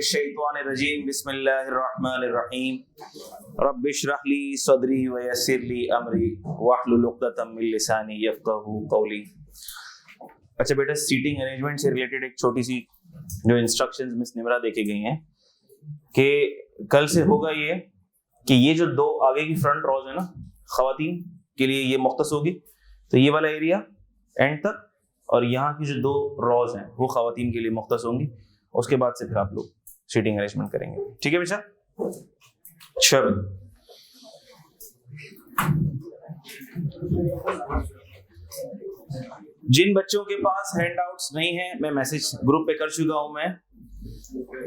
मिनश्शैतानिर्रजीम बिस्मिल्लाहिर्रहमानिर्रहीम रब्बिश्रह ली सदरी व यस्सिर ली अमरी वहलुल उक़दतम मिन लिसानी यफ़क़हू क़ौली। अच्छा बेटा, सीटिंग अरेंजमेंट से रिलेटेड एक छोटी सी जो इंस्ट्रक्शंस मिस निमरा देके गई हैं कि कल से होगा ये कि ये जो दो आगे की फ्रंट रोज है ना ख़वातीन के लिए ये मुख्तस होगी, तो ये वाला एरिया एंड तक और यहाँ की जो दो रोज हैं वो ख़वातीन के लिए मुख्तस होंगी। उसके बाद से फिर आप लोग सीटिंग अरेंजमेंट करेंगे, ठीक है बेटा? चलो जिन बच्चों के पास हैंडआउट्स नहीं है, मैं मैसेज ग्रुप पे कर चुका हूं मैं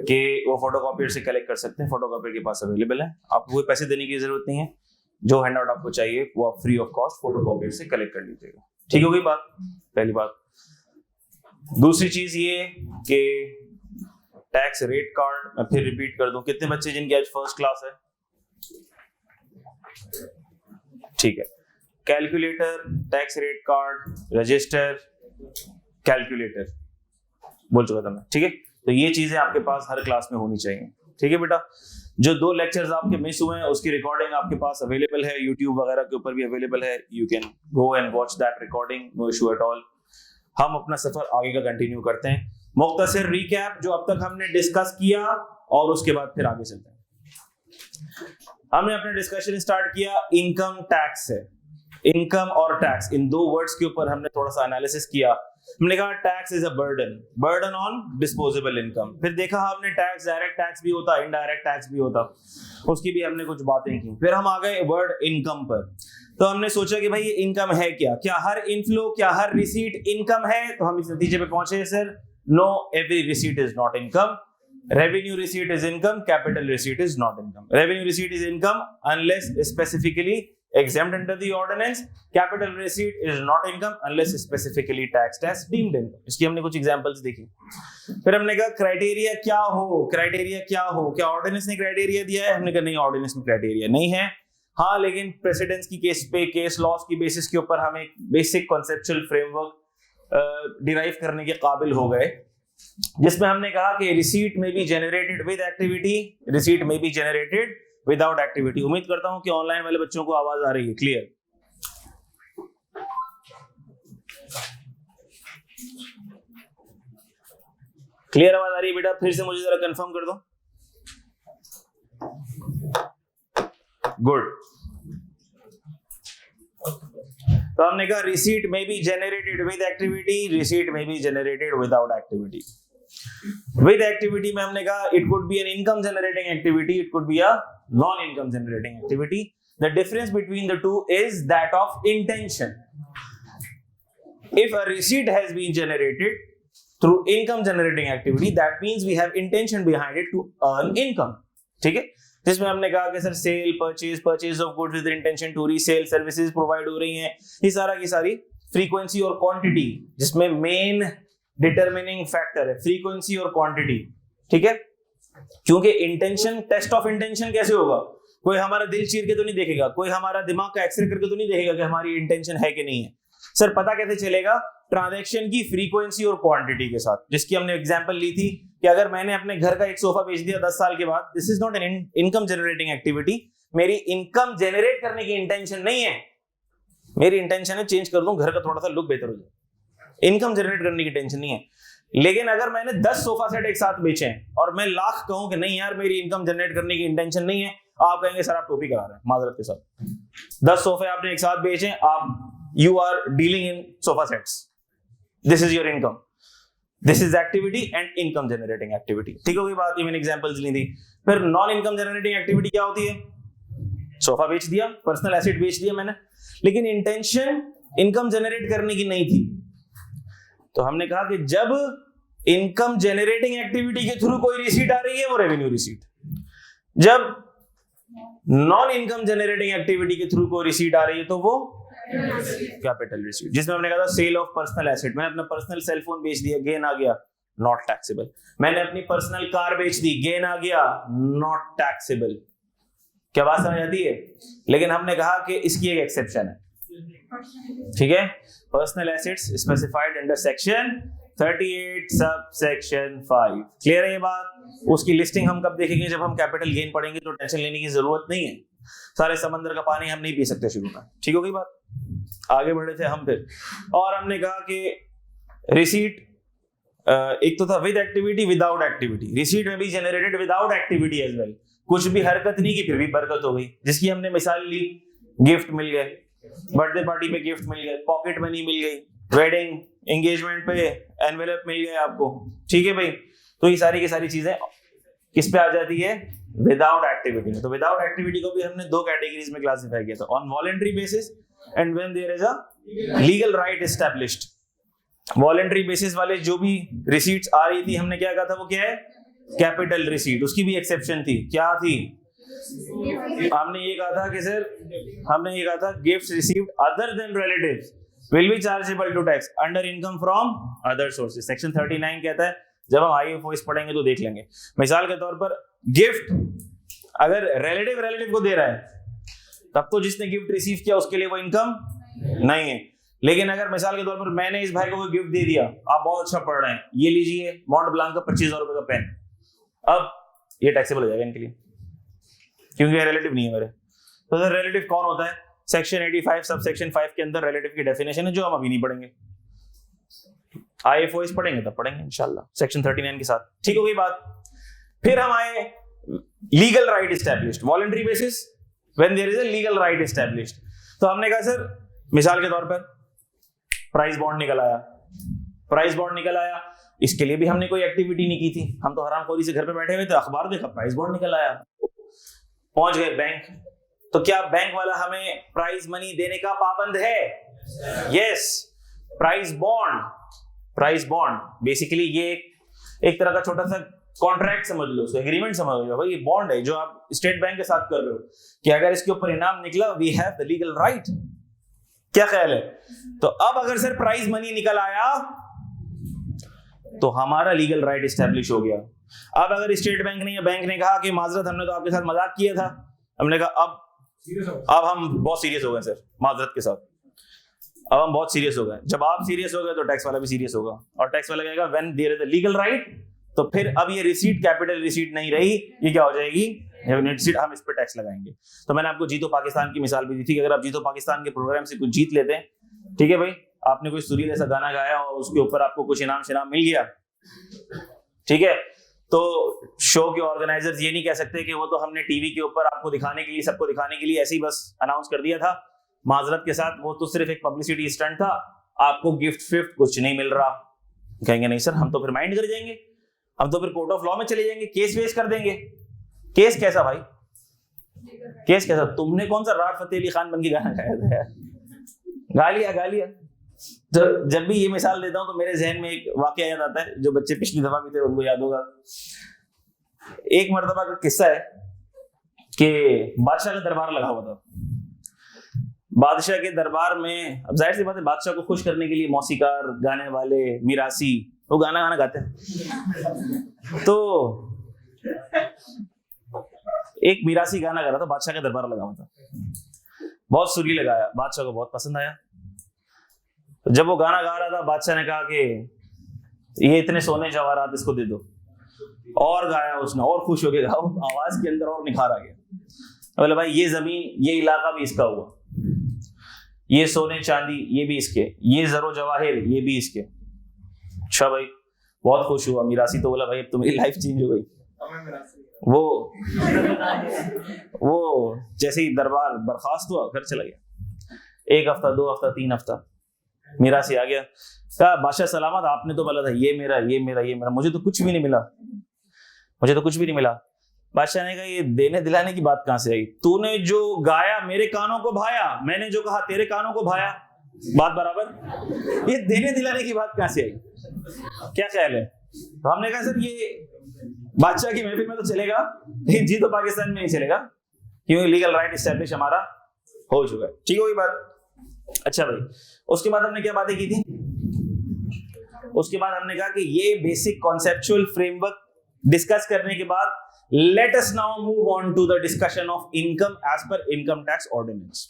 कि वो फोटोकॉपियर से कलेक्ट कर सकते हैं। फोटोकॉपियर के पास अवेलेबल है, आपको कोई पैसे देने की जरूरत नहीं है। जो हैंडआउट आपको चाहिए वो आप फ्री ऑफ कॉस्ट फोटोकॉपियर से कलेक्ट कर लीजिएगा, ठीक हो गई बात? पहली बात। दूसरी चीज ये कि टैक्स रेट कार्ड मैं फिर रिपीट कर दूं, कितने बच्चे जिनकी आज फर्स्ट क्लास है? ठीक है। Calculator, tax rate card, register, calculator बोल चुका था मैं, ठीक है? तो ये चीजें आपके पास हर क्लास में होनी चाहिए, ठीक है बेटा? जो दो लेक्चर्स आपके मिस हुए हैं उसकी रिकॉर्डिंग आपके पास अवेलेबल है, यूट्यूब वगैरह के ऊपर भी अवेलेबल है। You can go and watch that recording, no issue at all. हम अपना सफर आगे का कंटिन्यू करते हैं। मुख्तसर रिकैप जो अब तक हमने डिस्कस किया और उसके बाद फिर आगे चलते हैं। हमने अपना डिस्कशन स्टार्ट किया इनकम टैक्स से। इनकम और टैक्स इन दो वर्ड्स के ऊपर हमने थोड़ा सा एनालिसिस किया। हमने कहा tax is a burden on disposable income. फिर देखा हमने टैक्स डायरेक्ट टैक्स भी होता, इनडायरेक्ट टैक्स भी होता, उसकी भी हमने कुछ बातें की। फिर हम आ गए वर्ड इनकम पर। तो हमने सोचा कि भाई ये इनकम है क्या हर इनफ्लो, क्या हर रिसीट इनकम है? तो हम इस नतीजे पे पहुंचे sir, no, every receipt is not income. Revenue receipt is income, capital receipt is not income. Revenue receipt is income unless specifically exempt under the ordinance. Capital receipt is not income unless specifically taxed as deemed income. इसकी हमने कुछ examples देखी। फिर हमने कहा criteria क्या हो, क्या ऑर्डिनेंस ने क्राइटेरिया दिया है? हमने कहा नहीं, ऑर्डिनेंस में क्राइटेरिया नहीं है। हाँ, लेकिन प्रेसिडेंस की केस लॉस की बेसिस के ऊपर हम एक बेसिक कॉन्सेप्चुअल फ्रेमवर्क डिराइव करने के काबिल हो गए, जिसमें हमने कहा कि रिसीट में be generated with activity, receipt में बी जनरेटेड विदाउट एक्टिविटी। उम्मीद करता हूं कि ऑनलाइन वाले बच्चों को आवाज आ रही है, क्लियर? क्लियर आवाज आ रही है बेटा? फिर से मुझे जरा कंफर्म कर दो। गुड। तो हमने कहा रिसीट में be generated with activity, receipt में be generated without activity. With activity में हमने कहा it could be an income generating activity, it could be a non income generating activity. The difference between the two is that of intention. If a receipt has been generated through income generating activity, that means we have intention behind it to earn income, ठीक है? जिसमें हमने कहा कि sir cell, purchase of goods with intention to resale, services provide हो रही हैं, ये सारा की सारी फ्रीक्वेंसी और क्वांटिटी, जिसमें मेन डिटरमिनिंग फैक्टर है फ्रीक्वेंसी और क्वांटिटी, ठीक है? क्योंकि इंटेंशन, टेस्ट ऑफ इंटेंशन कैसे होगा? कोई हमारा दिल चीर के तो नहीं देखेगा, कोई हमारा दिमाग का एक्सरे करके तो नहीं देखेगा कि हमारी इंटेंशन है कि नहीं है। सर पता कैसे चलेगा? ट्रांजैक्शन की फ्रीक्वेंसी और क्वांटिटी के साथ, जिसकी हमने एग्जांपल ली थी कि अगर मैंने अपने घर का एक सोफा बेच दिया 10 साल के बाद, this is not an income generating activity. मेरी इनकम जनरेट करने की इंटेंशन नहीं है, मेरी इंटेंशन है चेंज कर दूं, घर का थोड़ा सा लुक बेहतर हो जाए। इनकम जनरेट करने की टेंशन नहीं है। लेकिन अगर मैंने 10 सोफा सेट एक साथ बेचे हैं और मैं लाख कहूं कि नहीं यार मेरी इनकम जनरेट करने की इंटेंशन नहीं है, आप कहेंगे सर आप टोपी करा रहे हैं, माजरत के साथ। 10 सोफे आपने एक साथ बेचे, आप you are dealing in sofa sets, this is your income, this is activity and income generating activity, ठीक हो गई बात? ये मैंने एग्जांपल्स ली थी। फिर नॉन इनकम जनरेटिंग एक्टिविटी क्या होती है? सोफा बेच दिया, पर्सनल एसेट बेच दिया मैंने, लेकिन इंटेंशन इनकम जनरेट करने की नहीं थी। तो हमने कहा कि जब इनकम जनरेटिंग एक्टिविटी के थ्रू कोई रिसीट आ रही है वो रेवेन्यू रिसीट, जब नॉन इनकम जनरेटिंग एक्टिविटी के थ्रू कोई रिसीट आ रही है तो वो कैपिटल रिसीट। जिसमें हमने कहा था सेल ऑफ पर्सनल एसेट, मैंने अपना पर्सनल सेलफोन बेच दिया, गेन आ गया, नॉट टैक्सेबल। मैंने अपनी पर्सनल कार बेच दी, गेन आ गया, नॉट टैक्सेबल। क्या बात समझ आती है? लेकिन हमने कहा कि इसकी एक एक्सेप्शन है, ठीक है? Personal assets specified under section 38 subsection 5। Clear है ये बात? उसकी लिस्टिंग हम कब देखेंगे, जब हम कैपिटल गेन पढ़ेंगे, तो टेंशन लेने की जरूरत नहीं है। सारे समंदर का पानी हम नहीं पी सकते शुरू में, ठीक हो गई बात। आगे बढ़े थे हम फिर, और हमने कहा कि रिसीट एक तो था with activity without activity, receipt में भी generated without activity as well, कुछ भी हरकत नहीं की फिर भी बरकत हो गई। जिसकी हमने मिसाल ली, गिफ्ट मिल गए, बर्थडे पार्टी पे गिफ्ट मिल गए, पॉकेट मनी मिल गई, वेडिंग एंगेजमेंट पे एनवेलप मिल गया आपको, ठीक है भाई। तो ये सारी की सारी चीजें किस पे आ जाती है, विदाउट एक्टिविटी में। तो विदाउट एक्टिविटी को भी हमने दो कैटेगरीज में क्लासिफाई किया था, on voluntary basis and when there is a legal right established. Voluntary basis वाले जो भी रिसीट्स आ रही थी, हमने क्या कहा था, वो क्या है, कैपिटल रिसीट। उसकी भी एक्सेप्शन थी, क्या थी, हमने ये कहा था कि सर, हमने ये कहा था gifts received other than relatives will be chargeable to tax under income from other sources। Section 39 कहता है, जब हम IFOs पढ़ेंगे तो देख लेंगे। मिसाल के तौर पर गिफ्ट अगर रिलेटिव को दे रहा है, तब तो जिसने गिफ्ट रिसीव किया उसके लिए वो इनकम नहीं है। लेकिन अगर मिसाल के तौर पर मैंने इस भाई को कोई गिफ्ट दे दिया, आप बहुत अच्छा पढ़ रहे हैं, ये लीजिए मॉन्ट ब्लांक का 25,000 रुपए का पेन, अब ये टैक्सेबल हो जाएगा इनके लिए, क्योंकि रिलेटिव नहीं है मेरे। तो रिलेटिव कौन होता है, सेक्शन 85 सब सेक्शन 5 के अंदर रिलेटिव की डेफिनेशन है, जो हम अभी नहीं पढ़ेंगे, IFOs पढ़ेंगे तब पढ़ेंगे इंशाल्लाह सेक्शन 39 के साथ, ठीक हो गई बात। फिर हम आए legal right established, voluntary basis when there is a legal right established. तो हमने कहा सर, मिसाल के तौर पर प्राइस बॉन्ड निकल आया, प्राइस बॉन्ड निकल आया, इसके लिए भी हमने कोई एक्टिविटी नहीं की थी, हम तो हरामखोरी से घर पे बैठे हुए थे, अखबार देखा, प्राइस बॉन्ड निकल आया, पहुंच गए बैंक। तो क्या बैंक वाला हमें प्राइज मनी देने का पाबंद है? यस। प्राइस बॉन्ड बेसिकली ये एक तरह का छोटा सा कॉन्ट्रैक्ट समझ लो, उसको एग्रीमेंट समझ लो भाई, ये बॉन्ड है जो आप स्टेट बैंक के साथ कर रहे हो कि अगर इसके ऊपर इनाम निकला, we have the legal right. क्या ख्याल है? तो अब अगर सर प्राइज मनी निकल आया तो हमारा लीगल राइट एस्टैब्लिश हो गया। अब अगर स्टेट बैंक ने या बैंक ने कहा कि माजरत, हमने तो आपके साथ मजाक किया था, हमने कहा अब हम बहुत सीरियस हो गए सर, माजरत के साथ, अब हम बहुत सीरियस हो गए। जब आप सीरियस हो गए तो टैक्स वाला भी सीरियस होगा, और टैक्स वाला कहेगा when there is a legal right, तो फिर अब ये रिसीट कैपिटल रिसीट नहीं रही, ये क्या हो जाएगी, रिसीट, हम इस पर टैक्स लगाएंगे। तो मैंने आपको जीतो पाकिस्तान की मिसाल भी दी थी कि अगर आप जीतो पाकिस्तान के प्रोग्राम से कुछ जीत लेते हैं, ठीक है भाई, आपने कोई सुरीला ऐसा गाना गाया और उसके ऊपर आपको कुछ इनाम शिनाम मिल गया, ठीक है, तो शो के ऑर्गेनाइजर्स ये नहीं कह सकते कि वो तो हमने टीवी के ऊपर आपको दिखाने के लिए, सबको दिखाने के लिए ऐसे ही बस अनाउंस कर दिया था माजरत के साथ, वो तो सिर्फ एक पब्लिसिटी स्टंट था, आपको गिफ्ट फिफ्ट कुछ नहीं मिल रहा। कहेंगे नहीं सर, हम तो फिर माइंड कर जाएंगे, हम तो फिर कोर्ट ऑफ लॉ में चले जाएंगे, केस वेस कर देंगे। केस कैसा भाई, केस कैसा? तुमने कौन सा राहत फतेह अली खान बन के गाना गाया था यार, गालिया। जब भी ये मिसाल देता हूं तो मेरे जहन में एक वाकया याद आता है, जो बच्चे पिछली दफा भी थे उनको याद होगा। एक मर्तबा का किस्सा है कि बादशाह का दरबार लगा हुआ था। बादशाह के दरबार में, अब जाहिर सी बात है, बादशाह को खुश करने के लिए मौसीकार, गाने वाले, मिरासी, वो गाना गाते हैं। तो एक मिरासी गाना गा रहा था, बादशाह का दरबार लगा हुआ था, बहुत सुरीली लगाया, बादशाह को बहुत पसंद आया। जब वो गाना गा रहा था, बादशाह ने कहा कि ये इतने सोने जवाहरात इसको दे दो, और गाया उसने, और खुश हो गया, आवाज के अंदर और निखार आ गया। बोले भाई ये जमीन, ये इलाका भी इसका हुआ, ये सोने चांदी ये भी इसके, ये जरो जवाहिर ये भी इसके। अच्छा भाई, बहुत खुश हुआ मिरासी, तो बोला भाई अब तुम्हारी लाइफ चेंज हो गई। वो जैसे ही दरबार बर्खास्त हुआ, घर चला गया। 1 हफ्ता, 2 हफ्ता, 3 हफ्ता, मिरासी आ गया, कहा बादशाह सलामत, आपने तो बोला था ये मेरा, ये मेरा, ये मेरा, मुझे तो कुछ भी नहीं मिला, मुझे तो कुछ भी नहीं मिला। बादशाह ने कहा ये देने दिलाने की बात कहां से आई? तूने जो गाया मेरे कानों को भाया, मैंने जो कहा तेरे कानों को भाया, बात बराबर। ये देने दिलाने की बात कहां से आई? क्या ख्याल है? तो हमने कहा सर ये बादशाह की महफिल में तो चलेगा, लेकिन जी तो पाकिस्तान में नहीं चलेगा, क्योंकि लीगल राइट एस्टैब्लिश हमारा हो चुका है। ठीक होगी बात? अच्छा भाई, उसके बाद हमने क्या बातें की थी? उसके बाद हमने कहा कि ये बेसिक कॉन्सेप्चुअल फ्रेमवर्क डिस्कस करने के बाद let us now move on to the discussion of income as per income tax ordinance.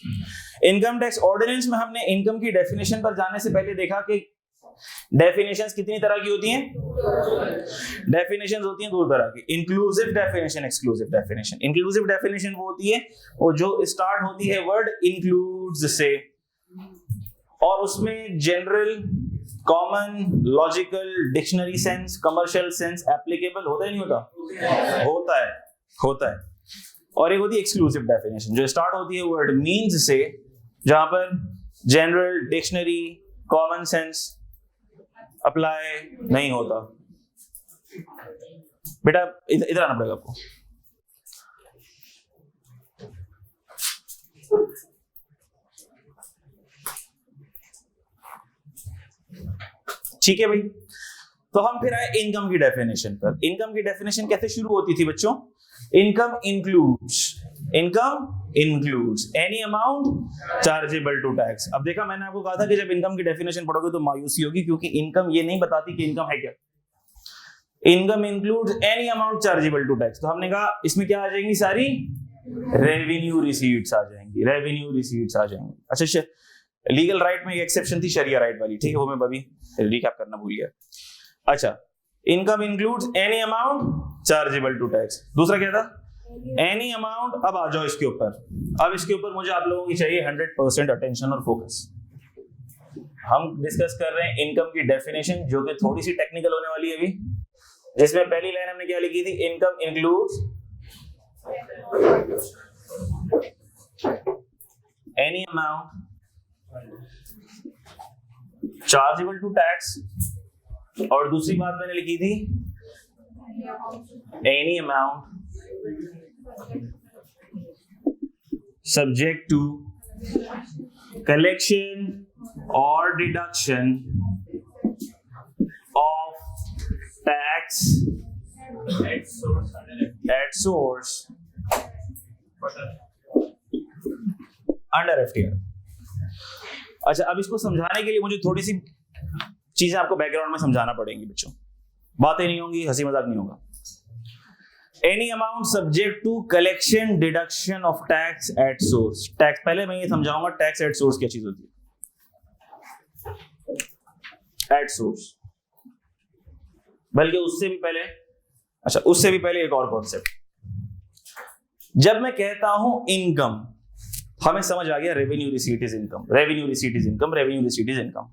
Income tax ordinance में हमने इनकम की डेफिनेशन पर जाने से पहले देखा कि डेफिनेशंस कितनी तरह की होती हैं? डेफिनेशंस होती हैं दो तरह की, inclusive definition, exclusive definition. Inclusive definition वो होती है वो जो स्टार्ट होती है वर्ड इंक्लूड्स से, और उसमें general, common, logical, dictionary sense, commercial sense applicable होता है नहीं होता? होता है। और एक होती है एक्सक्लूसिव डेफिनेशन जो स्टार्ट होती है वर्ड मीन्स से, जहां पर general, dictionary, common sense apply नहीं होता। बेटा इधर आना पड़ेगा आपको। ठीक है भाई, तो हम फिर आए इनकम की डेफिनेशन पर। इनकम की डेफिनेशन कैसे शुरू होती थी बच्चों? Income includes any amount chargeable to tax. अब देखा, मैंने आपको कहा था कि जब इनकम की डेफिनेशन पढ़ोगे तो मायूसी होगी, क्योंकि इनकम ये नहीं बताती कि इनकम है क्या। Income includes any amount chargeable to tax, तो हमने कहा इसमें क्या आ जाएंगी? सारी रेवेन्यू रिसीट्स आ जाएंगी। अच्छा, लीगल राइट में एक एक्सेप्शन थी, शरिया राइट वाली, ठीक है, वो मैं अभी रिकैप करना भूल गया। अच्छा, income includes any amount chargeable to tax. दूसरा क्या था? Any amount. अब आ जाओ इसके ऊपर। अब इसके ऊपर मुझे आप लोगों की चाहिए 100% अटेंशन और फोकस। हम डिस्कस कर रहे हैं इनकम की डेफिनेशन, जो कि थोड़ी सी टेक्निकल होने वाली है अभी, जिसमें पहली लाइन हमने क्या लिखी थी? Income includes any amount chargeable to tax, और दूसरी बात मैंने लिखी थी any amount subject to collection और deduction of tax at source under FTR. अच्छा, अब इसको समझाने के लिए मुझे थोड़ी सी चीजें आपको बैकग्राउंड में समझाना पड़ेंगी बच्चों, बातें नहीं होंगी, हंसी मजाक नहीं होगा। Any amount subject to collection deduction of tax at source. Tax, पहले मैं ये समझाऊंगा टैक्स एट सोर्स क्या चीज होती है। एट सोर्स, बल्कि उससे भी पहले, अच्छा उससे भी पहले एक और कॉन्सेप्ट। जब मैं कहता हूं इनकम, हमें समझ आ गया revenue receipt is income, revenue receipt is income, revenue receipt is income.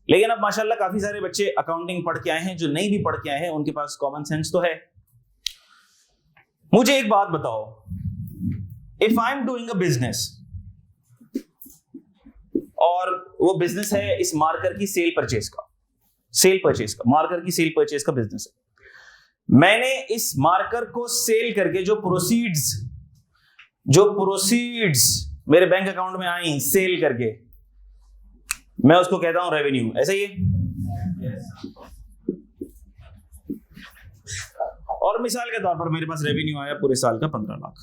लेकिन अब माशाल्लाह काफी सारे बच्चे अकाउंटिंग पढ़ के आए हैं, जो नहीं भी पढ़ के आए हैं उनके पास कॉमन सेंस तो है। मुझे एक बात बताओ, if I am doing a business, और वो बिजनेस है इस मार्कर की सेल परचेज का, मार्कर की सेल परचेज का बिजनेस है। मैंने इस मार्कर को सेल करके जो प्रोसीड्स मेरे बैंक अकाउंट में आई सेल करके, मैं उसको कहता हूं रेवेन्यू। ऐसा ही है। और मिसाल के तौर पर मेरे पास रेवेन्यू आया पूरे साल का 15 लाख।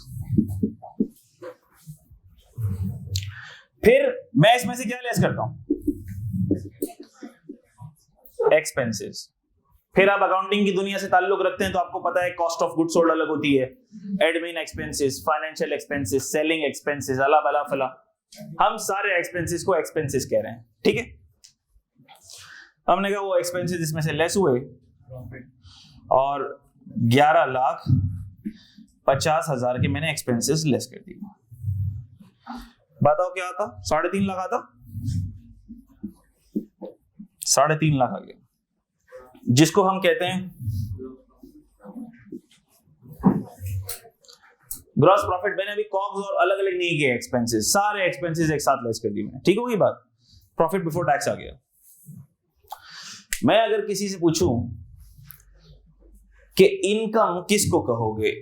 फिर मैं इसमें से क्या लेस करता हूं? एक्सपेंसेस। फिर आप अकाउंटिंग की दुनिया से ताल्लुक रखते हैं तो आपको पता है कॉस्ट ऑफ गुड्स सोल्ड अलग होती है, admin expenses, financial expenses, selling expenses, अला बला फला। हम सारे एक्सपेंसेस को एक्सपेंसेस कह रहे हैं, ठीक है। हमने कहा वो एक्सपेंसेस इसमें से लेस हुए और 11,50,000 के मैंने एक्सपेंसेस लेस कर दिए। बताओ क्या आता? 3.5 लाख आता। 3.5 लाख आ गया, जिसको हम कहते हैं ग्रॉस प्रॉफिट। मैंने अभी कॉग्स और अलग अलग नहीं किए एक्सपेंसेस, सारे एक्सपेंसेस एक साथ लेस कर दिए मैंने, ठीक होगी बात। प्रॉफिट बिफोर टैक्स आ गया। मैं अगर किसी से पूछूं कि इनकम किसको कहोगे,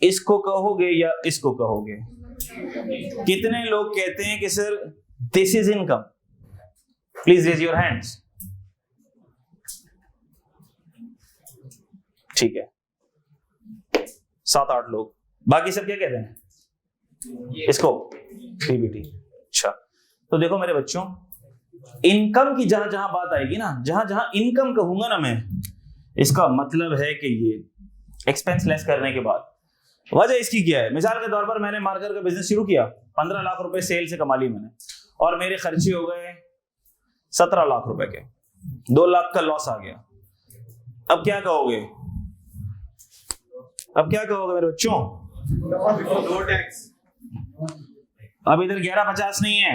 इसको कहोगे या इसको कहोगे, कितने लोग कहते हैं कि sir this is income? Please raise your hands. ठीक है, 7-8 लोग। बाकी सब क्या कहते हैं? इसको पीबीटी। अच्छा, तो देखो मेरे बच्चों, इनकम की जहां जहां बात आएगी ना, जहां जहां इनकम कहूंगा ना मैं, इसका मतलब है कि ये एक्सपेंस लेस करने के बाद। वजह इसकी क्या है? मिसाल के तौर पर मैंने मार्कर का बिजनेस शुरू किया, 15 लाख रुपए सेल से कमा ली मैंने, और मेरे खर्चे हो गए 17 लाख रुपए के, 2 लाख का लॉस आ गया। अब क्या कहोगे? अब क्या कहोगे मेरे बच्चों? No tax. अब इधर 1150 नहीं है,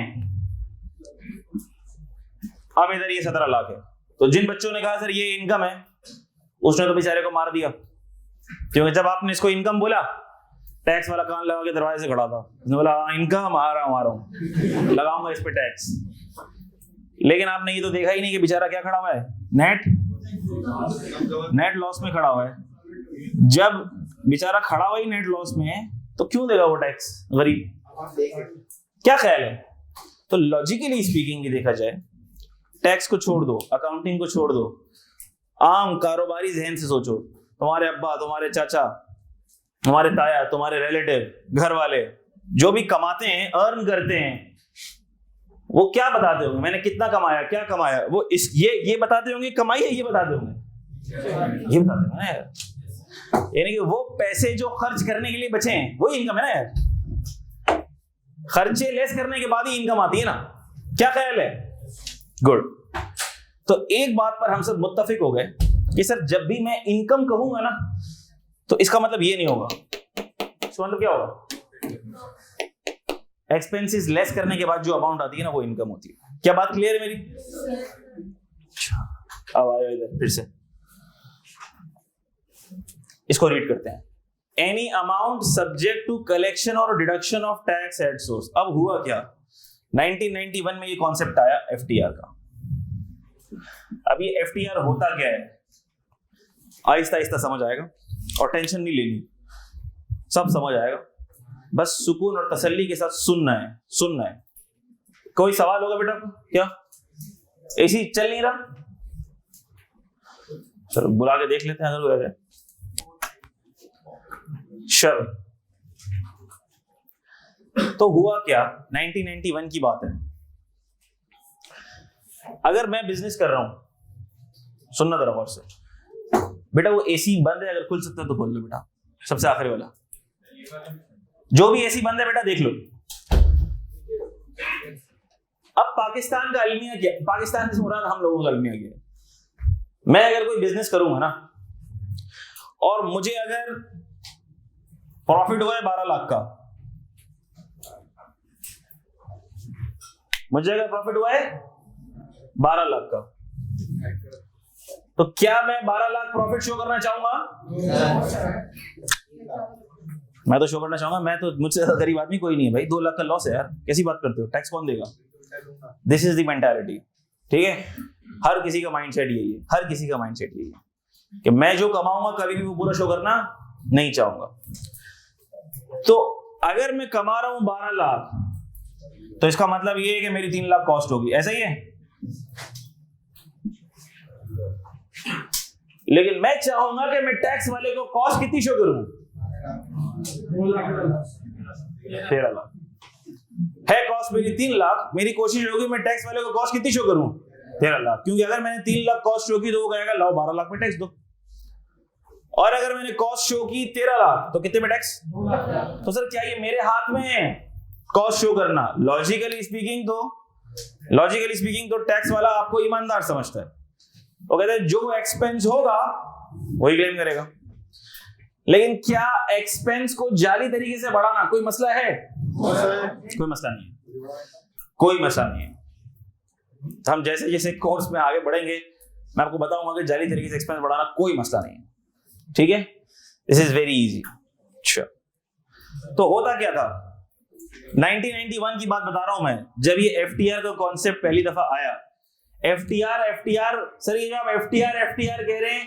अब इधर ये 17 लाख है। तो जिन बच्चों ने कहा सर ये इनकम है, उसने तो बेचारे को मार दिया, क्योंकि जब आपने इसको इनकम बोला, टैक्स वाला कान लगा के दरवाजे से खड़ा था, उसने बोला इनकम आ रहा हूं लगाऊंगा इस पे टैक्स। लेकिन आपने ये तो देखा ही नहीं कि बेचारा क्या खड़ा हुआ है, नेट लॉस में खड़ा हुआ है। जब बेचारा खड़ा हुआ ही नेट लॉस में, तो क्यों देगा वो टैक्स गरीब? क्या ख्याल है? तो लॉजिकली स्पीकिंग देखा जाए, टैक्स को छोड़ दो, अकाउंटिंग को छोड़ दो, आम कारोबारी जहन से सोचो। तुम्हारे अब्बा, तुम्हारे चाचा, तुम्हारे ताया, तुम्हारे रिलेटिव, घर वाले जो भी कमाते हैं, अर्न करते हैं, वो क्या बताते होंगे? मैंने कितना कमाया, क्या कमाया? वो इस ये बताते होंगे कमाई है, ये बताते होंगे, ये बताते होंगे ना यार। यानी कि वो पैसे जो खर्च करने के लिए बचे हैं, वही इनकम है ना यार। खर्चे लेस करने के बाद ही इनकम आती है ना। क्या ख्याल है? गुड। तो एक बात पर हम सब मुत्तफिक हो गए कि सर जब भी मैं इनकम कहूंगा ना, तो इसका मतलब ये नहीं होगा। इसका मतलब क्या होगा? एक्सपेंसेस लेस करने के बाद जो अमाउंट आती है ना, वो इनकम होती है। क्या बात क्लियर है मेरी? अब आयो इधर फिर से, इसको रीड करते हैं। Any amount subject to collection और deduction of tax at source. अब हुआ क्या? 1991 में ये कॉन्सेप्ट आया एफटीआर का। अब ये एफटीआर होता क्या है, आहिस्ता आहिस्ता समझ आएगा, और टेंशन नहीं लेनी, सब समझ आएगा। बस सुकून और तसल्ली के साथ सुनना है। कोई सवाल होगा बेटा? क्या एसी चल नहीं रहा? चलो बुला के देख लेते हैं अगर हो जाए। चलो, तो हुआ क्या? 1991 की बात है। अगर मैं बिजनेस कर रहा हूं, सुनना जरा गौर से बेटा, वो एसी बंद है, अगर खुल सकता है तो खोल लो बेटा, सबसे आखिरी वाला। जो भी एसी बंद है बेटा देख लो। अब पाकिस्तान का अलमिया क्या? पाकिस्तान से मुराद हम लोगों का अलमिया क्या? मैं अगर कोई बिजनेस करूंगा ना, और मुझे अगर प्रॉफिट हुआ है 12 लाख का, मुझे अगर प्रॉफिट हुआ है 12 लाख का, तो क्या मैं 12 लाख प्रॉफिट शो करना चाहूंगा? मैं तो शो करना चाहूंगा। मैं तो, मुझसे ज्यादा गरीब आदमी कोई नहीं है भाई। 2 लाख का लॉस है यार, कैसी बात करते हो? टैक्स कौन देगा? This is the mentality. ठीक है, हर किसी का माइंडसेट यही है, हर किसी का माइंडसेट यही है कि मैं जो कमाऊंगा कभी भी वो पूरा शो करना नहीं चाहूंगा। तो अगर मैं कमा रहा हूं 12 लाख, तो इसका मतलब ये है कि मेरी 3 लाख कॉस्ट होगी, ऐसा ही है। लेकिन मैं चाहूंगा कि मैं टैक्स वाले को कॉस्ट कितनी शो करूं? 13 लाख है कॉस्ट मेरी 3 लाख। मेरी कोशिश होगी मैं टैक्स वाले को कॉस्ट कितनी शो करूं? 13 लाख। क्योंकि अगर मैंने 3 लाख कॉस्ट शो की तो वो कहेगा लाओ 12 लाख में टैक्स दो, और अगर मैंने कॉस्ट शो की 13 लाख तो कितने में टैक्स? तो सर क्या ये मेरे हाथ में है कॉस्ट शो करना? लॉजिकली स्पीकिंग तो टैक्स वाला आपको ईमानदार समझता है। वो कहते हैं जो एक्सपेंस होगा वही क्लेम करेगा। लेकिन क्या एक्सपेंस को जाली तरीके से बढ़ाना कोई मसला है? कोई मसला नहीं है, कोई मसला नहीं है। हम जैसे जैसे कोर्स में आगे बढ़ेंगे मैं आपको बताऊंगा कि जाली तरीके से एक्सपेंस बढ़ाना कोई मसला नहीं है। ठीक है, दिस इज वेरी इजी। तो होता क्या था? 1991 की बात बता रहा हूं मैं, जब ये एफटीआर का कॉन्सेप्ट पहली दफा आया। एफटीआर सर, ये जो आप एफटीआर कह रहे हैं,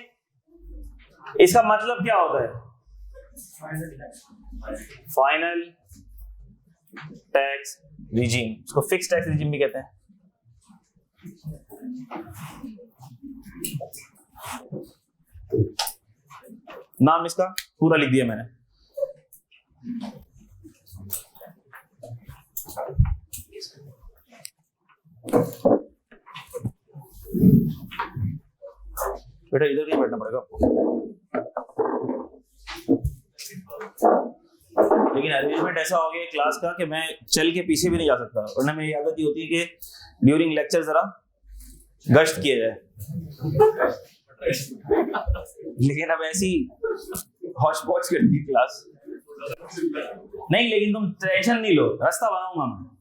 इसका मतलब क्या होता है? Final tax regime. इसको फिक्स टैक्स रिजीम भी कहते हैं। नाम इसका पूरा लिख दिया मैंने। बेटा इधर नहीं बैठना पड़ेगा आपको, लेकिन अरेंजमेंट ऐसा हो गया क्लास का कि मैं चल के पीछे भी नहीं जा सकता, वरना मेरी आदत ये होती है कि ड्यूरिंग लेक्चर जरा गश्त किया जाए। लेकिन अब ऐसी हौच पौच करती क्लास नहीं, लेकिन तुम टेंशन नहीं लो, रास्ता बनाऊंगा मैं।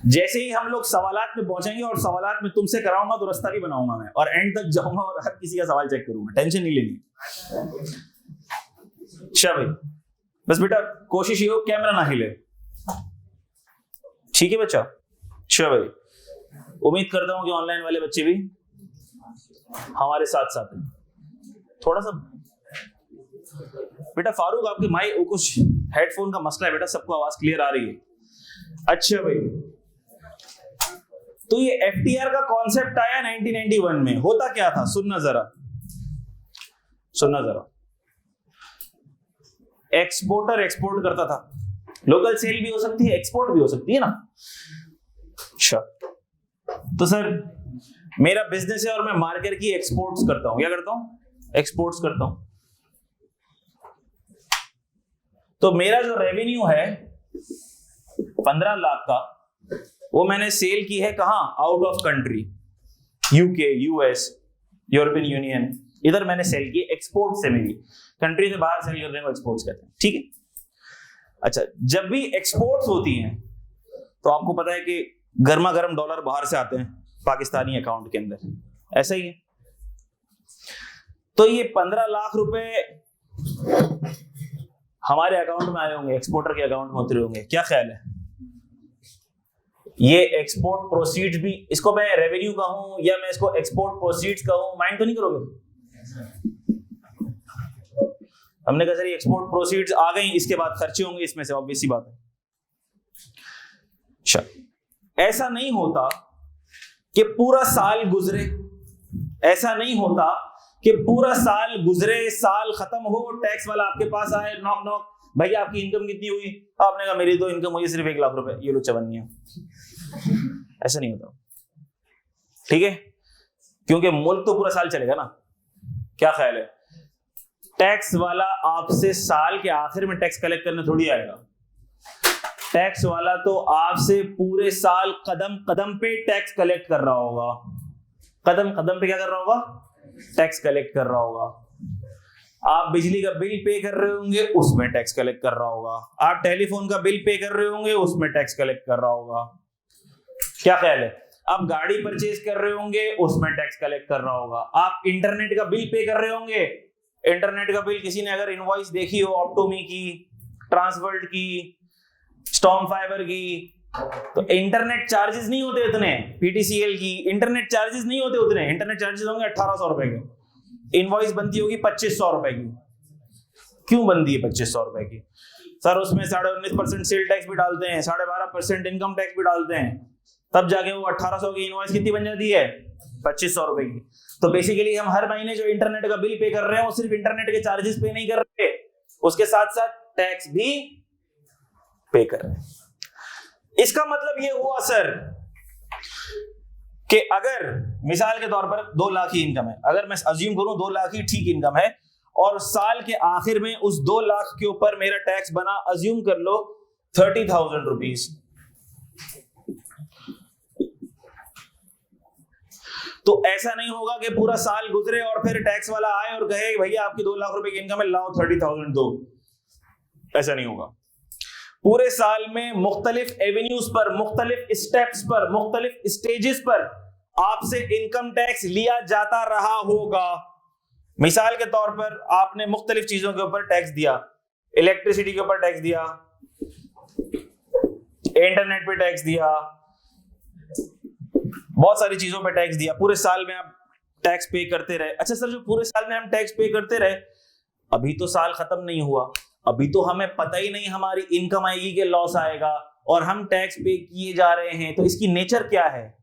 जैसे ही हम लोग सवालात में पहुंचेंगे और सवालात में तुमसे कराऊंगा तो रास्ता भी बनाऊंगा मैं, और एंड तक जाऊंगा और हर किसी का सवाल चेक करूंगा, टेंशन नहीं लेनी। अच्छा भाई, बस बेटा कोशिश ये हो कैमरा ना हिले, ठीक है बच्चा? अच्छा भाई, उम्मीद करता हूं कि ऑनलाइन वाले बच्चे भी हमारे साथ साथ हैं। थोड़ा सा बेटा फारूक, आपके माइक कुछ हेडफोन का मसला है बेटा, सबको आवाज क्लियर आ रही है? अच्छा भाई, तो ये एफटीआर का कॉन्सेप्ट आया 1991 में। होता क्या था, सुनना जरा। एक्सपोर्टर एक्सपोर्ट करता था, लोकल सेल भी हो सकती है, एक्सपोर्ट भी हो सकती है ना। अच्छा, तो सर मेरा बिजनेस है और मैं मार्केट की एक्सपोर्ट्स करता हूं। क्या करता हूं? एक्सपोर्ट्स करता हूं। तो मेरा जो रेवेन्यू है 15 लाख का, वो मैंने सेल की है कहां? Out of country, UK, US, European union, इधर मैंने सेल की। एक्सपोर्ट से मेरी कंट्री से बाहर सेल करने को एक्सपोर्ट्स कहते हैं, ठीक है? अच्छा, जब भी एक्सपोर्ट्स होती हैं तो आपको पता है कि गर्मा गर्म डॉलर बाहर से आते हैं पाकिस्तानी अकाउंट के अंदर, ऐसा ही है। तो ये 15 लाख रुपए हमारे अकाउंट में आए होंगे, एक्सपोर्टर के अकाउंट में उतरे होंगे। क्या ख्याल है, ये एक्सपोर्ट प्रोसीड्स भी, इसको मैं रेवेन्यू कहूं या मैं इसको एक्सपोर्ट प्रोसीड्स कहूं, माइंड तो नहीं करोगे? हमने कहा सर ये एक्सपोर्ट प्रोसीड्स आ गई, इसके बाद खर्चे होंगे इसमें से, ऑब्वियस सी बात है। अच्छा, ऐसा नहीं होता कि पूरा साल गुजरे, ऐसा नहीं होता कि पूरा साल गुजरे, साल खत्म हो, टैक्स वाला आपके पास आए, नॉक नॉक, भैया आपकी इनकम कितनी हुई? आपने कहा मेरी तो इनकम हुई सिर्फ 1 लाख रुपए, ये लो चवन्नी। ऐसा नहीं होता, ठीक है? क्योंकि मुल्क तो पूरा साल चलेगा ना। क्या ख्याल है, टैक्स वाला आपसे साल के आखिर में टैक्स कलेक्ट करने थोड़ी आएगा। टैक्स वाला तो आपसे पूरे साल कदम कदम पे टैक्स कलेक्ट कर रहा होगा। कदम कदम पे क्या कर रहा होगा? टैक्स कलेक्ट कर रहा होगा। आप बिजली का बिल पे कर रहे होंगे, उसमें टैक्स कलेक्ट कर रहा होगा। आप टेलीफोन का बिल पे कर रहे होंगे, उसमें टैक्स कलेक्ट कर रहा होगा। क्या ख्याल है, आप गाड़ी परचेज कर रहे होंगे, उसमें टैक्स कलेक्ट कर रहा होगा। आप इंटरनेट का बिल पे कर रहे होंगे, इंटरनेट का बिल किसी ने अगर इनवॉइस देखी हो ऑप्टोमी की, ट्रांसवर्ल्ड की, स्टॉर्म फाइबर की, तो इंटरनेट चार्जेस नहीं होते इतने। पीटीसीएल की इंटरनेट चार्जेस नहीं होते उतने, इंटरनेट चार्जेस होंगे 1800 रुपए के, इनवॉइस बनती होगी 2500 रुपए की। क्यों बनती है 2500 रुपए की? सर उसमें 19.5% सेल टैक्स भी डालते हैं, 12.5% इनकम टैक्स भी डालते हैं, तब जाके वो 1800 की इनवॉइस कितनी बन जाती है? 2500 रुपए की। तो बेसिकली हम हर महीने जो इंटरनेट का बिल पे कर रहे हैं, वो सिर्फ इंटरनेट के चार्जेस पे नहीं कर रहे, उसके साथ साथ टैक्स भी पे कर रहे हैं। इसका मतलब ये हुआ सर कि अगर मिसाल के तौर पर 2 लाख की इनकम है, अगर मैं अज्यूम करूं 2 लाख की ठीक इनकम है, और साल के आखिर में उस 2 लाख के ऊपर मेरा टैक्स बना, अज्यूम कर लो 30,000 रुपीज। तो ऐसा नहीं होगा कि पूरा साल गुजरे और फिर टैक्स वाला आए और कहे भैया आपकी 2 लाख रुपए की इनकम है, लाओ 30,000 दो। ऐसा नहीं होगा। पूरे साल में मुख्तलिफ एवेन्यूज पर, मुख्तलिफ स्टेप्स पर, मुख्तलिफ स्टेजेस पर आपसे इनकम टैक्स लिया जाता रहा होगा। मिसाल के तौर पर आपने मुख्तलिफ चीजों के ऊपर टैक्स दिया, इलेक्ट्रिसिटी के ऊपर टैक्स दिया, इंटरनेट पे टैक्स दिया, बहुत सारी चीजों पे टैक्स दिया। पूरे साल में आप टैक्स पे करते रहे। अच्छा सर, जो पूरे साल में हम टैक्स पे करते रहे, अभी तो साल खत्म नहीं हुआ, अभी तो हमें पता ही नहीं हमारी इनकम आएगी कि लॉस आएगा, और हम टैक्स पे किए जा रहे हैं, तो इसकी नेचर क्या है?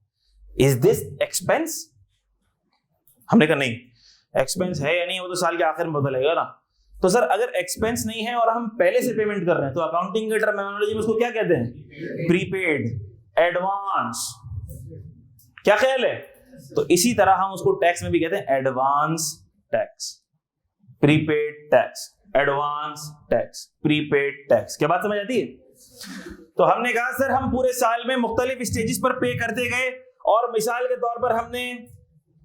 Is this expense? हमने कहा नहीं, एक्सपेंस है या नहीं वो तो साल के आखिर में पता लगेगा ना। तो सर अगर एक्सपेंस नहीं है और हम पहले से पेमेंट कर रहे हैं, तो अकाउंटिंग के टर्मिनोलॉजी में उसको क्या कहते हैं? Prepaid, advance. क्या ख्याल है? तो इसी तरह हम उसको टैक्स में भी कहते हैं advance tax, prepaid tax, advance tax, prepaid tax. क्या बात समझ आती है? तो हमने कहा सर हम पूरे साल में मुख्तलिफ स्टेजेस पर पे करते गए और मिसाल के तौर पर हमने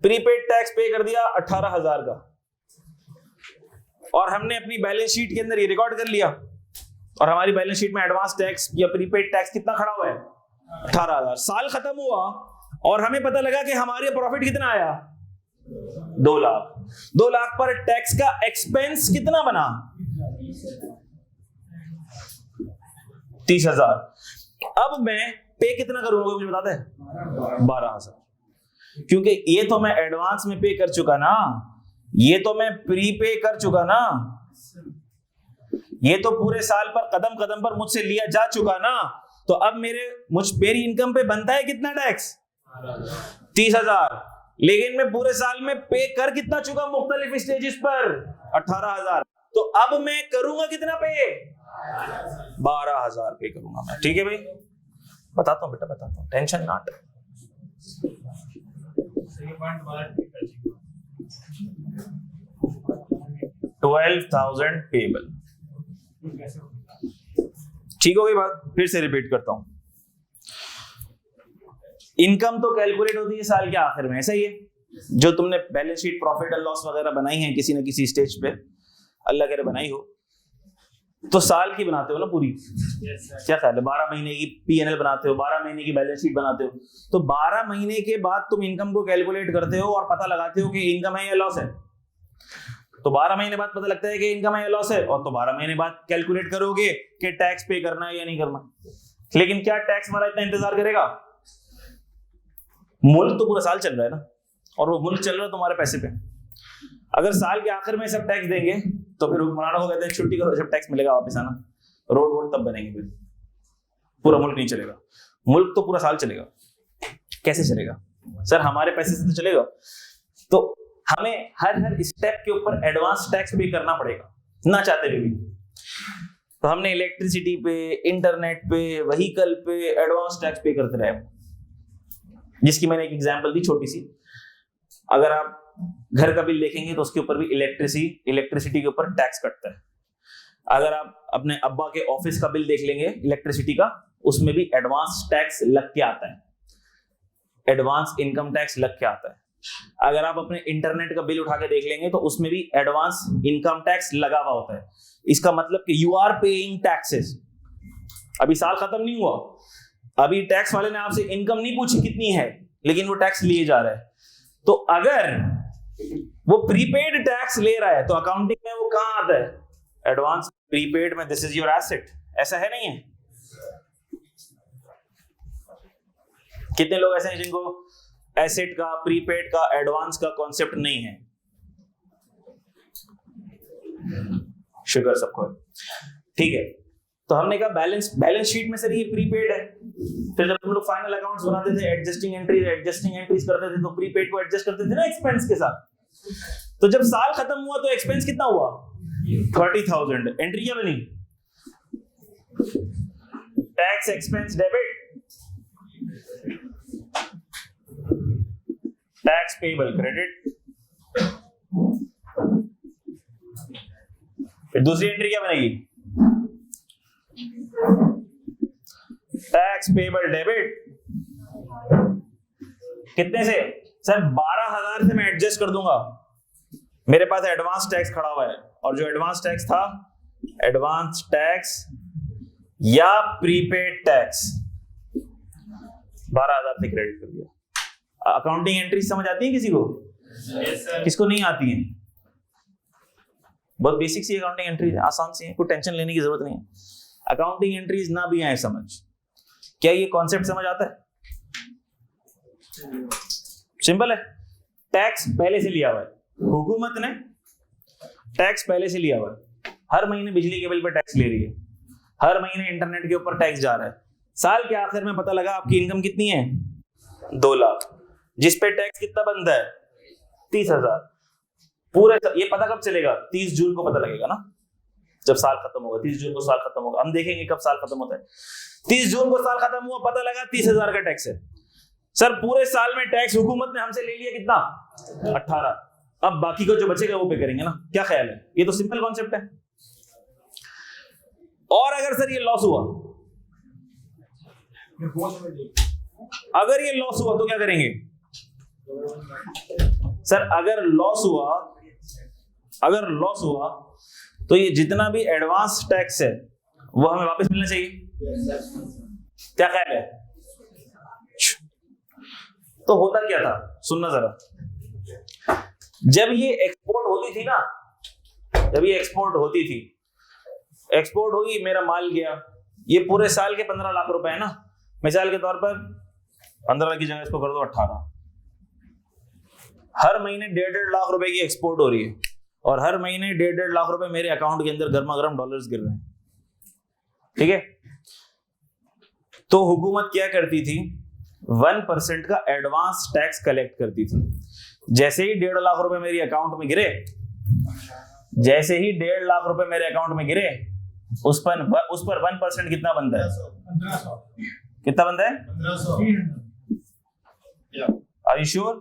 प्रीपेड टैक्स पे कर दिया 18,000 का, और हमने अपनी बैलेंस शीट के अंदर ये रिकॉर्ड कर लिया, और हमारी बैलेंस शीट में एडवांस टैक्स या प्रीपेड टैक्स कितना खड़ा हुआ है? 18,000। साल खत्म हुआ और हमें पता लगा कि हमारे प्रॉफिट कितना आया? 2 लाख। 2 लाख पर टैक्स का एक्सपेंस कितना बना? 30,000। अब मैं पे कितना करूंगा मुझे बताते हैं? 12,000। क्योंकि ये तो मैं एडवांस में पे कर चुका ना, ये तो मैं प्री पे कर चुका ना, ये तो पूरे साल पर कदम कदम पर मुझसे लिया जा चुका ना। तो अब मेरी इनकम पे बनता है कितना टैक्स? 30,000। लेकिन मैं पूरे साल में पे कर कितना चुका मुख्तलिफ स्टेजेस पर? 18,000। तो अब मैं करूंगा कितना पे? 12,000 पे करूंगा मैं। ठीक है भाई, बताता हूं बेटा, बताता हूं, टेंशन नॉट। 12,000 पेबल। ठीक हो गई बात? फिर से रिपीट करता हूं। इनकम तो कैलकुलेट होती है साल के आखिर में, ऐसा ही है। जो तुमने balance sheet profit and loss वगैरह बनाई है किसी न किसी स्टेज पे, अल्लाह करे बनाई हो, तो साल की बनाते हो ना पूरी। क्या ख्याल है? 12 महीने की P&L बनाते हो, 12 महीने की बैलेंस शीट बनाते हो, तो 12 महीने के बाद तुम इनकम को कैलकुलेट करते हो और पता लगाते हो कि इनकम है या लॉस है। तो 12 महीने बाद पता लगता है कि इनकम है या लॉस है, और तो 12 महीने बाद कैलकुलेट करोगे कि टैक्स पे करना है या नहीं करना। लेकिन क्या टैक्स वाला इतना इंतजार करेगा? मुल्क तो पूरा साल चल रहा है ना, और वो मुल्क चल रहा है तुम्हारे पैसे पे। अगर साल के आखिर में सब टैक्स देंगे तो फिर हुक्मरानों को कहते हैं छुट्टी करो, जब टैक्स मिलेगा वापस आना। रोड वोड तब बनेंगे, फिर पूरा मुल्क नहीं चलेगा। मुल्क तो पूरा साल चलेगा। कैसे चलेगा सर? हमारे पैसे से तो चलेगा। तो हमें हर स्टेप के ऊपर एडवांस टैक्स पे करना पड़ेगा, ना चाहते हुए भी। तो हमने इलेक्ट्रिसिटी पे, इंटरनेट पे, व्हीकल पे एडवांस टैक्स पे करते रहे, जिसकी मैंने एक एग्जांपल दी छोटी सी। अगर आप घर का बिल देखेंगे तो उसके ऊपर भी इलेक्ट्रिसिटी के ऊपर टैक्स कटता है। अगर आप अपने अब्बा के ऑफिस का बिल देख लेंगे इलेक्ट्रिसिटी का, उसमें भी एडवांस टैक्स लग के आता है, एडवांस इनकम टैक्स लग के आता है। अगर आप अपने इंटरनेट का बिल उठा के देख लेंगे तो उसमें भी एडवांस इनकम टैक्स लगा हुआ होता है। इसका मतलब कि यू आर पेइंग टैक्सेस। अभी साल खत्म नहीं हुआ, अभी टैक्स वाले ने आपसे इनकम नहीं पूछी कितनी है, लेकिन वो टैक्स लिए जा रहा है। तो अगर वो प्रीपेड टैक्स ले रहा है तो अकाउंटिंग में वो कहां आता है? एडवांस। प्रीपेड में दिस इज योर एसेट, ऐसा है नहीं है? कितने लोग ऐसे हैं जिनको एसेट का, प्रीपेड का, एडवांस का कॉन्सेप्ट नहीं है? शुगर सबको। ठीक है, तो हमने कहा बैलेंस शीट में सर ये प्रीपेड है। फिर जब हम लोग फाइनल अकाउंट्स बनाते थे, एडजस्टिंग एंट्रीज करते थे, तो प्रीपेड को एडजस्ट करते थे ना एक्सपेंस के साथ। तो जब साल खत्म हुआ तो एक्सपेंस कितना हुआ? 30,000। एंट्री क्या बनी? Tax expense debit, tax payable credit. फिर दूसरी एंट्री क्या बनेगी? Tax payable debit. कितने से? सर 12,000 से मैं एडजस्ट कर दूंगा, मेरे पास एडवांस टैक्स खड़ा हुआ है, और जो एडवांस टैक्स था, एडवांस टैक्स या प्रीपेड टैक्स, 12,000 से क्रेडिट कर दिया। अकाउंटिंग एंट्री समझ आती है किसी को? Yes, sir. किसको नहीं आती है? बहुत बेसिक सी अकाउंटिंग एंट्री है, आसान सी है, कोई टेंशन लेने की जरूरत नहीं है। अकाउंटिंग एंट्रीज ना भी आए समझ, क्या ये कॉन्सेप्ट समझ आता है? सिंपल है। टैक्स पहले से लिया हुआ है, हुकूमत ने टैक्स पहले से लिया हुआ है। हर महीने बिजली के बिल पर टैक्स ले रही है, हर महीने इंटरनेट के ऊपर टैक्स जा रहा है। साल के आखिर में पता लगा आपकी इनकम कितनी है? 2 लाख, जिस पे टैक्स कितना बनता है? 30,000। पूरे ये पता कब चलेगा? 30 जून को पता लगेगा ना, जब साल खत्म होगा। 30 जून को साल खत्म होगा, हम देखेंगे कब साल खत्म होता है। 30 जून को साल खत्म हुआ, पता लगा 30,000 का टैक्स है। सर पूरे साल में टैक्स हुकूमत ने हमसे ले लिया कितना? 18। अब बाकी को जो बचेगा वो पे करेंगे ना। क्या ख्याल है? ये तो सिंपल कॉन्सेप्ट है। और अगर सर ये लॉस हुआ, अगर ये लॉस हुआ तो क्या करेंगे सर? अगर लॉस हुआ तो ये जितना भी एडवांस टैक्स है वो हमें वापस मिलना चाहिए। क्या ख्याल है? तो होता क्या था, सुनना जरा। जब ये एक्सपोर्ट होती थी, एक्सपोर्ट हुई, मेरा माल गया, ये पूरे साल के 15 लाख रुपए है ना, मिसाल के तौर पर 15 की जगह इसको कर दो 18। हर महीने 1.5 लाख रुपए की एक्सपोर्ट हो रही है और हर महीने 1.5 लाख रुपए मेरे अकाउंट के अंदर गर्मा गर्म डॉलर्स गिर रहे हैं। ठीक है, तो हुकूमत क्या करती थी? 1% का एडवांस टैक्स कलेक्ट करती थी। जैसे ही 1.5 लाख रुपए मेरी अकाउंट में गिरे, उस पर 1% कितना बनता है? 1500। कितना बनता है? 1500। Are you sure?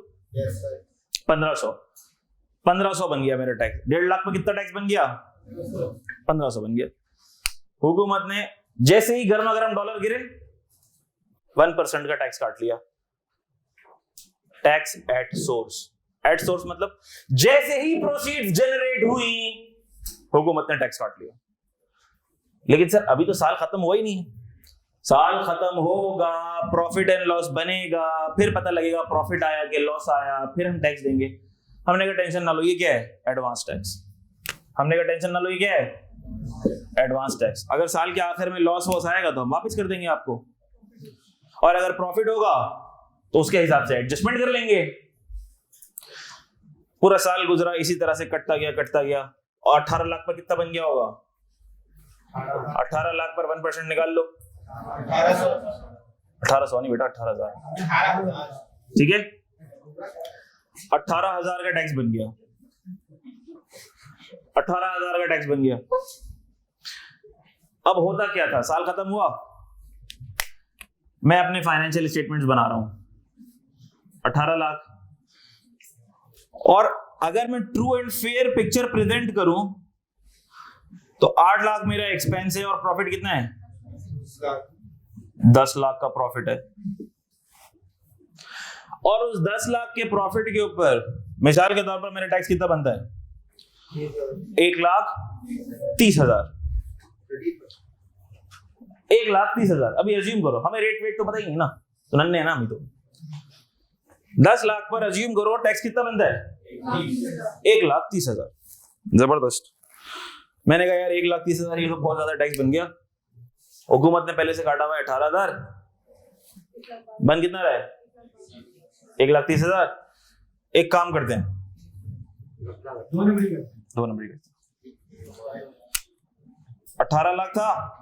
1500 बन गया मेरा टैक्स। 1.5 लाख में कितना टैक्स बन गया? 1500 बन गया। हुकूमत ने जैसे ही गर्मा गर्म डॉलर गिरे 1% का टैक्स काट लिया। टैक्स एट सोर्स मतलब जैसे ही प्रोसीड्स जनरेट हुई हुकूमत ने टैक्स काट लिया। लेकिन सर अभी तो साल खत्म हुआ ही नहीं है। साल खत्म होगा, प्रॉफिट एंड लॉस बनेगा, फिर पता लगेगा प्रॉफिट आया कि लॉस आया, फिर हम टैक्स देंगे। हमने कहा टेंशन ना लो, ये क्या है? Advance tax. Advance tax. अगर साल के आखिर में लॉस आएगा तो हम वापस कर देंगे आपको, और अगर प्रॉफिट होगा तो उसके हिसाब से एडजस्टमेंट कर लेंगे। पूरा साल गुजरा इसी तरह से कटता गया और 18 लाख पर कितना बन गया होगा? 18 लाख पर 1% निकाल लो। 1800 नहीं बेटा, 18,000। ठीक है, 18,000 का टैक्स बन गया। 18,000 का टैक्स बन गया। अब होता क्या था? साल खत्म हुआ, मैं अपने फाइनेंशियल स्टेटमेंट्स बना रहा हूं, 18 लाख। और अगर मैं true and fair picture present करूं तो 8 लाख मेरा एक्सपेंस है और प्रॉफिट कितना है? 10 लाख का प्रॉफिट है। और उस 10 लाख के प्रॉफिट के ऊपर मिसाल के तौर पर मेरा टैक्स कितना बनता है? 1,30,000। 1,30,000। अभी अज्यूम करो, हमें रेट वेट तो पता ही नहीं ना, तो नन्हे है ना अभी तो। 10 लाख पर अज्यूम करो टैक्स कितना बनता है? 1,30,000। जबरदस्त। मैंने कहा यार 1,30,000 ये तो बहुत ज्यादा टैक्स बन गया। हुकूमत ने पहले से काटा हुआ है 18,000, बन कितना रहा है? 1,30,000। एक काम करते हैं, 2 नंबर 18 लाख था,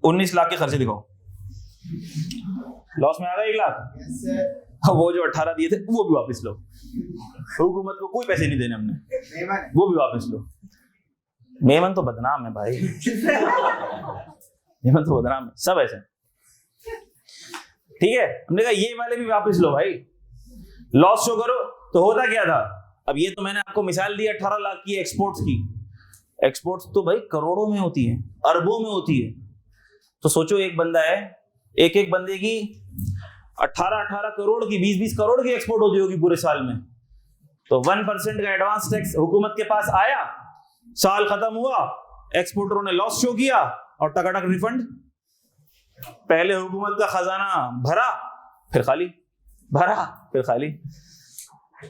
19 लाख के खर्चे दिखाओ। लॉस में आ गया 1 लाख। वो जो 18 दिए थे वो भी वापस लो। हुकूमत को कोई पैसे नहीं देने हमने, वो भी वापस लो। मेमन तो बदनाम है भाई। मेमन तो बदनाम है, सब ऐसे। ठीक है, हमने कहा ये वाले भी वापस लो भाई, लॉस शो करो। तो होता क्या था? अब ये तो मैंने आपको मिसाल दी 18 लाख की एक्सपोर्ट्स की। एक्सपोर्ट्स तो भाई करोड़ों में होती है, अरबों में होती है। तो सोचो एक बंदा है, एक बंदे की 18 करोड़ की, 20 करोड़ की एक्सपोर्ट होती होगी पूरे साल में। तो 1% का एडवांस टैक्स हुकूमत के पास आया, साल खत्म हुआ, एक्सपोर्टरों ने लॉस शो किया और टकाटक रिफंड। पहले हुकूमत का खजाना भरा फिर खाली।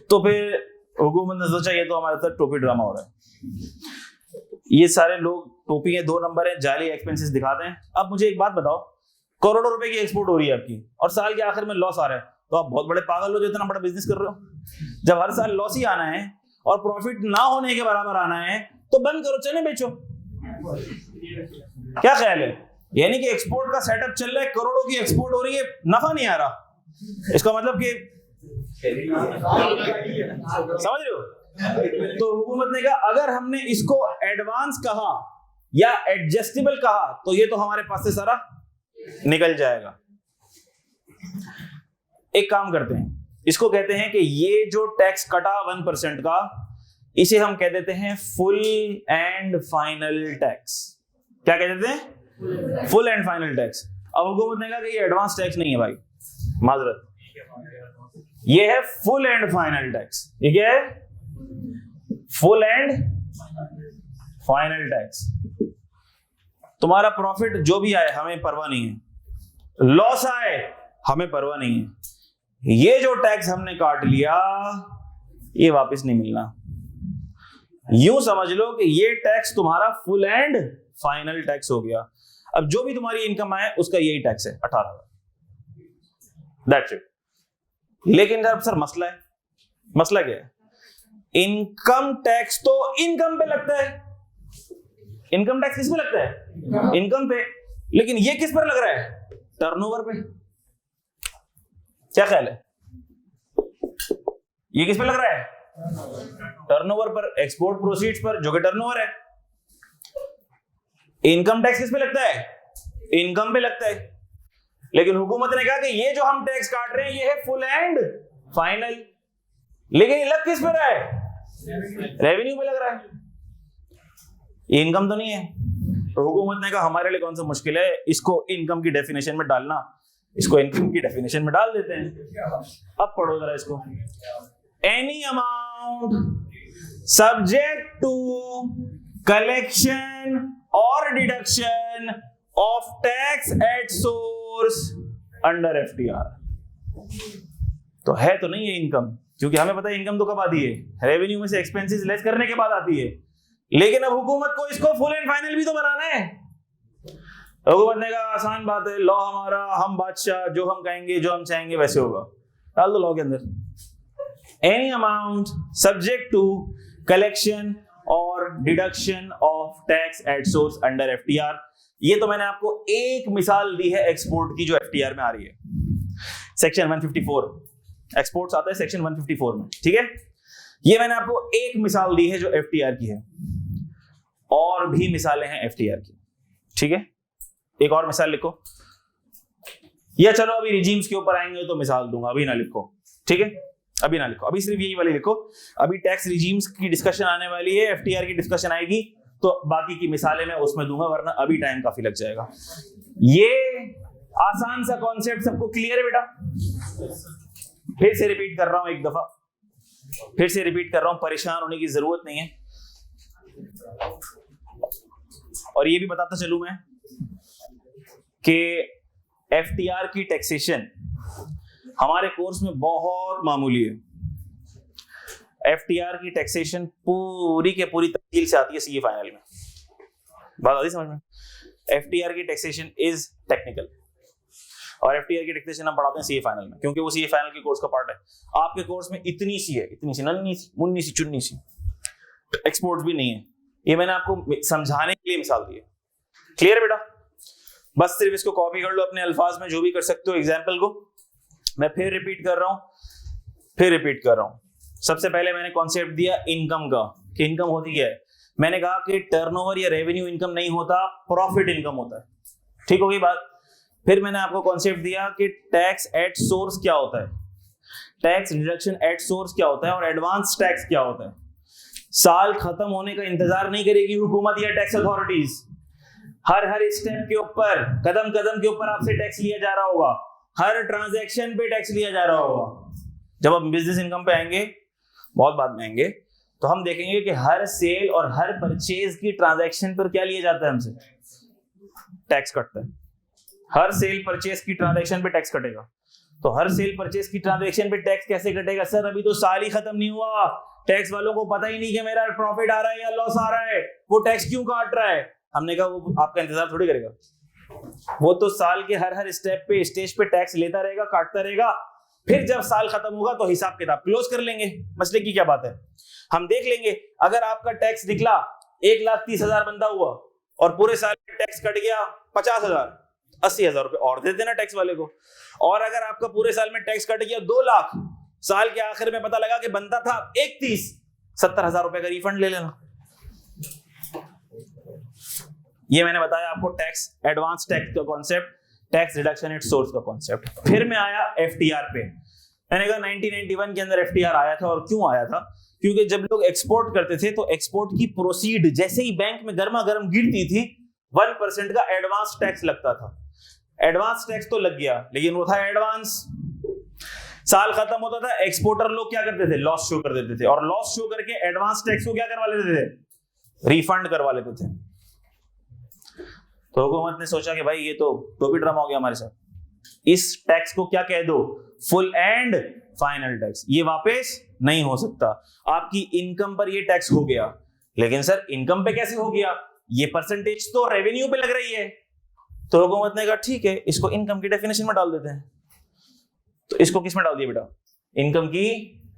तो फिर हुकूमत ने सोचा ये तो हमारे साथ टोपी ड्रामा हो रहा है। ये सारे लोग टोपी के 2 नंबर है, जाली एक्सपेंसेस दिखाते हैं। अब मुझे एक बात बताओ, करोड़ों रुपए की एक्सपोर्ट हो रही है आपकी और साल के आखिर में लॉस आ रहा है, तो आप बहुत बड़े पागल हो जो इतना बड़ा बिजनेस कर रहे हो। जब हर साल लॉस ही आना है और प्रॉफिट ना होने के बराबर आना है तो बंद करो, चने बेचो। क्या ख्याल है? यानी कि एक्सपोर्ट का सेटअप चल रहा है, करोड़ों की एक्सपोर्ट हो रही है, नफा नहीं आ रहा। इसका मतलब कि समझ रहे हो? तो हुकूमत ने कहा अगर हमने इसको एडवांस कहा या एडजस्टेबल कहा तो ये तो हमारे पास से सारा निकल जाएगा। एक काम करते हैं, इसको कहते हैं कि ये जो टैक्स कटा 1% का, इसे हम कह देते हैं फुल एंड फाइनल टैक्स। क्या कह देते हैं? Full and final tax. अब हुकूमत ने कहा कि ये एडवांस टैक्स नहीं है भाई, माजरत, ये है फुल एंड फाइनल टैक्स। ये क्या है? Full and final tax. तुम्हारा प्रॉफिट जो भी आए हमें परवाह नहीं है, लॉस आए हमें परवाह नहीं है, ये जो टैक्स हमने काट लिया ये वापस नहीं मिलना। यूं समझ लो कि ये टैक्स तुम्हारा फुल एंड फाइनल टैक्स हो गया। अब जो भी तुम्हारी इनकम आए उसका यही टैक्स है 18,000, दैट्स इट। लेकिन जब सर मसला है, मसला क्या है? इनकम टैक्स तो इनकम पे लगता है। इनकम टैक्स किस पे लगता है? इनकम पे। लेकिन ये किस पर लग रहा है? टर्नओवर पे। क्या ख्याल है? ये किस पे लग रहा है? टर्नओवर पर, एक्सपोर्ट प्रोसीड्स पर, जो कि टर्नओवर है। इनकम टैक्स किस पे लगता है? इनकम पे लगता है। लेकिन हुकूमत ने कहा कि ये जो हम टैक्स काट रहे हैं ये है फुल एंड फाइनल। लेकिन ये लग किस पे रहा है? रेवेन्यू पे लग रहा है, ये इनकम तो नहीं है। तो हुकूमत ने कहा हमारे लिए कौन सा मुश्किल है इसको इनकम की डेफिनेशन में डालना, इसको इनकम की डेफिनेशन में डाल देते हैं। अब पढ़ो जरा इसको। Any amount subject to collection और deduction of tax at source under FTR. तो है तो नहीं है इनकम, क्योंकि हमें पता है इनकम तो कब आती है? रेवेन्यू में से एक्सपेंसेस लेस करने के बाद आती है। लेकिन अब हुकूमत को इसको फुल एंड फाइनल भी तो बनाना है। हुकूमत ने कहा आसान बात है, लॉ हमारा, हम बादशाह, जो हम कहेंगे जो हम चाहेंगे वैसे होगा। डाल दो लॉ के अंदर। Any amount subject to collection और deduction of tax at source under FTR. ये तो मैंने आपको एक मिसाल दी है एक्सपोर्ट की जो एफटीआर में आ रही है, सेक्शन 154। एक्सपोर्ट्स आता है सेक्शन 154 में, ठीक है। ये मैंने आपको एक मिसाल दी है जो एफटीआर की है, और भी मिसालें हैं एफटीआर की, ठीक है। एक और मिसाल लिखो, या चलो अभी रिजीम्स के ऊपर आएंगे तो मिसाल दूंगा, अभी ना लिखो, ठीक है। अभी ना लिखो, अभी सिर्फ यही वाली लिखो। अभी टैक्स रिजीम्स की डिस्कशन आने वाली है, एफटीआर की डिस्कशन आएगी तो बाकी की मिसालें मैं उसमें दूंगा, वरना अभी टाइम काफी लग जाएगा। ये आसान सा कॉन्सेप्ट सबको क्लियर है बेटा? फिर से रिपीट कर रहा हूं, एक दफा फिर से रिपीट कर रहा हूं, परेशान होने की जरूरत नहीं है। और ये भी बताता चलूं मैं कि एफटीआर की टैक्सेशन हमारे कोर्स में बहुत मामूली है। एफटीआर की टैक्सेशन पूरी के पूरी तफसील से आती है सीए फाइनल में, बात आती समझ में? एफटीआर की टैक्सेशन इज टेक्निकल, और एफटीआर की टैक्सेशन हम पढ़ाते हैं सीए फाइनल में, क्योंकि वो सीए फाइनल के कोर्स का पार्ट है। आपके कोर्स में इतनी सी है, इतनी सी, नन्ही सी, मुन्नी सी, चुन्नी सी, एक्सपोर्ट्स भी नहीं है। ये मैंने आपको समझाने के लिए मिसाल दी है। क्लियर है बेटा? बस सिर्फ इसको कॉपी कर लो अपने अल्फाज में, जो भी कर सकते हो एग्जाम्पल को। मैं फिर रिपीट कर रहा हूं। सबसे पहले मैंने कॉन्सेप्ट दिया इनकम का, कि इनकम होती क्या है। मैंने कहा कि टर्नओवर या रेवेन्यू इनकम नहीं होता, प्रॉफिट इनकम होता है, ठीक हो गई बात। फिर मैंने आपको कॉन्सेप्ट दिया कि टैक्स एट सोर्स क्या होता है, टैक्स डिडक्शन एट सोर्स क्या होता है, और एडवांस टैक्स क्या होता है। साल खत्म होने का इंतजार नहीं करेगी हुकूमत या टैक्स अथॉरिटीज, हर स्टेप के ऊपर, कदम कदम के ऊपर आपसे टैक्स लिया जा रहा होगा, हर ट्रांजैक्शन पे टैक्स लिया जा रहा होगा। जब हम बिजनेस इनकम पे आएंगे, बहुत बाद में आएंगे, तो हम देखेंगे कि हर सेल और हर परचेज की ट्रांजैक्शन पर क्या लिया जाता है, हमसे टैक्स कटता है। हर सेल परचेज की ट्रांजैक्शन पे टैक्स कटेगा। तो हर सेल परचेज की ट्रांजैक्शन पे टैक्स कैसे कटेगा? सर अभी तो साल ही खत्म नहीं हुआ, टैक्स वालों को पता ही नहीं कि मेरा प्रॉफिट आ रहा है या लॉस आ रहा है, वो टैक्स क्यों काट रहा है। हमने कहा वो आपका इंतजार थोड़ी करेगा, वो तो साल के हर स्टेप पे, स्टेज पे टैक्स लेता रहेगा, काटता रहेगा। फिर जब साल खत्म होगा तो हिसाब किताब क्लोज कर लेंगे। मसले की क्या बात है, हम देख लेंगे। अगर आपका टैक्स निकला 1,30,000 बंदा हुआ और पूरे साल में टैक्स कट गया 50,000, 80,000 रुपए और दे देना टैक्स वाले को। और अगर आपका पूरे साल में टैक्स कट गया 2 लाख, साल के आखिर में पता लगा कि बनता था 1,30,000, 70,000 रुपए का रिफंड ले लेना। ये मैंने बताया आपको टैक्स, एडवांस टैक्स का concept, tax reduction at source का कॉन्सेप्ट। फिर मैं आया एफटीआर पे। मैंने कहा 1991 के अंदर एफटीआर आया था, और क्यों आया था? क्योंकि जब लोग एक्सपोर्ट करते थे तो एक्सपोर्ट की प्रोसीड जैसे ही बैंक में गर्मा गर्म गिरती थी, 1% का एडवांस टैक्स लगता था। एडवांस टैक्स तो लग गया, लेकिन वो था एडवांस, साल खत्म होता था, एक्सपोर्टर लोग क्या करते थे, लॉस शो कर देते थे, और लॉस शो करके एडवांस टैक्स को क्या करवा लेते थे, रिफंड करवा लेते थे। तो हुकूमत ने सोचा कि भाई ये तो टोपी ड्रामा हो गया हमारे साथ, इस टैक्स को क्या कह दो, फुल एंड फाइनल टैक्स, ये वापस नहीं हो सकता। आपकी इनकम पर ये टैक्स हो गया, लेकिन सर इनकम पे कैसे हो गया, ये परसेंटेज तो रेवेन्यू पे लग रही है। तो हुकूमत ने कहा ठीक है, इसको इनकम की डेफिनेशन में डाल देते हैं। तो इसको किस में डाल दिया बेटा, इनकम की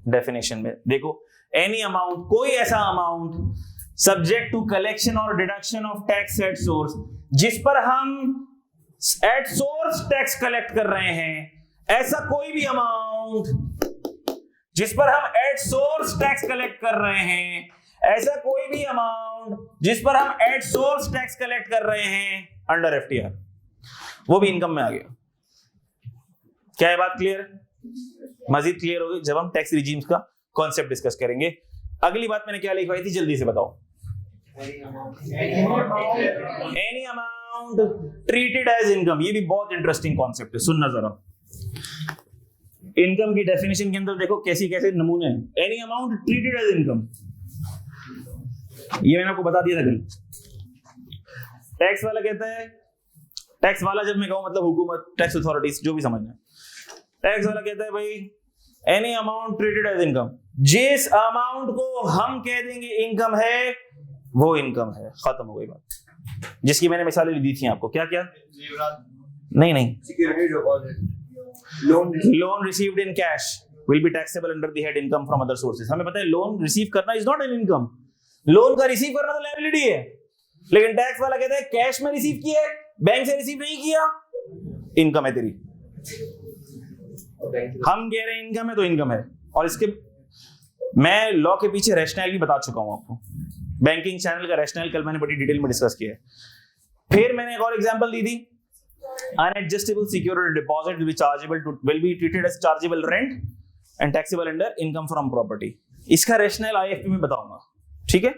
डेफिनेशन में। देखो एनी अमाउंट, कोई ऐसा अमाउंट सब्जेक्ट टू कलेक्शन और deduction of tax at source, जिस पर हम एट सोर्स टैक्स कलेक्ट कर रहे हैं, ऐसा कोई भी अमाउंट जिस पर हम एट सोर्स टैक्स कलेक्ट कर रहे हैं, ऐसा कोई भी अमाउंट जिस पर हम एट सोर्स टैक्स कलेक्ट कर रहे हैं अंडर एफटीआर, वो भी इनकम में आ गया। क्या है बात क्लियर? मजीद क्लियर होगी जब हम टैक्स रिजीम्स का कॉन्सेप्ट डिस्कस करेंगे। अगली बात मैंने क्या लिखवाई थी, जल्दी से बताओ। Any amount treated as income, ये भी बहुत इंटरेस्टिंग कॉन्सेप्ट है, सुनना जरा। इनकम की डेफिनेशन के अंदर देखो कैसी कैसे नमूने हैं। Any amount treated as income, ये मैंने आपको बता दिया था कल। टैक्स वाला कहता है, टैक्स वाला जब मैं कहूं मतलब हुकूमत, टैक्स अथॉरिटीज, जो भी समझना है, टैक्स वाला कहता है भाई any amount treated as income, जिस अमाउंट को हम कह देंगे इनकम है वो इनकम है, खत्म हो गई बात। जिसकी मैंने मिसालें दी थी आपको, क्या क्या, नहीं, security deposit, loan received in cash will be taxable under the head income from other sources. हमें पता है लोन रिसीव करना is not an income, loan का रिसीव करना तो लायबिलिटी है, लेकिन टैक्स वाला कहता है कैश में रिसीव किया है, बैंक से रिसीव नहीं किया, इनकम है तेरी। हम कह रहे हैं इनकम है तो इनकम है। और इसके मैं लॉ के पीछे रैशनल भी बता चुका हूं आपको, बैंकिंग चैनल का रैशनल कल मैंने बड़ी डिटेल में डिस्कस किया है। फिर मैंने एक और एग्जांपल दी थी, unadjustable security deposit will be treated as chargeable rent and taxable under income from property। इसका रैशनल आईएफपी में बताऊंगा, ठीक है।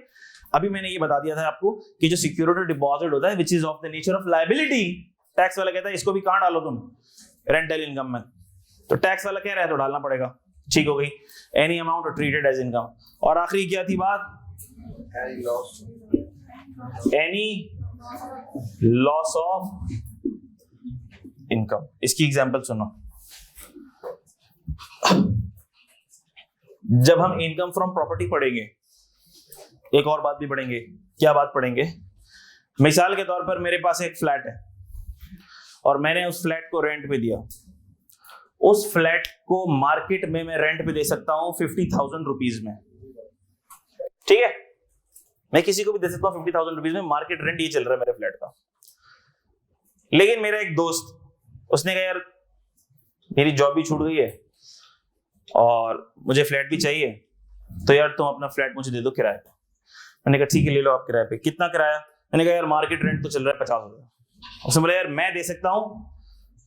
अभी मैंने ये बता दिया था आपको कि जो सिक्योरिटी डिपॉजिट होता है which is of the nature of liability, tax वाला कहता है इसको भी कहां डालो तुम, रेंटल इनकम में। तो टैक्स वाला कह रहा है तो डालना पड़ेगा, ठीक हो गई। Any amount treated as income. और आखिरी क्या थी बात, एनी लॉस ऑफ इनकम। इसकी एग्जांपल सुनो। जब हम इनकम फ्रॉम प्रॉपर्टी पढ़ेंगे एक और बात भी पढ़ेंगे। क्या बात पढ़ेंगे? मिसाल के तौर पर मेरे पास एक फ्लैट है और मैंने उस फ्लैट को रेंट पे दिया। उस फ्लैट को मार्केट में मैं रेंट पे दे सकता हूं 50,000 रुपीज में, ठीक है। मैं किसी को भी दे सकता हूं 50,000 रुपीज में, मार्केट रेंट ये चल रहा है मेरे फ्लैट का। लेकिन मेरा एक दोस्त, उसने कहा यार मेरी जॉब भी छूट गई है और मुझे फ्लैट भी चाहिए, तो यार तुम अपना फ्लैट मुझे दे दो किराए पे। मैंने कहा ठीक है ले लो आप किराए पे। कितना किराया? मैंने कहा यार मार्केट रेंट तो चल रहा है 50,000। उसने बोला यार मैं दे सकता हूं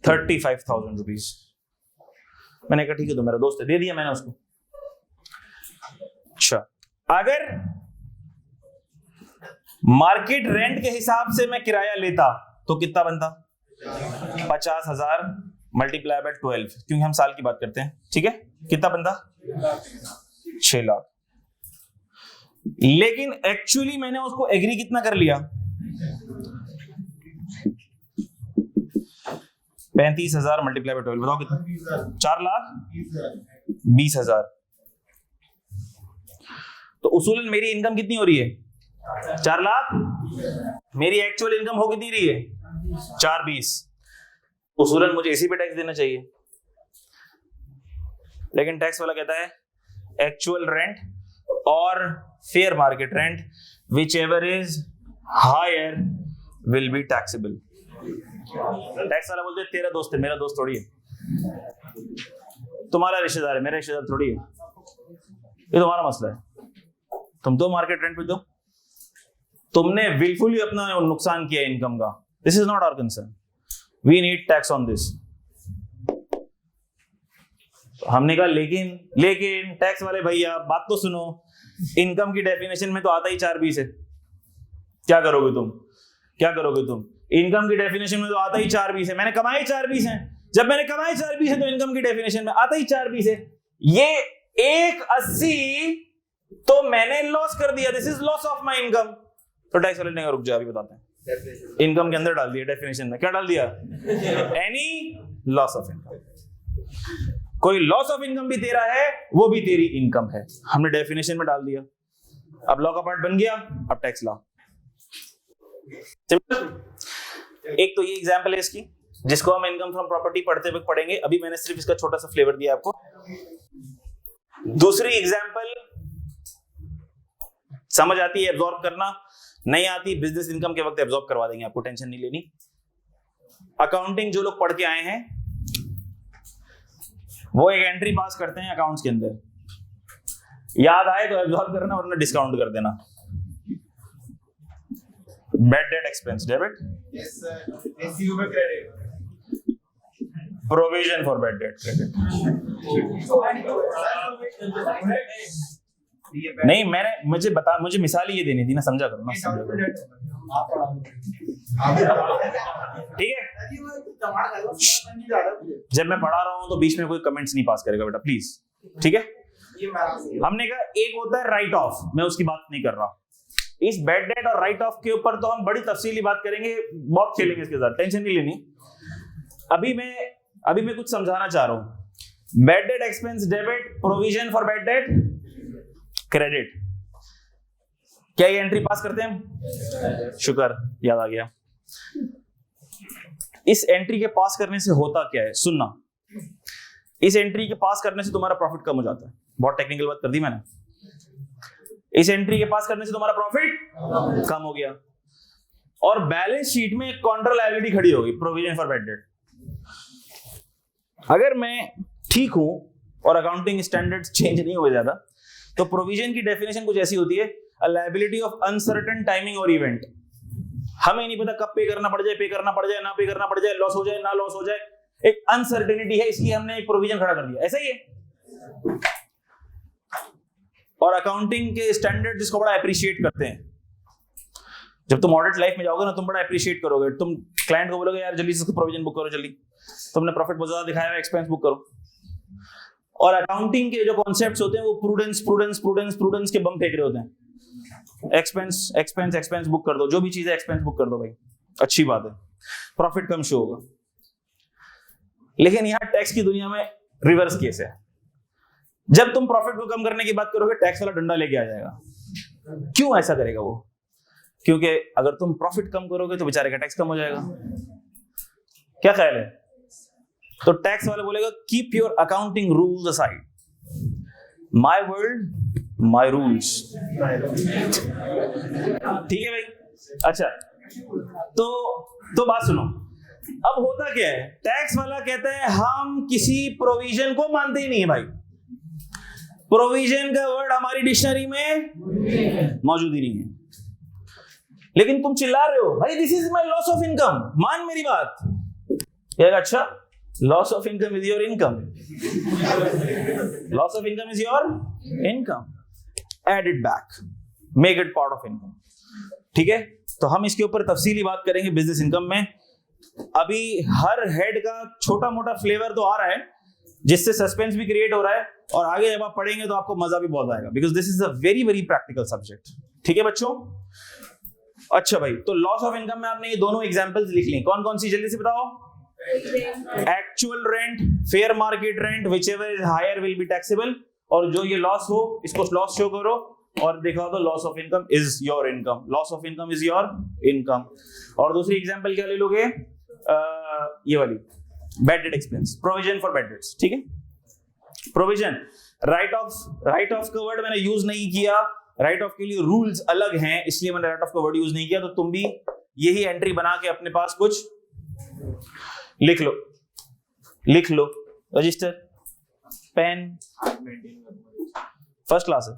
35,000 रुपीज। मैंने कहा ठीक है तो मेरा दोस्त है, दे दिया मैंने उसको। अच्छा, अगर मार्केट रेंट के हिसाब से मैं किराया लेता तो कितना बनता? 50,000 मल्टीप्लाई बाय 12, क्योंकि हम साल की बात करते हैं, ठीक है। कितना बनता? 6 लाख। लेकिन एक्चुअली मैंने उसको एग्री कितना कर लिया? 35,000 मल्टीप्लाई बाय 12, बताओ कितना? 4,20,000। तो उसूलन मेरी इनकम कितनी हो रही है? 4 लाख। मेरी एक्चुअल इनकम हो कितनी रही है? 4,20। उसूलन मुझे इसी पे टैक्स देना चाहिए, लेकिन टैक्स वाला कहता है एक्चुअल रेंट और fair market rent whichever is higher will be taxable. Tax वाला बोलते तेरा दोस्त है, मेरा दोस्त थोड़ी है। तुम्हारा रिश्तेदार है, मेरा रिश्तेदार थोड़ी है। ये तुम्हारा मसला है, तुम तो मार्केट रेंट पे दो। तुमने विलफुली अपना नुकसान किया इनकम का। This is not our concern, we need tax on this. हमने कहा लेकिन टैक्स वाले भैया बात तो सुनो, इनकम की डेफिनेशन में तो आता ही 4,20 है। क्या करोगे तुम? इनकम की डेफिनेशन में तो आता ही 4,20 है। मैंने कमाई 4,20 है, जब मैंने कमाई 4 है तो इनकम की डेफिनेशन में आता ही 4 है। ये 180 तो मैंने लॉस कर दिया, this is loss of my income. तो टैक्स वाले ने रुक जाओ, अभी बताते हैं। इनकम के अंदर डाल दिया डेफिनेशन में, क्या डाल दिया? Any loss of income. कोई लॉस ऑफ इनकम भी तेरा है, वो भी तेरी इनकम है, हमने डेफिनेशन में डाल दिया। अब लॉ का पार्ट बन गया, अब टैक्स लॉ। एक तो ये एग्जांपल है इसकी, जिसको हम इनकम फ्रॉम प्रॉपर्टी पढ़ते हुए पढ़ेंगे। अभी मैंने सिर्फ इसका छोटा सा फ्लेवर दिया आपको। दूसरी एग्जांपल समझ आती है, एब्जॉर्ब करना नहीं आती, बिजनेस इनकम के वक्त एब्जॉर्ब करवा देंगे, आपको टेंशन नहीं लेनी। अकाउंटिंग जो लोग पढ़ के आए हैं वो एक एंट्री पास करते हैं अकाउंट्स के अंदर, याद आए तो एब्जॉर्ब करना वरना डिस्काउंट कर देना। Bad debt expense debit, Yes, sir. Receivable credit. Provision for bad debt credit. नहीं, मुझे मिसाल ही ये देनी थी ना, समझा करो ना, समझा करो। ठीक है, जब मैं पढ़ा रहा हूं तो बीच में कोई कमेंट्स नहीं पास करेगा बेटा, प्लीज। ठीक है, हमने कहा एक होता है राइट ऑफ, मैं उसकी बात नहीं कर रहा। इस बैड डेट और राइट ऑफ के ऊपर तो हम बड़ी तफसीली बात करेंगे, बहुत खेलेंगे इसके साथ, टेंशन नहीं लेनी। अभी मैं कुछ समझाना चाह रहा हूं। Bad debt expense debit, provision for bad debt credit, क्या ये एंट्री पास करते हैं हम? शुक्र, याद आ गया। इस एंट्री के पास करने से होता क्या है, सुनना। इस एंट्री के पास करने से तुम्हारा प्रॉफिट कम हो जाता है। बहुत टेक्निकल बात कर दी मैंने। इस एंट्री के पास करने से तुम्हारा प्रॉफिट कम हो गया और बैलेंस शीट में एक काउंटर लायबिलिटी खड़ी होगी, प्रोविजन फॉर बैड डेट। अगर मैं ठीक हूं और अकाउंटिंग स्टैंडर्ड्स चेंज नहीं हुए ज्यादा, तो प्रोविजन की डेफिनेशन कुछ ऐसी होती है, अ लायबिलिटी ऑफ अनसर्टेन टाइमिंग और इवेंट। हमें नहीं पता कब पे करना पड़ जाए, पे करना पड़ जाए, ना पे करना पड़ जाए, लॉस हो जाए, ना लॉस हो जाए, एक अनसर्टेनिटी है, इसलिए हमने एक प्रोविजन खड़ा कर दिया। ऐसा ही है। और अकाउंटिंग के स्टैंडर्ड जिसको बड़ा अप्रिशिएट करते हैं। जब तुम ऑडिट लाइफ में जाओगे ना, तुम बड़ा अप्रिशिएट करोगे। तुम क्लाइंट को बोलोगे यार जल्दी से प्रोविजन बुक करो, जल्दी, तुमने प्रॉफिट बहुत ज्यादा दिखाया है, एक्सपेंस बुक करो। और अकाउंटिंग के जो कॉन्सेप्ट्स होते हैं वो प्रूडेंस प्रूडेंस प्रूडेंस प्रूडेंस के बम फेंक रहे होते हैं। एक्सपेंस एक्सपेंस एक्सपेंस बुक कर दो, जो भी चीज है एक्सपेंस बुक कर दो भाई, अच्छी बात है, प्रॉफिट कम शो होगा। लेकिन यहां टैक्स की दुनिया में रिवर्स केस है। जब तुम प्रॉफिट को कम करने की बात करोगे, टैक्स वाला डंडा लेके आ जाएगा। क्यों ऐसा करेगा वो? क्योंकि अगर तुम प्रॉफिट कम करोगे तो बेचारे का टैक्स कम हो जाएगा। क्या ख्याल है? तो टैक्स वाले बोलेगा keep your accounting rules aside, my world my rules. ठीक है भाई? अच्छा, तो बात सुनो। अब होता क्या है, टैक्स वाला कहता है हम किसी प्रोविजन को मानते ही नहीं है भाई। प्रोविजन का वर्ड हमारी डिक्शनरी में मौजूद ही नहीं है। लेकिन तुम चिल्ला रहे हो भाई this is my loss of income, मान मेरी बात। अच्छा, loss of income is your income, loss of income is your income, add it back, make it part of income. ठीक है, तो हम इसके ऊपर तफसीली बात करेंगे बिजनेस इनकम में। अभी हर हेड का छोटा मोटा फ्लेवर तो आ रहा है, जिससे सस्पेंस भी क्रिएट हो रहा है, और आगे जब आप पढ़ेंगे तो आपको मजा भी बहुत आएगा, because this is a very very practical subject. ठीक है बच्चों? अच्छा भाई, तो लॉस ऑफ इनकम में आपने ये दोनों एग्जांपल्स लिख ली, कौन कौन सी जल्दी से बताओ? Actual rent, fair market rent, whichever is higher will be taxable, और जो ये लॉस हो इसको लॉस शो करो और दिखा दो loss of income is your income, loss of income is your income. और दूसरी एग्जांपल क्या ले लोगे? ये वाली bad debt expense, provision for bad debts. ठीक है, प्रोविजन, राइट ऑफ का वर्ड मैंने यूज नहीं किया, राइट ऑफ के लिए रूल्स अलग हैं, इसलिए मैंने राइट ऑफ का वर्ड यूज नहीं किया। तो तुम भी यही एंट्री बना के अपने पास कुछ लिख लो। रजिस्टर, पेन, फर्स्ट क्लास है,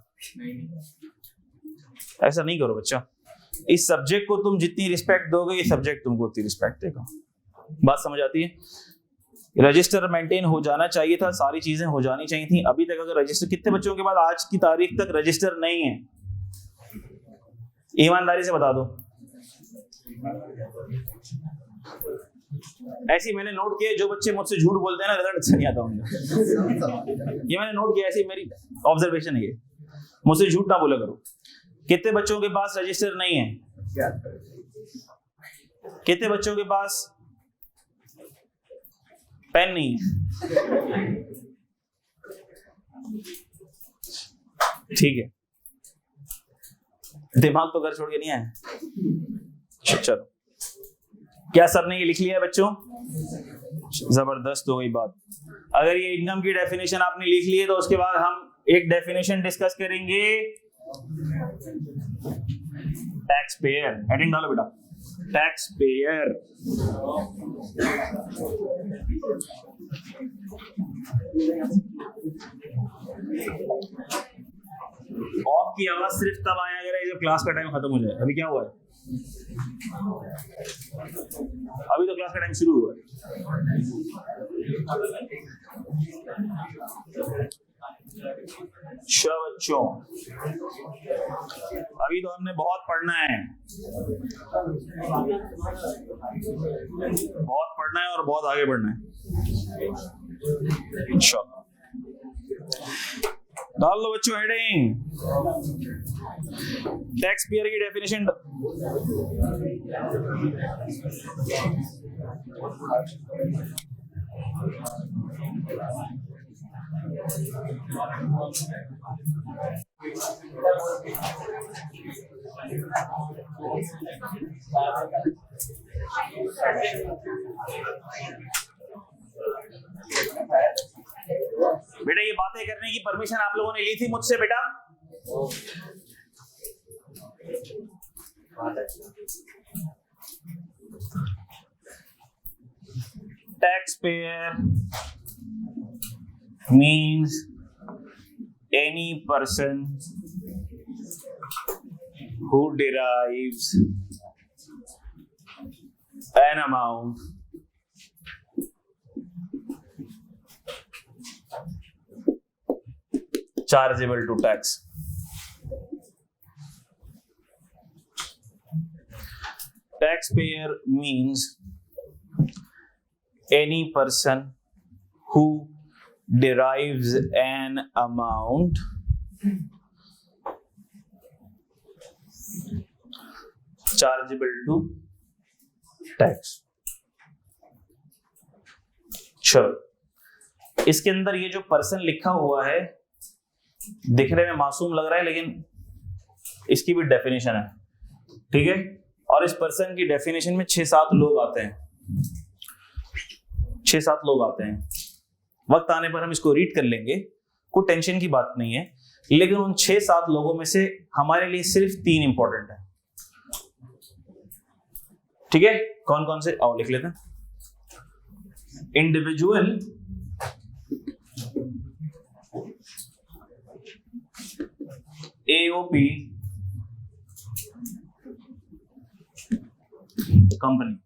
ऐसा नहीं करो बच्चा। इस सब्जेक्ट को तुम जितनी रिस्पेक्ट दोगे, ये सब्जेक्ट तुमको उतनी रिस्पेक्ट देगा। बात समझ आती है? रजिस्टर मेंटेन हो जाना चाहिए था, सारी चीजें हो जानी चाहिए थी अभी तक। अगर रजिस्टर, कितने बच्चों के बाद आज की तारीख तक रजिस्टर नहीं है? ईमानदारी से बता दो। ऐसी मैंने नोट किया, जो बच्चे मुझसे झूठ बोलते हैं ना, रिजल्ट अच्छा नहीं आता उनका। ये मैंने नोट किया, ऐसी मेरी ऑब्जर्वेशन है ये। मुझसे झूठ ना बोला करो। कितने बच्चों के पास रजिस्टर नहीं है? कितने बच्चों के पास पेन नहीं है? ठीक है, दिमाग तो घर छोड़ के नहीं आया। चलो, क्या सर ने ये लिख लिया है बच्चों? जबरदस्त हो गई बात। अगर ये इनकम की डेफिनेशन आपने लिख ली है तो उसके बाद हम एक डेफिनेशन डिस्कस करेंगे, टैक्स पेयर। हेडिंग डालो बेटा, टैक्स पेयर। ऑफ की आवाज सिर्फ तब आया अगर जब क्लास का टाइम खत्म हो जाए। अभी क्या हुआ है? अभी तो क्लास का टाइम शुरू हुआ है। बच्चों, अभी तो हमने बहुत पढ़ना है, बहुत पढ़ना है और बहुत आगे बढ़ना है इंशाल्लाह। डाल लो बच्चों हेडिंग, टैक्स पेयर की डेफिनेशन। बेटा ये बातें करने की परमिशन आप लोगों ने ली थी मुझसे बेटा? Taxpayer means any person who derives an amount chargeable to tax. Taxpayer means any person who derives an amount chargeable to tax. चलो, इसके अंदर ये जो पर्सन लिखा हुआ है दिखने में मासूम लग रहा है, लेकिन इसकी भी डेफिनेशन है, ठीक है? और इस पर्सन की डेफिनेशन में 6-7 लोग आते हैं, 6-7 लोग आते हैं। वक्त आने पर हम इसको रीड कर लेंगे, कोई टेंशन की बात नहीं है। लेकिन उन 6-7 लोगों में से हमारे लिए सिर्फ 3 इंपॉर्टेंट है, ठीक है? कौन कौन से? आओ लिख लेते हैं। Individual AOP company.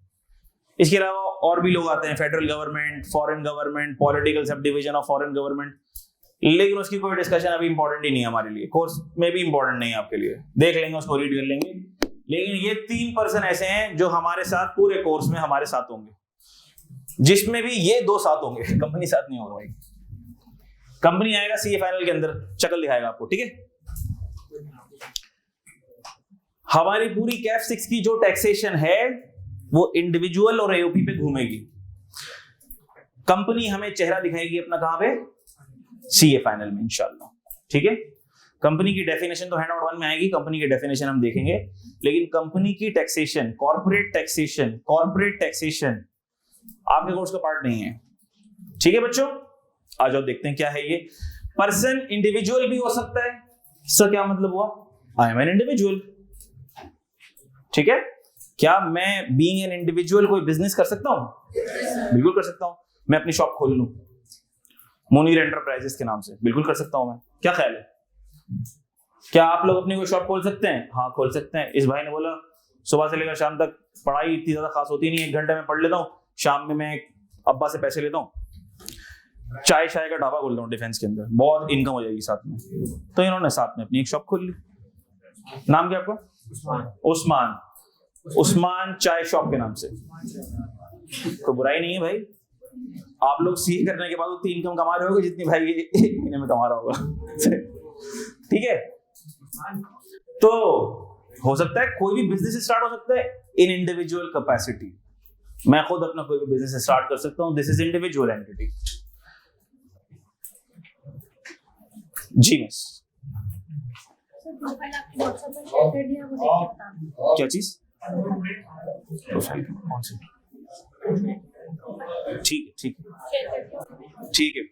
इसके अलावा और भी लोग आते हैं, federal government, foreign government, political sub division of foreign government. लेकिन उसकी कोई डिस्कशन अभी इंपॉर्टेंट ही नहीं है हमारे लिए, कोर्स में भी इंपॉर्टेंट नहीं है आपके लिए, देख लेंगे उसको, रीड कर लेंगे। लेकिन ये 3 पर्सन ऐसे हैं जो हमारे साथ पूरे कोर्स में हमारे साथ होंगे, जिसमें भी ये 2 साथ होंगे, कंपनी साथ नहीं होगा भाई। कंपनी आएगा सीए फाइनल के अंदर, शक्ल दिखाएगा आपको, ठीक है? हमारी पूरी कैफ 6 की जो टैक्सेशन है वो इंडिविजुअल और एओपी पे घूमेगी। कंपनी हमें चेहरा दिखाएगी अपना कहां पे? सीए फाइनल में इंशाल्लाह, ठीक है? कंपनी की डेफिनेशन तो हैंड आउट 1 में आएगी, कंपनी की डेफिनेशन हम देखेंगे। लेकिन कंपनी की टैक्सेशन, कॉर्पोरेट टैक्सेशन आपके कोर्स का पार्ट नहीं है, ठीक है बच्चों? आ जाओ देखते हैं क्या है ये। पर्सन इंडिविजुअल भी हो सकता है। सर क्या मतलब हुआ? आई एम एन इंडिविजुअल, ठीक है? क्या मैं बीइंग एन इंडिविजुअल कोई बिजनेस कर सकता हूं? बिल्कुल कर सकता हूं। मैं अपनी शॉप खोल लूं मुनीर एंटरप्राइजेस के नाम से, बिल्कुल कर सकता हूं मैं। क्या ख्याल है? क्या आप लोग अपनी कोई शॉप खोल सकते हैं? हाँ खोल सकते हैं। इस भाई ने बोला सुबह से लेकर शाम तक पढ़ाई इतनी ज्यादा खास होती नहीं है, 1 घंटे में पढ़ लेता हूँ, शाम में मैं अब्बा से पैसे लेता हूँ, चाय का ढाबा खोलता हूँ डिफेंस के अंदर, बहुत इनकम हो जाएगी साथ में। तो इन्होंने साथ में अपनी एक शॉप खोल ली। नाम क्या आपका? उस्मान चाय शॉप के नाम से। तो बुराई नहीं है भाई, आप लोग सीए करने के बाद उतनी इनकम कमा रहे होगे जितनी भाई ये एक महीने में कमा रहा होगा। ठीक है, तो हो सकता है कोई भी बिजनेस स्टार्ट हो सकता है इन इंडिविजुअल कैपेसिटी। मैं खुद अपना कोई भी बिजनेस स्टार्ट कर सकता हूं, दिस इज इंडिविजुअल एंटिटी। जी मिस, प्रोफाइल आपकी व्हाट्सएप पर शेयर कर दिया, वो देख सकता हूं। क्या चीज? प्रोफाइल कौन सी? ठीक है ठीक है।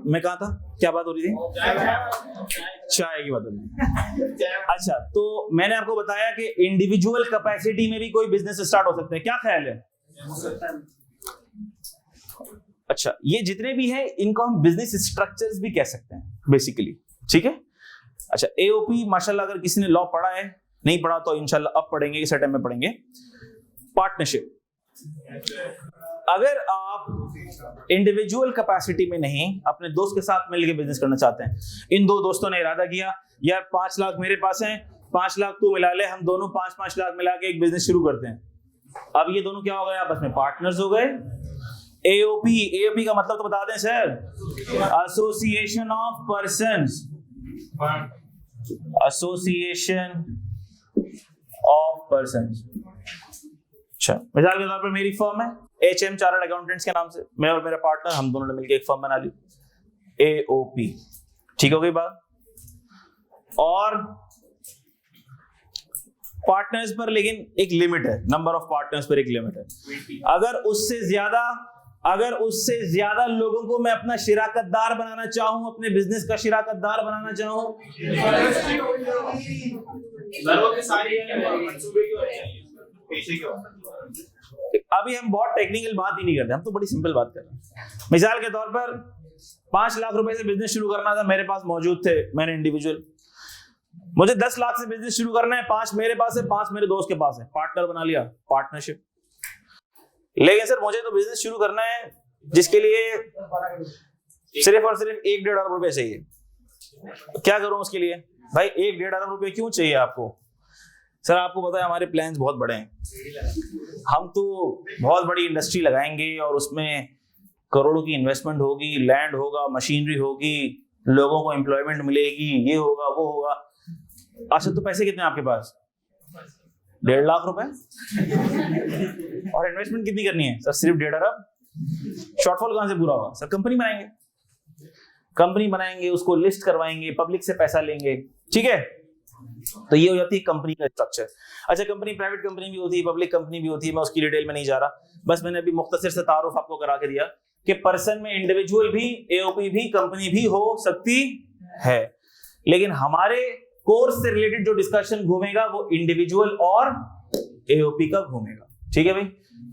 मैं कहा था, क्या बात हो रही थी? चाय की बात हो रही थी। अच्छा, तो मैंने आपको बताया कि इंडिविजुअल कैपेसिटी में भी कोई बिजनेस स्टार्ट हो सकता है, क्या ख्याल है? अच्छा, ये जितने भी हैं इनको हम बिजनेस स्ट्रक्चर्स भी कह सकते हैं बेसिकली, ठीक है। अच्छा, एओपी माशाल्लाह अगर किसी ने लॉ पढ़ा है, नहीं पढ़ा तो इंशाल्लाह अब पढ़ेंगे, इस टाइम में पढ़ेंगे। पार्टनरशिप, अगर आप इंडिविजुअल कैपेसिटी में नहीं अपने दोस्त के साथ मिलकर बिजनेस करना चाहते हैं, इन दो दोस्तों ने इरादा किया यार 5 लाख मेरे पास हैं, 5 लाख तू मिला ले, हम दोनों 5-5 लाख मिला के एक बिजनेस शुरू करते हैं। अब ये दोनों क्या हो गए, आपस में पार्टनर्स हो गए। एओपी का मतलब तो बता दें sir, association of persons, association of persons. अच्छा, मिसाल के तौर पर मेरी फर्म है HM चार्टर्ड अकाउंटेंट्स के नाम से, मैं और मेरा पार्टनर हम दोनों ने मिलकर एक फर्म बना ली AOP, ठीक हो गई बात। और पार्टनर्स पर लेकिन एक लिमिट है, नंबर ऑफ पार्टनर्स पर एक लिमिट है। अगर उससे ज्यादा लोगों को मैं अपना शिराकतदार बनाना चाहूं, अपने बिजनेस का शिराकतदार बनाना चाहूं, अभी हम बहुत टेक्निकल बात ही नहीं करते, हम तो बड़ी सिंपल बात कर रहे हैं। मिसाल के तौर पर 5 लाख रुपए से बिजनेस शुरू करना था, मेरे पास मौजूद थे, मैंने इंडिविजुअल, मुझे 10 लाख से बिजनेस शुरू करना है, 5 मेरे पास है, 5 मेरे दोस्त के पास है, पार्टनर बना लिया, पार्टनरशिप। लेकिन सर मुझे तो बिजनेस शुरू करना है जिसके लिए सिर्फ और सिर्फ 1-1.5 अरब रुपए चाहिए, क्या करूं उसके लिए? भाई 1-1.5 अरब रुपए क्यों चाहिए आपको? सर आपको पता है हमारे प्लान्स बहुत बड़े हैं, हम तो बहुत बड़ी इंडस्ट्री लगाएंगे और उसमें करोड़ों की इन्वेस्टमेंट होगी, लैंड होगा, मशीनरी होगी, लोगों को एम्प्लॉयमेंट मिलेगी, ये होगा वो होगा। अच्छा, तो पैसे कितने आपके पास? 1.5 लाख रुपए और इन्वेस्टमेंट कितनी करनी है? सर सिर्फ 1.5 अरब। शॉर्टफॉल कहां से पूरा होगा? सर कंपनी बनाएंगे, उसको लिस्ट करवाएंगे, पब्लिक से पैसा लेंगे, ठीक है। तो ये हो जाती है कंपनी का स्ट्रक्चर। अच्छा, कंपनी प्राइवेट कंपनी भी होती है, पब्लिक कंपनी भी होती है, मैं उसकी डिटेल में नहीं जा रहा, बस मैंने अभी मुख्तसर से तारुफ आपको करा के दिया कि पर्सन में इंडिविजुअल भी, एओपी भी, कंपनी भी हो सकती है। लेकिन हमारे कोर्स से रिलेटेड जो डिस्कशन घूमेगा वो इंडिविजुअल और एओपी का घूमेगा, ठीक है भाई।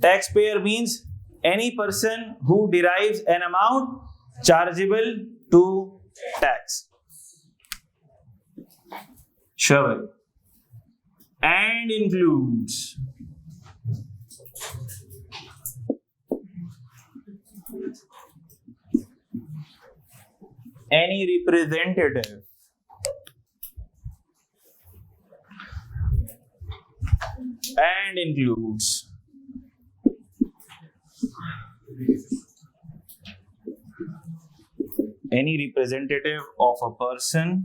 Tax payer means any person who derives an amount chargeable to tax. Sure. And includes any representative and includes any representative of a person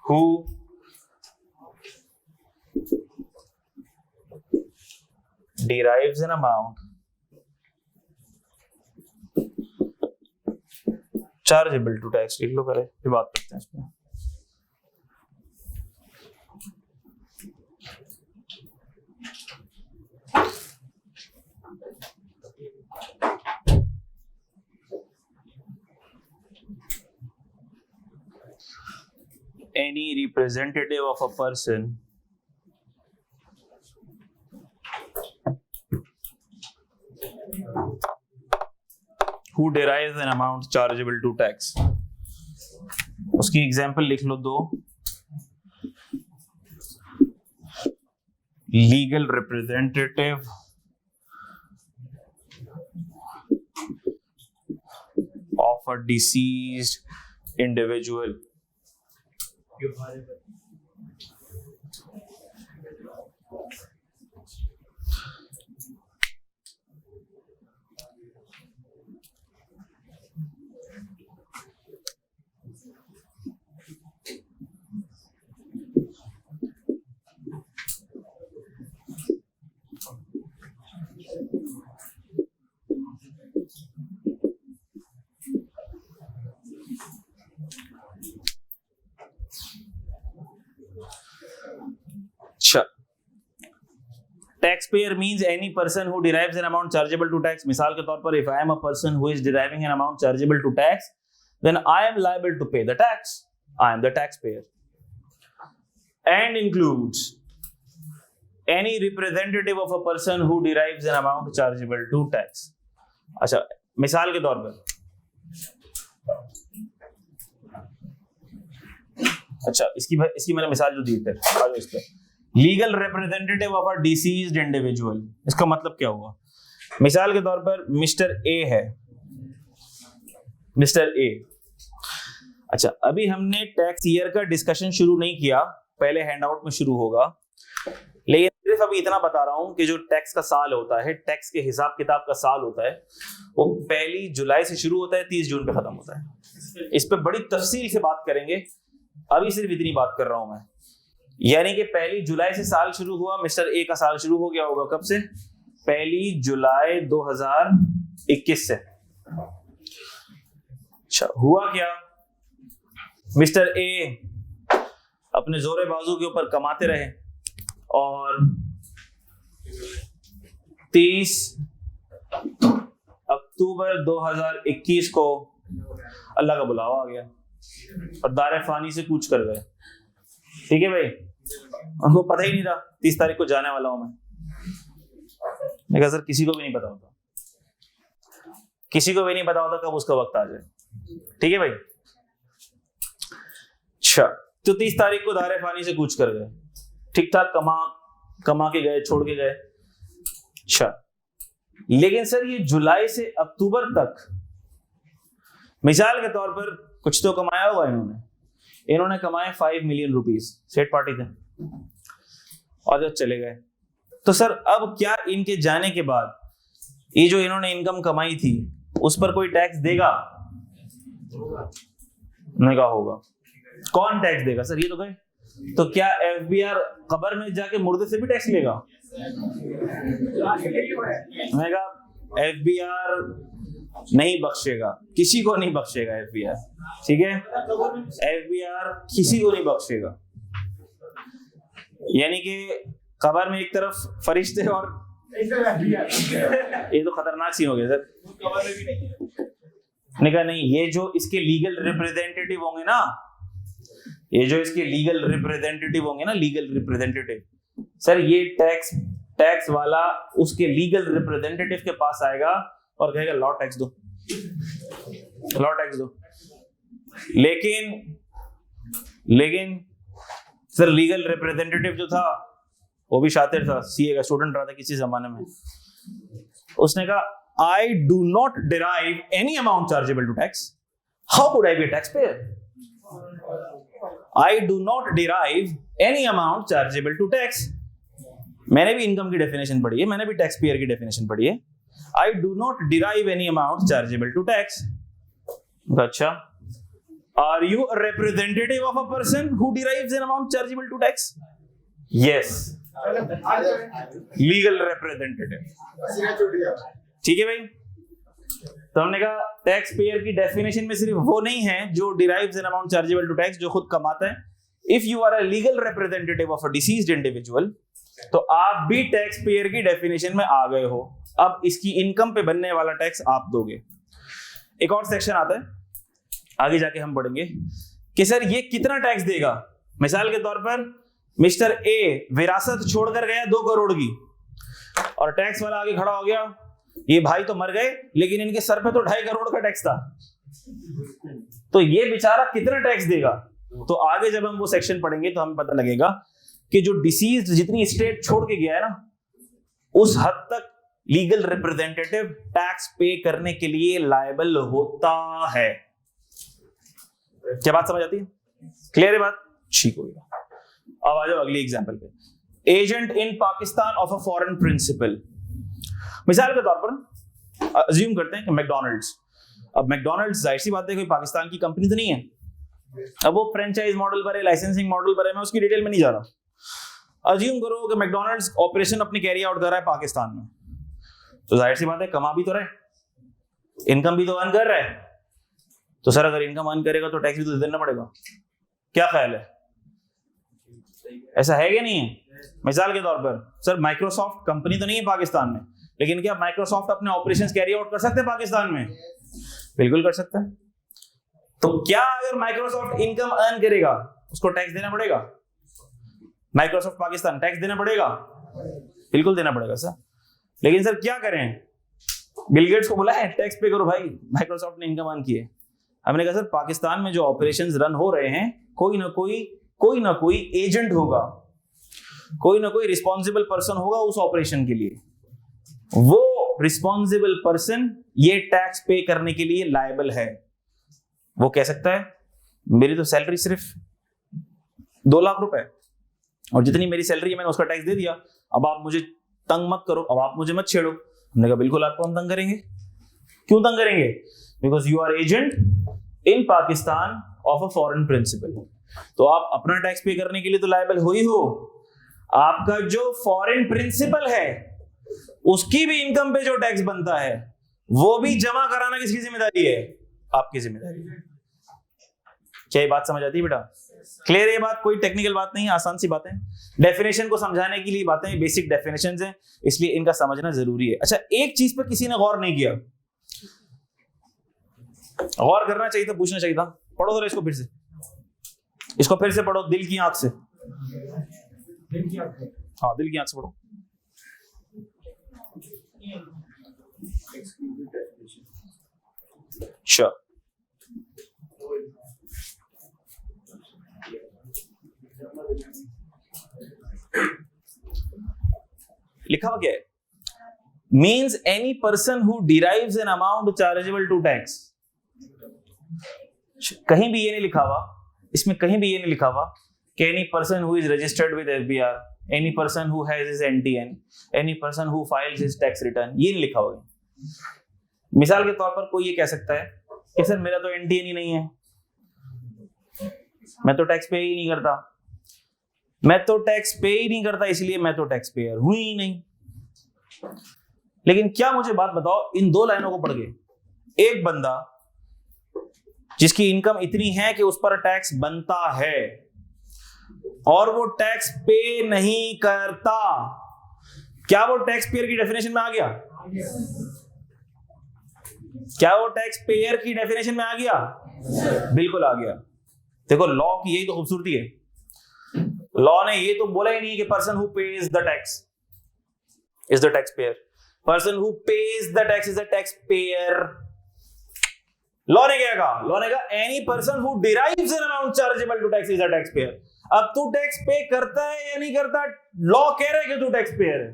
who derives an amount chargeable to tax। लिख लो पहले, फिर बात करते हैं इसमें। Any representative of a person who derives an amount chargeable to tax। उसकी example लिख लो 2। Legal representative of a deceased individual Taxpayer means any person who derives an amount chargeable to tax. मिसाल के तौर पर if I am a person who is deriving an amount chargeable to tax, then I am liable to pay the tax. I am the taxpayer. And includes any representative of a person who derives an amount chargeable to tax. अच्छा, मिसाल के तौर पर अच्छा इसकी मैंने मिसाल जो दी थी आज इस पे legal representative of a deceased individual, इसका मतलब क्या हुआ? मिसाल के तौर पर मिस्टर ए है, मिस्टर ए। अच्छा, अभी हमने टैक्स ईयर का डिस्कशन शुरू नहीं किया, पहले हैंडआउट में शुरू होगा, लेकिन सिर्फ अभी इतना बता रहा हूं कि जो टैक्स का साल होता है, टैक्स के हिसाब किताब का साल होता है, वो 1 जुलाई से शुरू होता है, 30 जून पे खत्म होता है। इस पे बड़ी तफसील से बात करेंगे, अभी सिर्फ इतनी बात कर रहा हूं मैं। यानी कि 1 जुलाई से साल शुरू हुआ, मिस्टर ए का साल शुरू हो गया होगा कब से? 1 जुलाई 2021 से। अच्छा, हुआ क्या? मिस्टर ए अपने जोरे बाजू के ऊपर कमाते रहे और 30 अक्टूबर 2021 को अल्लाह का बुलावा आ गया और दारे फानी से कूच कर गए। ठीक है भाई, उनको पता ही नहीं था 30 तारीख को जाने वाला हूं मैं कहा सर किसी को भी नहीं पता होता, किसी को भी नहीं पता होता कब उसका वक्त आ जाए। ठीक है भाई। अच्छा, तो 30 तारीख को दारे फानी से कूच कर गए, ठीक ठाक कमा के गए, छोड़ के गए। अच्छा, लेकिन सर ये जुलाई से अक्टूबर तक मिसाल के तौर पर कुछ तो कमाया हुआ इन्होंने कमाए 5 मिलियन रुपीस, सेठ पार्टी थे और जब चले गए, तो सर अब क्या इनके जाने के बाद ये जो इन्होंने इनकम कमाई थी उस पर कोई टैक्स देगा? नहीं कहा होगा। कौन टैक्स देगा सर? ये तो गए, तो क्या एफबीआर कब्र में जाके मुर्दे से भी टैक्स लेगा? मैं कहा एफबीआर नहीं बख्शेगा, किसी को नहीं बख्शेगा एफबीआर। ठीक है, एफबीआर किसी को नहीं बख्शेगा। यानी कि कब्र में एक तरफ फरिश्ते और ये तो खतरनाक सीन हो गया सर। नहीं कहा नहीं, ये जो इसके लीगल रिप्रेजेंटेटिव होंगे ना, ये जो इसके लीगल रिप्रेजेंटेटिव होंगे ना, लीगल रिप्रेजेंटेटिव सर, ये टैक्स वाला उसके लीगल रिप्रेजेंटेटिव के पास आएगा और कहेगा लॉ टैक्स दो, लॉ टैक्स दो। लेकिन सर लीगल रिप्रेजेंटेटिव जो था वो भी शातिर था, सीए का स्टूडेंट रहा था किसी जमाने में। उसने कहा I do not derive any amount chargeable to tax, how could I be a tax payer? I do not derive any amount chargeable to tax. मैंने भी इनकम की डेफिनेशन पढ़ी है, मैंने भी टैक्स पेयर की डेफिनेशन पढ़ी है। I do not derive any amount chargeable to tax. अच्छा, are you a representative of a person who derives an amount chargeable to tax? Yes, legal representative. ठीक है भाई। तो हमने कहा टैक्स पेयर की डेफिनेशन में सिर्फ वो नहीं है जो derives an amount chargeable to tax, जो खुद कमाता है। If you are a legal representative of a deceased individual, तो आप भी टैक्स पेयर की डेफिनेशन में आ गए हो। अब इसकी इनकम पे बनने वाला टैक्स आप दोगे। एक और सेक्शन आता है, आगे जाके हम पढ़ेंगे कि सर ये कितना टैक्स देगा। मिसाल के तौर पर मिस्टर ए विरासत छोड़कर गया 2 करोड़ की और टैक्स वाला आगे खड़ा हो गया, ये भाई तो मर गए लेकिन इनके सर पे तो 2.5 करोड़ का टैक्स था, तो ये बेचारा कितना टैक्स देगा? तो आगे जब हम वो सेक्शन पढ़ेंगे तो हमें पता लगेगा कि जो डिसीज्ड जितनी स्टेट छोड़ के गया है ना, उस हद तक लीगल रिप्रेजेंटेटिव टैक्स पे करने के लिए लायबल होता है। क्या बात समझ आती है? क्लियर है बात? ठीक होगा। अब आ जाओ अगली एग्जांपल पे। Agent in Pakistan of a foreign principal. मिसाल के तौर पर अज्यूम करते हैं कि मैकडॉनल्ड्स, अब मैकडॉनल्ड्स जाहिर सी बात है कोई पाकिस्तान की कंपनी तो नहीं है, अब वो फ्रेंचाइज मॉडल पर है, लाइसेंसिंग मॉडल पर है, मैं उसकी डिटेल में नहीं जा रहा। अज्यूम करो कि मैकडॉनल्ड्स ऑपरेशन अपनी कैरी आउट कर रहा है पाकिस्तान में, तो जाहिर सी बात है कमा भी तो रहे, इनकम भी तो अर्न कर रहा है, तो सर अगर इनकम अर्न करेगा तो टैक्स भी तो देना पड़ेगा। क्या ख्याल है, ऐसा है कि नहीं है? मिसाल के तौर पर सर माइक्रोसॉफ्ट कंपनी तो नहीं है पाकिस्तान में, लेकिन क्या माइक्रोसॉफ्ट अपने ऑपरेशंस कैरी आउट कर सकते हैं पाकिस्तान में? बिल्कुल कर सकता है। तो क्या अगर माइक्रोसॉफ्ट इनकम अर्न करेगा उसको टैक्स देना पड़ेगा? माइक्रोसॉफ्ट पाकिस्तान टैक्स देना पड़ेगा? बिल्कुल देना पड़ेगा सर। लेकिन सर क्या करें, बिल गेट्स को बोला है टैक्स पे करो भाई, माइक्रोसॉफ्ट ने इनकम अर्न की है। हमने कहा सर पाकिस्तान में जो ऑपरेशंस रन हो रहे हैं कोई ना कोई एजेंट होगा, कोई ना कोई रिस्पॉन्सिबल पर्सन होगा उस ऑपरेशन के लिए, वो रिस्पॉन्सिबल पर्सन ये टैक्स पे करने के लिए लायबल है। वो कह सकता है मेरी तो सैलरी सिर्फ 2 लाख रुपए और जितनी मेरी सैलरी है मैंने उसका टैक्स दे दिया, अब आप मुझे तंग मत करो, अब आप मुझे मत छेड़ो। हमने कहा बिल्कुल आपको हम तंग करेंगे। क्यों तंग करेंगे? Because you are agent in Pakistan of a foreign principal. तो आप अपना टैक्स पे करने के लिए तो लायबल हो ही हो, आपका जो फॉरेन प्रिंसिपल है उसकी भी इनकम पे जो टैक्स बनता है वो भी जमा कराना किसकी जिम्मेदारी है? आपकी जिम्मेदारी है। क्या ये बात समझ आती है बेटा? क्लियर? ये बात कोई टेक्निकल बात नहीं है, आसान सी बात है। डेफिनेशन को समझाने के लिए बातें बेसिक डेफिनेशंस हैं, इसलिए इनका समझना जरूरी है। अच्छा, एक चीज पर किसी ने गौर नहीं किया, गौर करना चाहिए था, पूछना चाहिए था। पढ़ो जरा इसको फिर से, इसको फिर से पढ़ो दिल की आंख से। हाँ, दिल की आंख से पढ़ो। Sure. लिखा हुआ क्या है? Means any person who derives an amount chargeable to tax. कहीं भी ये नहीं लिखा हुआ, इसमें कहीं भी ये नहीं लिखा हुआ कि any person who is registered with FBR, any person who has his NTN, any person who files his tax return, ये नहीं लिखा हुआ। मिसाल के तौर पर कोई ये कह सकता है कि सर मेरा तो एनटीएन ही नहीं है, मैं तो टैक्स पे ही नहीं करता, मैं तो टैक्स पे ही नहीं करता इसलिए मैं तो टैक्स पेयर हूं ही नहीं। लेकिन क्या मुझे बात बताओ, इन 2 लाइनों को पढ़ के, एक बंदा जिसकी इनकम इतनी है कि उस पर टैक्स बनता है और वो टैक्स पे नहीं करता, क्या वो टैक्स पेयर की डेफिनेशन में आ गया? क्या वो टैक्स पेयर की डेफिनेशन में आ गया? बिल्कुल आ गया। देखो लॉ की यही तो खूबसूरती है, लॉ ने ये तो बोला ही नहीं कि person who pays the tax is the tax payer, person who pays the tax is the tax payer. Law ने क्या कहा? लॉ ने कहा any person who derives an amount chargeable to tax is the tax payer. अब तू tax पे करता है या नहीं करता, लॉ कह रहा है कि तू टैक्स पेयर है।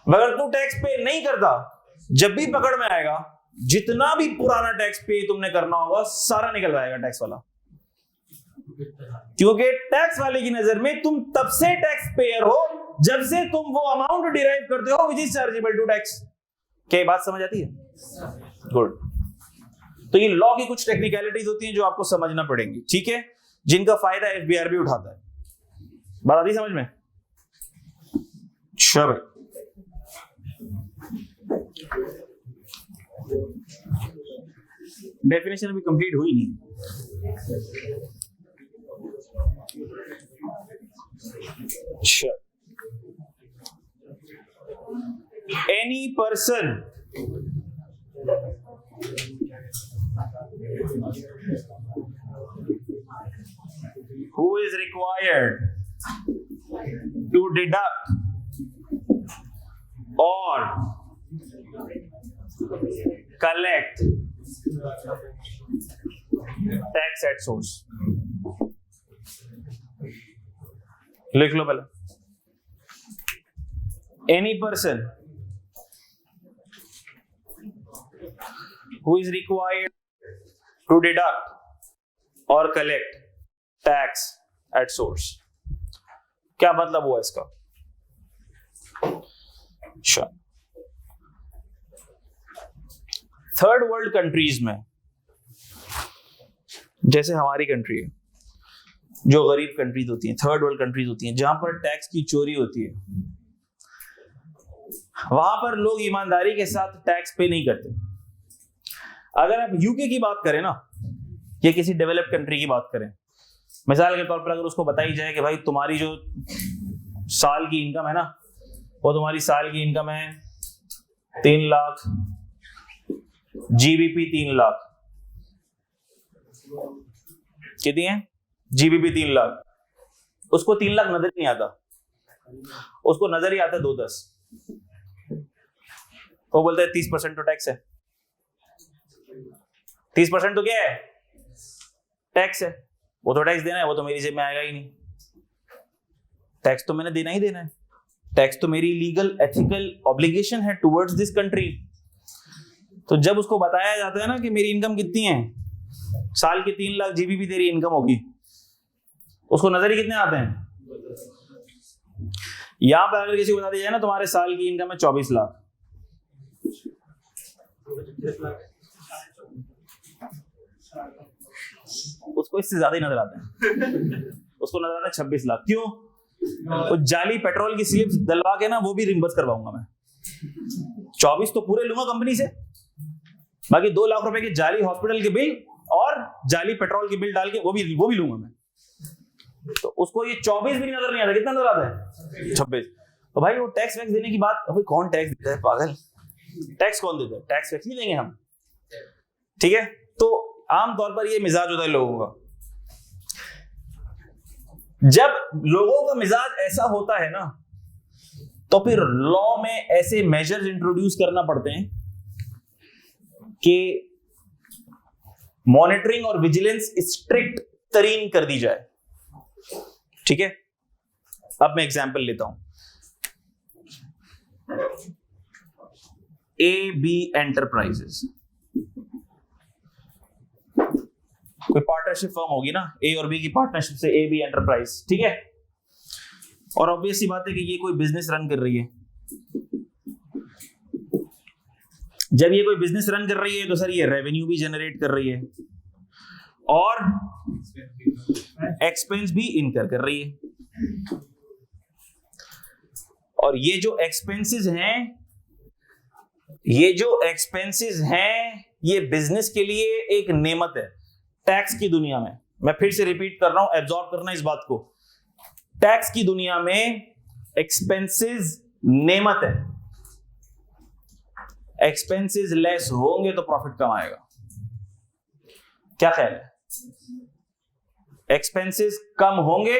मगर तू टैक्स पे नहीं करता, जब भी पकड़ में आएगा जितना भी पुराना टैक्स पे तुमने करना होगा सारा निकल आएगा टैक्स वाला, क्योंकि टैक्स वाले की नजर में तुम तब से टैक्स पेयर हो जब से तुम वो अमाउंट डिराइव करते हो which is chargeable to tax. क्या ये बात समझ आती है? गुड। तो ये लॉ की कुछ टेक्निकलिटीज होती हैं जो आपको समझना पड़ेंगी, ठीक है, जिनका फायदा एफबीआर भी उठाता है। बात आती समझ में? श्योर। डेफिनेशन अभी कंप्लीट हुई नहीं। Sure. Any person who is required to deduct or collect tax at source, लिख लो पहले। Any person who is required to deduct or collect tax at source, क्या मतलब हुआ इसका? अच्छा, थर्ड वर्ल्ड कंट्रीज में, जैसे हमारी कंट्री है, जो गरीब कंट्रीज होती हैं, थर्ड वर्ल्ड कंट्रीज होती हैं, जहां पर टैक्स की चोरी होती है, वहां पर लोग ईमानदारी के साथ टैक्स पे नहीं करते। अगर आप यूके की बात करें ना, या किसी डेवलप्ड कंट्री की बात करें, मिसाल के तौर पर अगर उसको बताई जाए कि भाई तुम्हारी जो साल की इनकम है ना, वो तुम्हारी साल की इनकम है 3 लाख, जीबीपी 3 लाख, कितनी है जीबीपी 3 लाख, उसको 3 लाख नजर नहीं आता, उसको नजर ही आता 2-10, वो बोलता है 30% तो टैक्स है, 30% तो क्या है, टैक्स है, वो तो टैक्स देना है, वो तो मेरी जेब में आएगा ही नहीं, टैक्स तो मैंने देना ही देना है, टैक्स तो मेरी लीगल एथिकल ऑब्लिगेशन है टुवर्ड्स दिस कंट्री। तो जब उसको बताया जाता है ना कि मेरी इनकम कितनी है, साल की 3 लाख जीबीपी तेरी इनकम होगी, उसको नजर ही कितने आते हैं। यहां पर अगर किसी को बता दिया जाए ना तुम्हारे साल की इनकम है 24 लाख, उसको इससे ज्यादा ही नजर आते हैं, उसको नजर आता है 26 लाख। क्यों? वो जाली पेट्रोल की स्लिप्स डलवा के ना वो भी रिम्बर्स करवाऊंगा मैं, 24 तो पूरे लूंगा कंपनी से, बाकी 2 लाख रुपए के जाली हॉस्पिटल के बिल और जाली पेट्रोल के बिल डाल के वो भी लूंगा मैं। तो उसको ये 24 भी नजर नहीं आता, कितना नजर आता है 26। तो भाई वो टैक्स वैक्स देने की बात, अभी कौन टैक्स देता है पागल, टैक्स कौन देता है, टैक्स वैक्स नहीं देंगे हम, ठीक है। तो आमतौर पर ये मिजाज होता है लोगों का। जब लोगों का मिजाज ऐसा होता है ना, तो फिर लॉ में ऐसे मेजर्स इंट्रोड्यूस करना पड़ते हैं कि मॉनिटरिंग और विजिलेंस स्ट्रिक्ट तरीन कर दी जाए, ठीक है। अब मैं एग्जांपल लेता हूं, AB एंटरप्राइजेस, कोई पार्टनरशिप फर्म होगी ना, A और B की पार्टनरशिप से AB एंटरप्राइज, ठीक है। और ऑब्वियस सी बात है कि ये कोई बिजनेस रन कर रही है। जब ये कोई बिजनेस रन कर रही है तो सर ये रेवेन्यू भी जनरेट कर रही है और एक्सपेंस भी इनकर कर रही है। और ये जो एक्सपेंसेस हैं, ये बिजनेस के लिए एक नेमत है टैक्स की दुनिया में। मैं फिर से रिपीट कर रहा हूं, एब्जॉर्ब करना इस बात को, टैक्स की दुनिया में एक्सपेंसेस नेमत है, एक्सपेंसेस लेस होंगे तो प्रॉफिट कम आएगा। क्या ख्याल है? एक्सपेंसेस कम होंगे,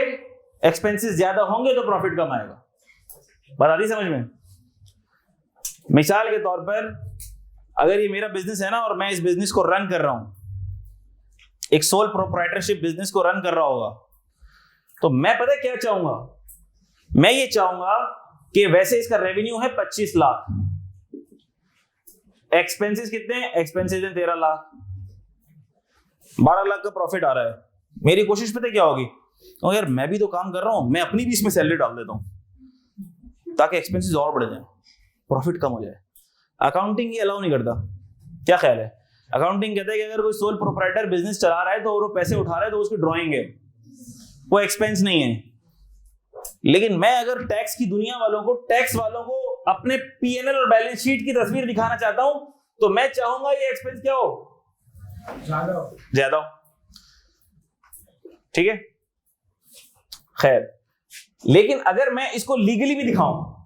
एक्सपेंसेस ज्यादा होंगे तो प्रॉफिट कम आएगा। बात आती समझ में? मिसाल के तौर पर अगर ये मेरा बिजनेस है ना और मैं इस बिजनेस को रन कर रहा हूं, एक सोल प्रोप्राइटरशिप बिजनेस को रन कर रहा होगा, तो मैं पता है क्या चाहूंगा, मैं ये चाहूंगा कि वैसे इसका रेवेन्यू है 25 लाख, एक्सपेंसेस कितने हैं, एक्सपेंसेस हैं 13 लाख, 12 लाख का प्रॉफिट आ रहा है। मेरी कोशिश पता है क्या होगी, तो यार मैं भी तो काम कर रहा हूं, मैं अपनी भी इसमें सैलरी डाल देता हूं ताकि एक्सपेंसेस और बढ़ जाए, प्रॉफिट कम हो जाए। अकाउंटिंग ये अलाउ नहीं करता। क्या ख्याल है? अकाउंटिंग कहता है कि अगर कोई सोल प्रोप्राइटर बिजनेस चला रहा है तो वो पैसे उठा रहा है तो उसकी ड्राइंग है, वो एक्सपेंस नहीं है। लेकिन मैं अगर टैक्स की दुनिया वालों को, टैक्स वालों को अपने P&L और बैलेंस शीट की तस्वीर दिखाना चाहता हूं, तो मैं चाहूंगा ये एक्सपेंस क्या हो, ज्यादा हो, ठीक है। खैर, लेकिन अगर मैं इसको लीगली भी दिखाऊं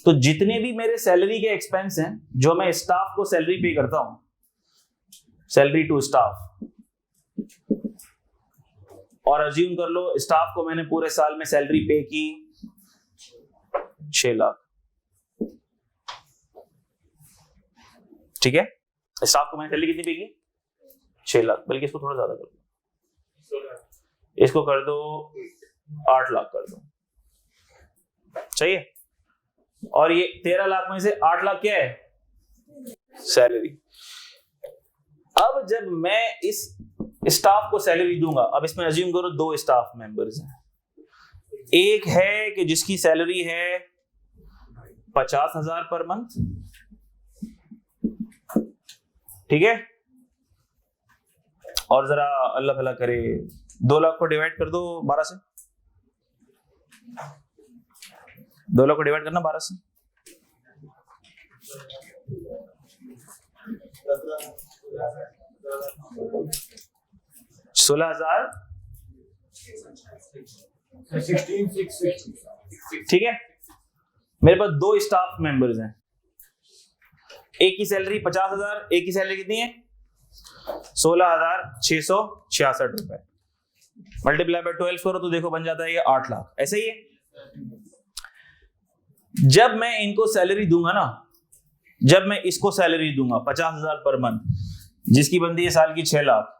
तो जितने भी मेरे सैलरी के एक्सपेंस हैं, जो मैं स्टाफ को सैलरी पे करता हूं, सैलरी टू स्टाफ, और अज्यूम कर लो स्टाफ को मैंने पूरे साल में सैलरी पे की 6 लाख, ठीक है। स्टाफ को मैंने सैलरी कितनी पे की, 6 लाख, बल्कि इसको थोड़ा ज्यादा कर दो, इसको कर दो 8 लाख कर दो, चाहिए। और ये 13 लाख में से 8 लाख क्या है, सैलरी। अब जब मैं इस स्टाफ को सैलरी दूंगा, अब इसमें अज्यूम करो 2 स्टाफ मेंबर्स हैं, एक है कि जिसकी सैलरी है 50,000 पर मंथ, ठीक है। और जरा अल्लाह भला करे 2 लाख को डिवाइड कर दो 12 से, 2 लाख को डिवाइड करना 12 से, 16,000, 16,660. ठीक है। मेरे पास 2 स्टाफ मेंबर्स हैं, एक की सैलरी 50,000, एक की सैलरी कितनी है 16,666 रुपए, मल्टीप्लाई बाय 12 करो तो देखो बन जाता है ये 8 लाख। ऐसे ही है, जब मैं इनको सैलरी दूंगा ना, जब मैं इसको सैलरी दूंगा 50,000 पर मंथ, जिसकी बनती है साल की 6 लाख,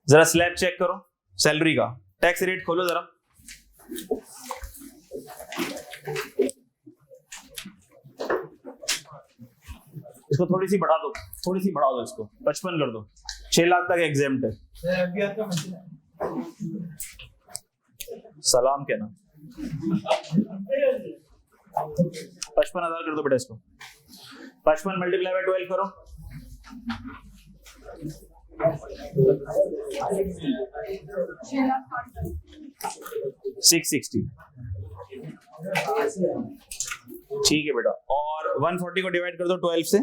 जरा स्लैब चेक करो सैलरी का, टैक्स रेट खोलो जरा, इसको थोड़ी सी बढ़ा दो, थोड़ी सी बढ़ा दो, इसको 55 कर दो, 6 लाख तक एग्जेम्प्ट है। सलाम कहना, 55,000 कर दो बेटा इसको, 55 मल्टीप्लाई बाय 12 करो, 660, ठीक है बेटा। और 140 को डिवाइड कर दो 12 से,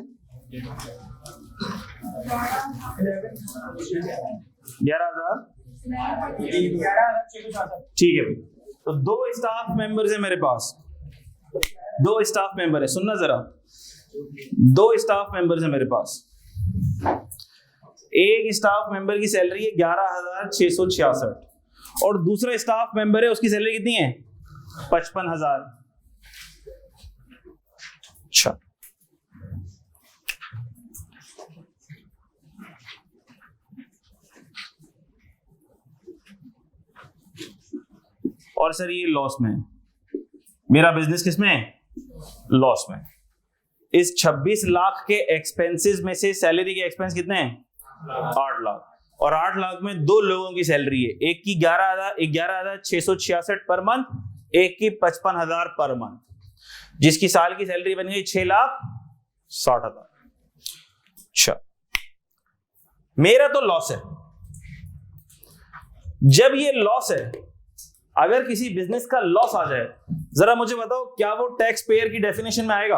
11,000, ठीक है भाई। तो 2 स्टाफ मेंबर्स है मेरे पास, 2 स्टाफ मेंबर है, सुनना जरा, 2 स्टाफ मेंबर्स है मेरे पास। एक स्टाफ मेंबर की सैलरी है 11,666 और दूसरा स्टाफ मेंबर है उसकी सैलरी कितनी है 55,000। अच्छा, और सर ये लॉस में है, मेरा बिजनेस किसमें है, लॉस में। इस 26 लाख के एक्सपेंसेस में से सैलरी के एक्सपेंस कितने हैं 8 लाख, और 8 लाख में 2 लोगों की सैलरी है, एक की 11,666 पर मंथ, एक की 55,000 पर मंथ, जिसकी साल की सैलरी बन गई 6,60,000। अच्छा, मेरा तो लॉस है। जब ये लॉस है, अगर किसी बिजनेस का लॉस आ जाए, जरा मुझे बताओ क्या वो टैक्स पेयर की डेफिनेशन में आएगा?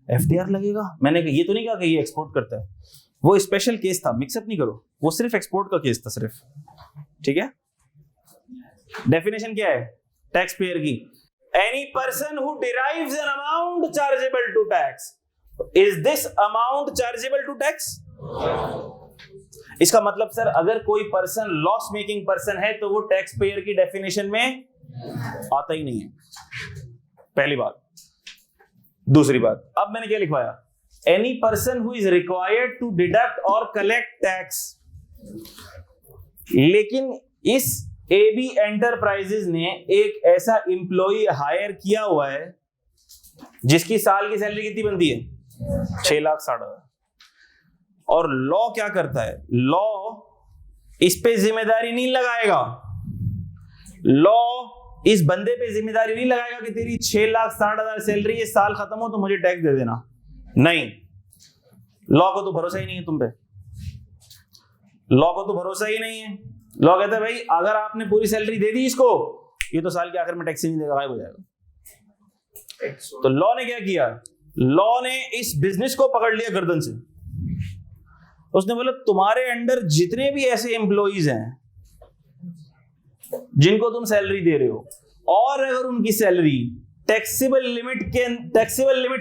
एफडीआर लगेगा। मैंने ये तो नहीं कहा कि ये एक्सपोर्ट करता है, वो स्पेशल केस था, मिक्सअप नहीं करो, वो सिर्फ एक्सपोर्ट का केस था सिर्फ, ठीक है। डेफिनेशन क्या है टैक्स पेयर की? Any person who derives an amount chargeable to tax, is this amount chargeable to tax? इसका मतलब सर अगर कोई पर्सन लॉस मेकिंग पर्सन है तो वो टैक्स पेयर की डेफिनेशन में आता ही नहीं है, पहली बात। दूसरी बात, अब मैंने क्या लिखवाया, any person who is required to deduct और कलेक्ट टैक्स। लेकिन इस एबी एंटरप्राइजेज ने एक ऐसा एम्प्लॉई हायर किया हुआ है जिसकी साल की सैलरी कितनी बनती है 6,60,000, और लॉ क्या करता है, लॉ इस पे जिम्मेदारी नहीं लगाएगा, लॉ इस बंदे पे जिम्मेदारी नहीं लगाएगा कि तेरी 6,60,000 सैलरी है, साल खत्म हो तो मुझे टैक्स दे देना, नहीं। लॉ को तो भरोसा ही नहीं है तुम पे, लॉ को तो भरोसा ही नहीं है। लॉ कहता है भाई अगर आपने पूरी सैलरी दे दी इसको, ये तो साल के आखिर में टैक्स ही नहीं देगा, गायब हो जाएगा। तो लॉ ने क्या किया, लॉ ने इस बिजनेस को पकड़ लिया गर्दन से। उसने बोला तुम्हारे अंडर जितने भी ऐसे एम्प्लॉइज हैं जिनको तुम सैलरी दे रहे हो, और अगर उनकी सैलरी टैक्सेबल लिमिट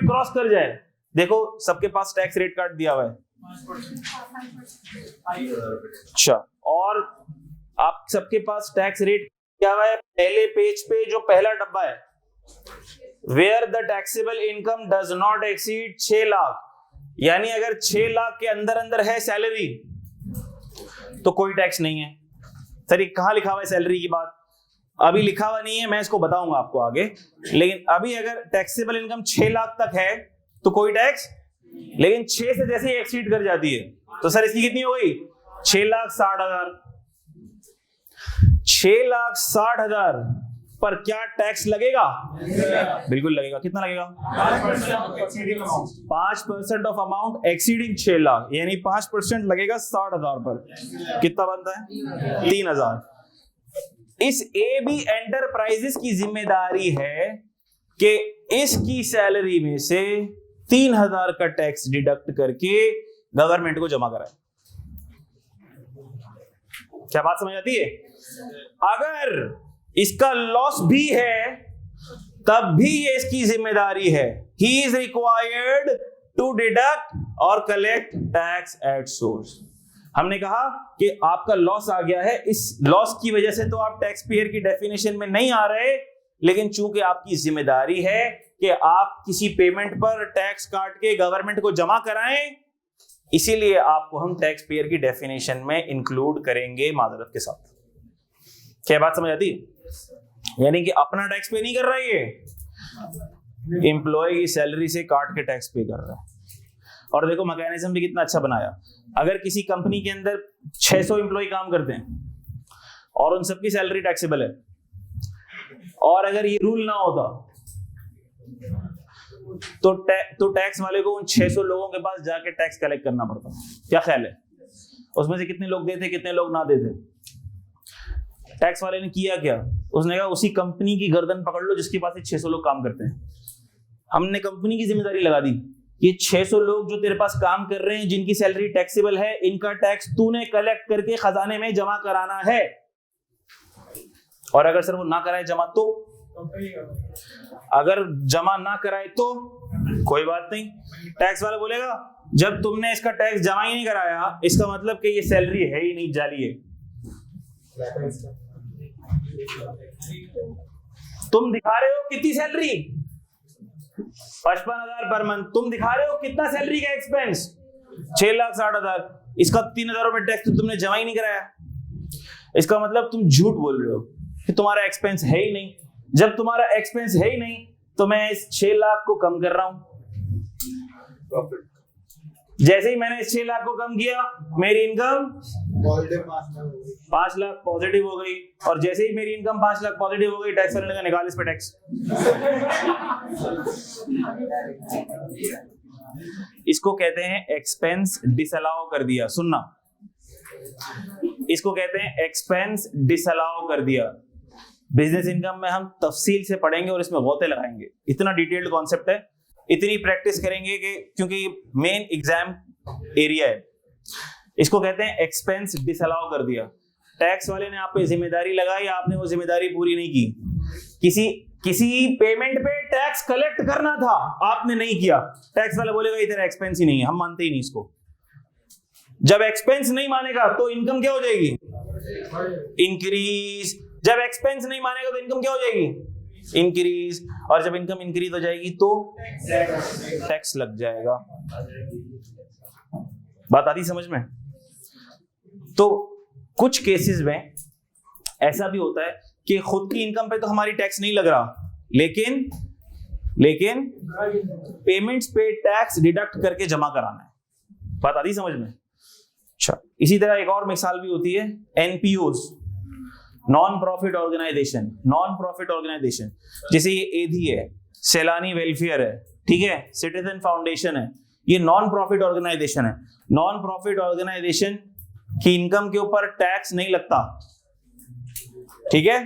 क्रॉस कर जाए, देखो सबके पास टैक्स रेट कार्ड दिया हुआ है, अच्छा, और आप सबके पास टैक्स रेट क्या हुआ है, पहले पेज पे जो पहला डब्बा है, where the taxable income does not exceed 6 lakh, यानी अगर 6 लाख के अंदर अंदर है सैलरी तो कोई टैक्स नहीं है। सर ये कहां लिखा हुआ है सैलरी की बात? अभी लिखा हुआ नहीं है, मैं इसको बताऊंगा आपको आगे, लेकिन अभी अगर टैक्सेबल इनकम 6 लाख तक है तो कोई टैक्स, लेकिन 6 से जैसे ही एक्सीड कर जाती है तो सर इसकी कितनी हो गई 6,60,000। 6,60,000 पर क्या टैक्स लगेगा? बिल्कुल लगेगा। कितना लगेगा? 5% ऑफ अमाउंट एक्सीडिंग 6 लाख, यानी 5% लगेगा 60,000 पर। कितना बनता है? 3,000। इस AB एंटरप्राइजेस की जिम्मेदारी है कि इसकी सैलरी में से 3,000 का टैक्स डिडक्ट करके गवर्नमेंट को जमा कराए। क्या बात समझ आती है? अगर इसका लॉस भी है तब भी ये इसकी जिम्मेदारी है। He is required to deduct और कलेक्ट टैक्स एट सोर्स। हमने कहा कि आपका लॉस आ गया है, इस लॉस की वजह से तो आप टैक्स पेयर की डेफिनेशन में नहीं आ रहे, लेकिन चूंकि आपकी जिम्मेदारी है कि आप किसी पेमेंट पर टैक्स काट के गवर्नमेंट को जमा कराएं, इसीलिए आपको हम टैक्स पेयर की डेफिनेशन में इंक्लूड करेंगे माजरत के साथ। क्या बात समझ आती? यानी कि अपना टैक्स पे नहीं कर रहा है, ये एम्प्लॉय की सैलरी से काट के टैक्स पे कर रहा है। और देखो मैकेनिज्म भी कितना अच्छा बनाया। अगर किसी कंपनी के अंदर 600 एम्प्लॉय काम करते हैं और उन सबकी सैलरी टैक्सेबल है, और अगर ये रूल ना होता तो टैक्स वाले को उन 600 लोगों के पास जाके टैक्स कलेक्ट करना पड़ता। क्या ख्याल है? उसमें से कितने लोग देते, कितने लोग ना देते? टैक्स वाले ने किया क्या? उसने कहा उसी कंपनी की गर्दन पकड़ लो जिसके पास 600 लोग काम करते हैं। हमने कंपनी की जिम्मेदारी लगा दी, ये 600 लोग जो तेरे पास काम कर रहे हैं, जिनकी सैलरी टैक्सेबल है, इनका टैक्स तूने कलेक्ट करके खजाने में जमा कराना है। और अगर सर वो ना कराए जमा, तो अगर जमा ना कराए तो कोई बात नहीं, टैक्स वाला बोलेगा जब तुमने इसका टैक्स जमा ही नहीं कराया, इसका मतलब कि ये सैलरी है ही नहीं, जाली है। तुम दिखा रहे हो कितनी सैलरी? 55,000 per month. तुम दिखा रहे हो कितना सैलरी का एक्सपेंस? 6,60,000। इसका 3,000 रुपए टैक्स तो तुमने जमा ही नहीं कराया। इसका मतलब तुम झूठ बोल रहे हो कि तुम्हारा एक्सपेंस है ही नहीं। जब तुम्हारा एक्सपेंस है ही नहीं तो मैं इस 6 लाख को कम कर रहा हूं। जैसे ही मैंने इस 6 लाख को कम किया, मेरी इनकम 5 लाख पॉजिटिव हो गई, और जैसे ही मेरी इनकम 5 लाख पॉजिटिव हो गई, टैक्स वाले ने निकाल इस पे टैक्स। इसको कहते हैं एक्सपेंस डिसअलाउ कर दिया। सुनना, इसको कहते हैं एक्सपेंस डिसअलाउ कर दिया। बिजनेस इनकम में हम तफसील से पढ़ेंगे और इसमें गौते लगाएंगे। इतना डिटेल्ड कॉन्सेप्ट है, इतनी प्रैक्टिस करेंगे कि क्योंकि मेन एग्जाम एरिया है। इसको कहते हैं एक्सपेंस डिसअलाउ कर दिया। टैक्स वाले ने आप पे जिम्मेदारी लगाई, आपने वो जिम्मेदारी पूरी नहीं की। किसी पेमेंट पे टैक्स कलेक्ट करना था, आपने नहीं किया। टैक्स वाला बोलेगा इधर एक्सपेंस ही नहीं है, हम मानते ही नहीं इसको। जब एक्सपेंस नहीं मानेगा तो इनकम क्या हो जाएगी? इंक्रीज। जब एक्सपेंस नहीं मानेगा तो इनकम क्या हो जाएगी? इंक्रीज। और जब इनकम इंक्रीज हो जाएगी तो टैक्स लग जाएगा। बात आती समझ में? तो कुछ केसेस में ऐसा भी होता है कि खुद की इनकम पे तो हमारी टैक्स नहीं लग रहा, लेकिन पेमेंट्स पे टैक्स डिडक्ट करके जमा कराना है। बात आती समझ में? अच्छा, इसी तरह एक और मिसाल भी होती है, NPOs, non profit organization. Non profit organization जैसे ये एधी है, सैलानी वेलफेयर है, ठीक है, सिटीजन फाउंडेशन है, ये नॉन प्रॉफिट ऑर्गेनाइजेशन है। नॉन प्रॉफिट ऑर्गेनाइजेशन की इनकम के ऊपर टैक्स नहीं लगता, ठीक है,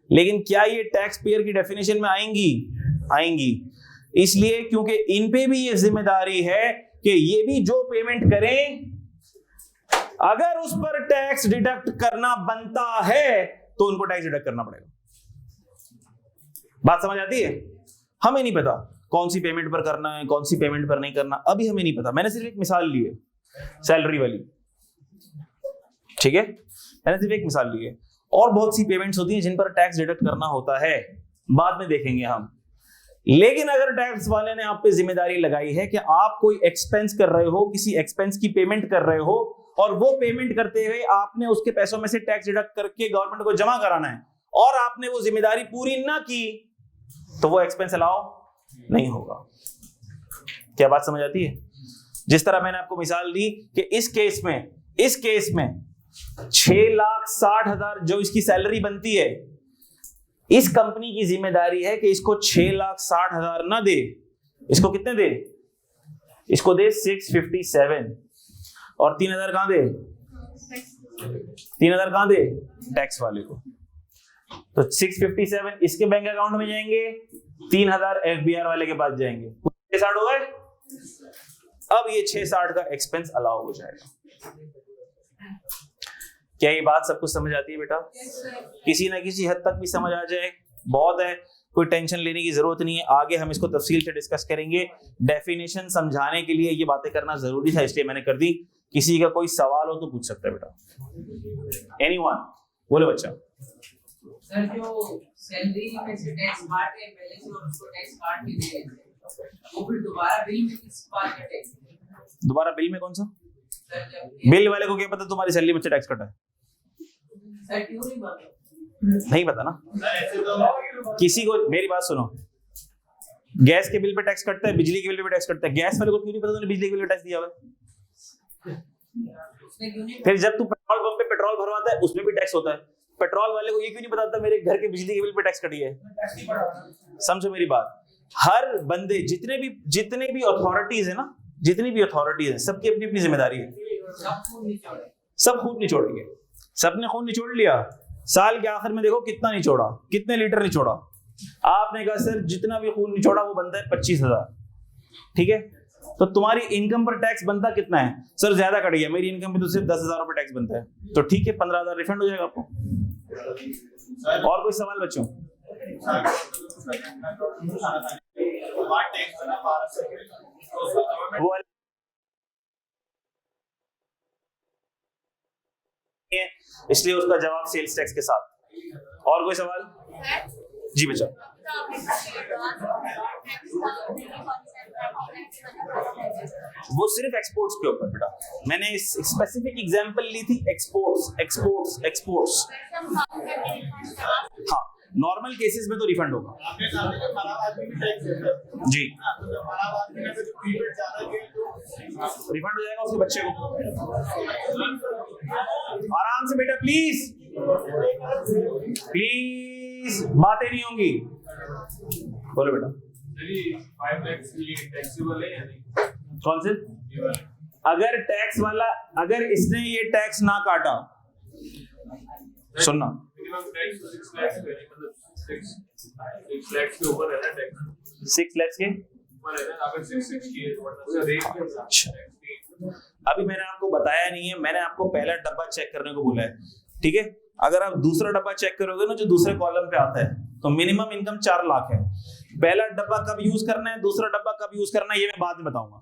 लेकिन क्या ये टैक्स पेयर की डेफिनेशन में आएंगी? इसलिए क्योंकि इन पे भी ये जिम्मेदारी है कि ये भी जो पेमेंट करें, अगर उस पर टैक्स डिडक्ट करना बनता है तो उनको टैक्स डिडक्ट करना पड़ेगा। बात समझ आती है? हमें नहीं पता कौन सी पेमेंट पर करना है, कौन सी पेमेंट पर नहीं करना, अभी हमें नहीं पता। मैंने सिर्फ एक मिसाल ली है, सैलरी वाली, ठीक है, मैंने सिर्फ एक मिसाल ली है। और बहुत सी पेमेंट्स होती हैं जिन पर टैक्स डिडक्ट करना होता है, बाद में देखेंगे हम। लेकिन अगर टैक्स वाले ने आप पे जिम्मेदारी लगाई है कि आप कोई एक्सपेंस कर रहे हो, किसी एक्सपेंस की पेमेंट कर रहे हो, और वो पेमेंट करते हुए आपने उसके पैसों में से टैक्स डिडक्ट करके गवर्नमेंट को जमा कराना है, और आपने वो जिम्मेदारी पूरी ना की, तो वो एक्सपेंस अलाउ नहीं होगा। क्या बात समझ आती है? जिस तरह मैंने आपको मिसाल दी कि इस केस में 6,60,000 जो इसकी सैलरी बनती है, इस कंपनी की जिम्मेदारी है कि इसको 6,60,000 ना दे, इसको कितने दे, इसको दे 657, और 3,000 कहां दे, 3,000 कहां दे, टैक्स वाले को। तो 657 इसके बैंक अकाउंट में जाएंगे, 3,000 एफबीआर वाले के पास जाएंगे, 660 हो गए। अब ये 660 का एक्सपेंस अलाउ हो जाएगा। क्या ये बात सब कुछ समझ आती है बेटा? किसी ना किसी हद तक भी समझ आ जाए बहुत है, कोई टेंशन लेने की जरूरत नहीं है। आगे हम इसको तफसील से डिस्कस करेंगे। डेफिनेशन समझाने के लिए ये बातें करना जरूरी था, इसलिए मैंने कर दी। किसी का कोई सवाल हो तो पूछ सकता है बेटा। एनीवन? बोले बच्चा। सर जो सैलरी में से टैक्स काट के पहले से और उसको टैक्स काट के दे रहे थे, वो फिर दोबारा बिल में किस बात का टैक्स? दोबारा बिल में कौन सा? सर जब बिल वाले को क्या पता तुम्हारी सैलरी में से टैक्स कटा है? सर क्यों नहीं बात नहीं पता ना। ऐसे तो किसी को, मेरी बात सुनो, गैस के बिल पे टैक्स कटता है, बिजली के बिल पे टैक्स कटता है, गैस वाले को क्यों नहीं पता तूने बिजली के बिल पे टैक्स दिया हुआ है? उसने क्यों नहीं? फिर जब तू पेट्रोल पंप पे पेट्रोल भरवाता है उसमें भी टैक्स होता है, पेट्रोल वाले को ये क्यों नहीं बताता मेरे घर के बिजली के बिल पे टैक्स कटी है? समझो मेरी बात। हर बंदे, जितने भी अथॉरिटीज है ना, जितनी भी अथॉरिटीज है, सबकी अपनी अपनी जिम्मेदारी है। सब खून निचोड़ेंगे, सबने खून निचोड़ लिया। साल के आखिर में देखो कितना निचोड़ा, कितने लीटर निचोड़ा। आपने कहा सर जितना भी खून निचोड़ा वो बनता है 25,000, ठीक है? तो तुम्हारी इनकम पर टैक्स बनता कितना है? सर ज्यादा कट गया, मेरी इनकम पे तो सिर्फ 10,000 रुपए टैक्स बनता है। तो ठीक है, 15,000 रिफंड हो जाएगा आपको। और कोई सवाल बच्चों? वो इसलिए उसका जवाब सेल्स टैक्स के साथ। और कोई सवाल? जी बच्चा। वो सिर्फ एक्सपोर्ट्स के ऊपर बेटा, मैंने इस स्पेसिफिक एग्जांपल ली थी, एक्सपोर्ट्स। हाँ, नॉर्मल केसेस में तो रिफंड होगा जी, रिफंड हो जाएगा उसके बच्चे को। आराम से बेटा, प्लीज प्लीज, बातें नहीं होंगी। बोलो बेटा। 5 लाख टैक्सेबल है या नहीं? कौन से? अगर टैक्स वाला, अगर इसने ये टैक्स ना काटा, सुनना, टैक्स 6 लाख है, मतलब 6 लाख के ऊपर है ना टैक्स? 6 लाख के ऊपर है ना, अगर 6 की है तो मतलब रेट के हिसाब से। अभी मैंने आपको बताया नहीं है, मैंने आपको पहला डब्बा चेक करने को बोला है, ठीक है? अगर आप दूसरा डब्बा चेक करोगे ना, जो दूसरे कॉलम पे आता है, तो मिनिमम इनकम 4 लाख है। पहला डब्बा कब यूज करना है, दूसरा डब्बा कब यूज करना है, ये मैं बाद में बताऊंगा,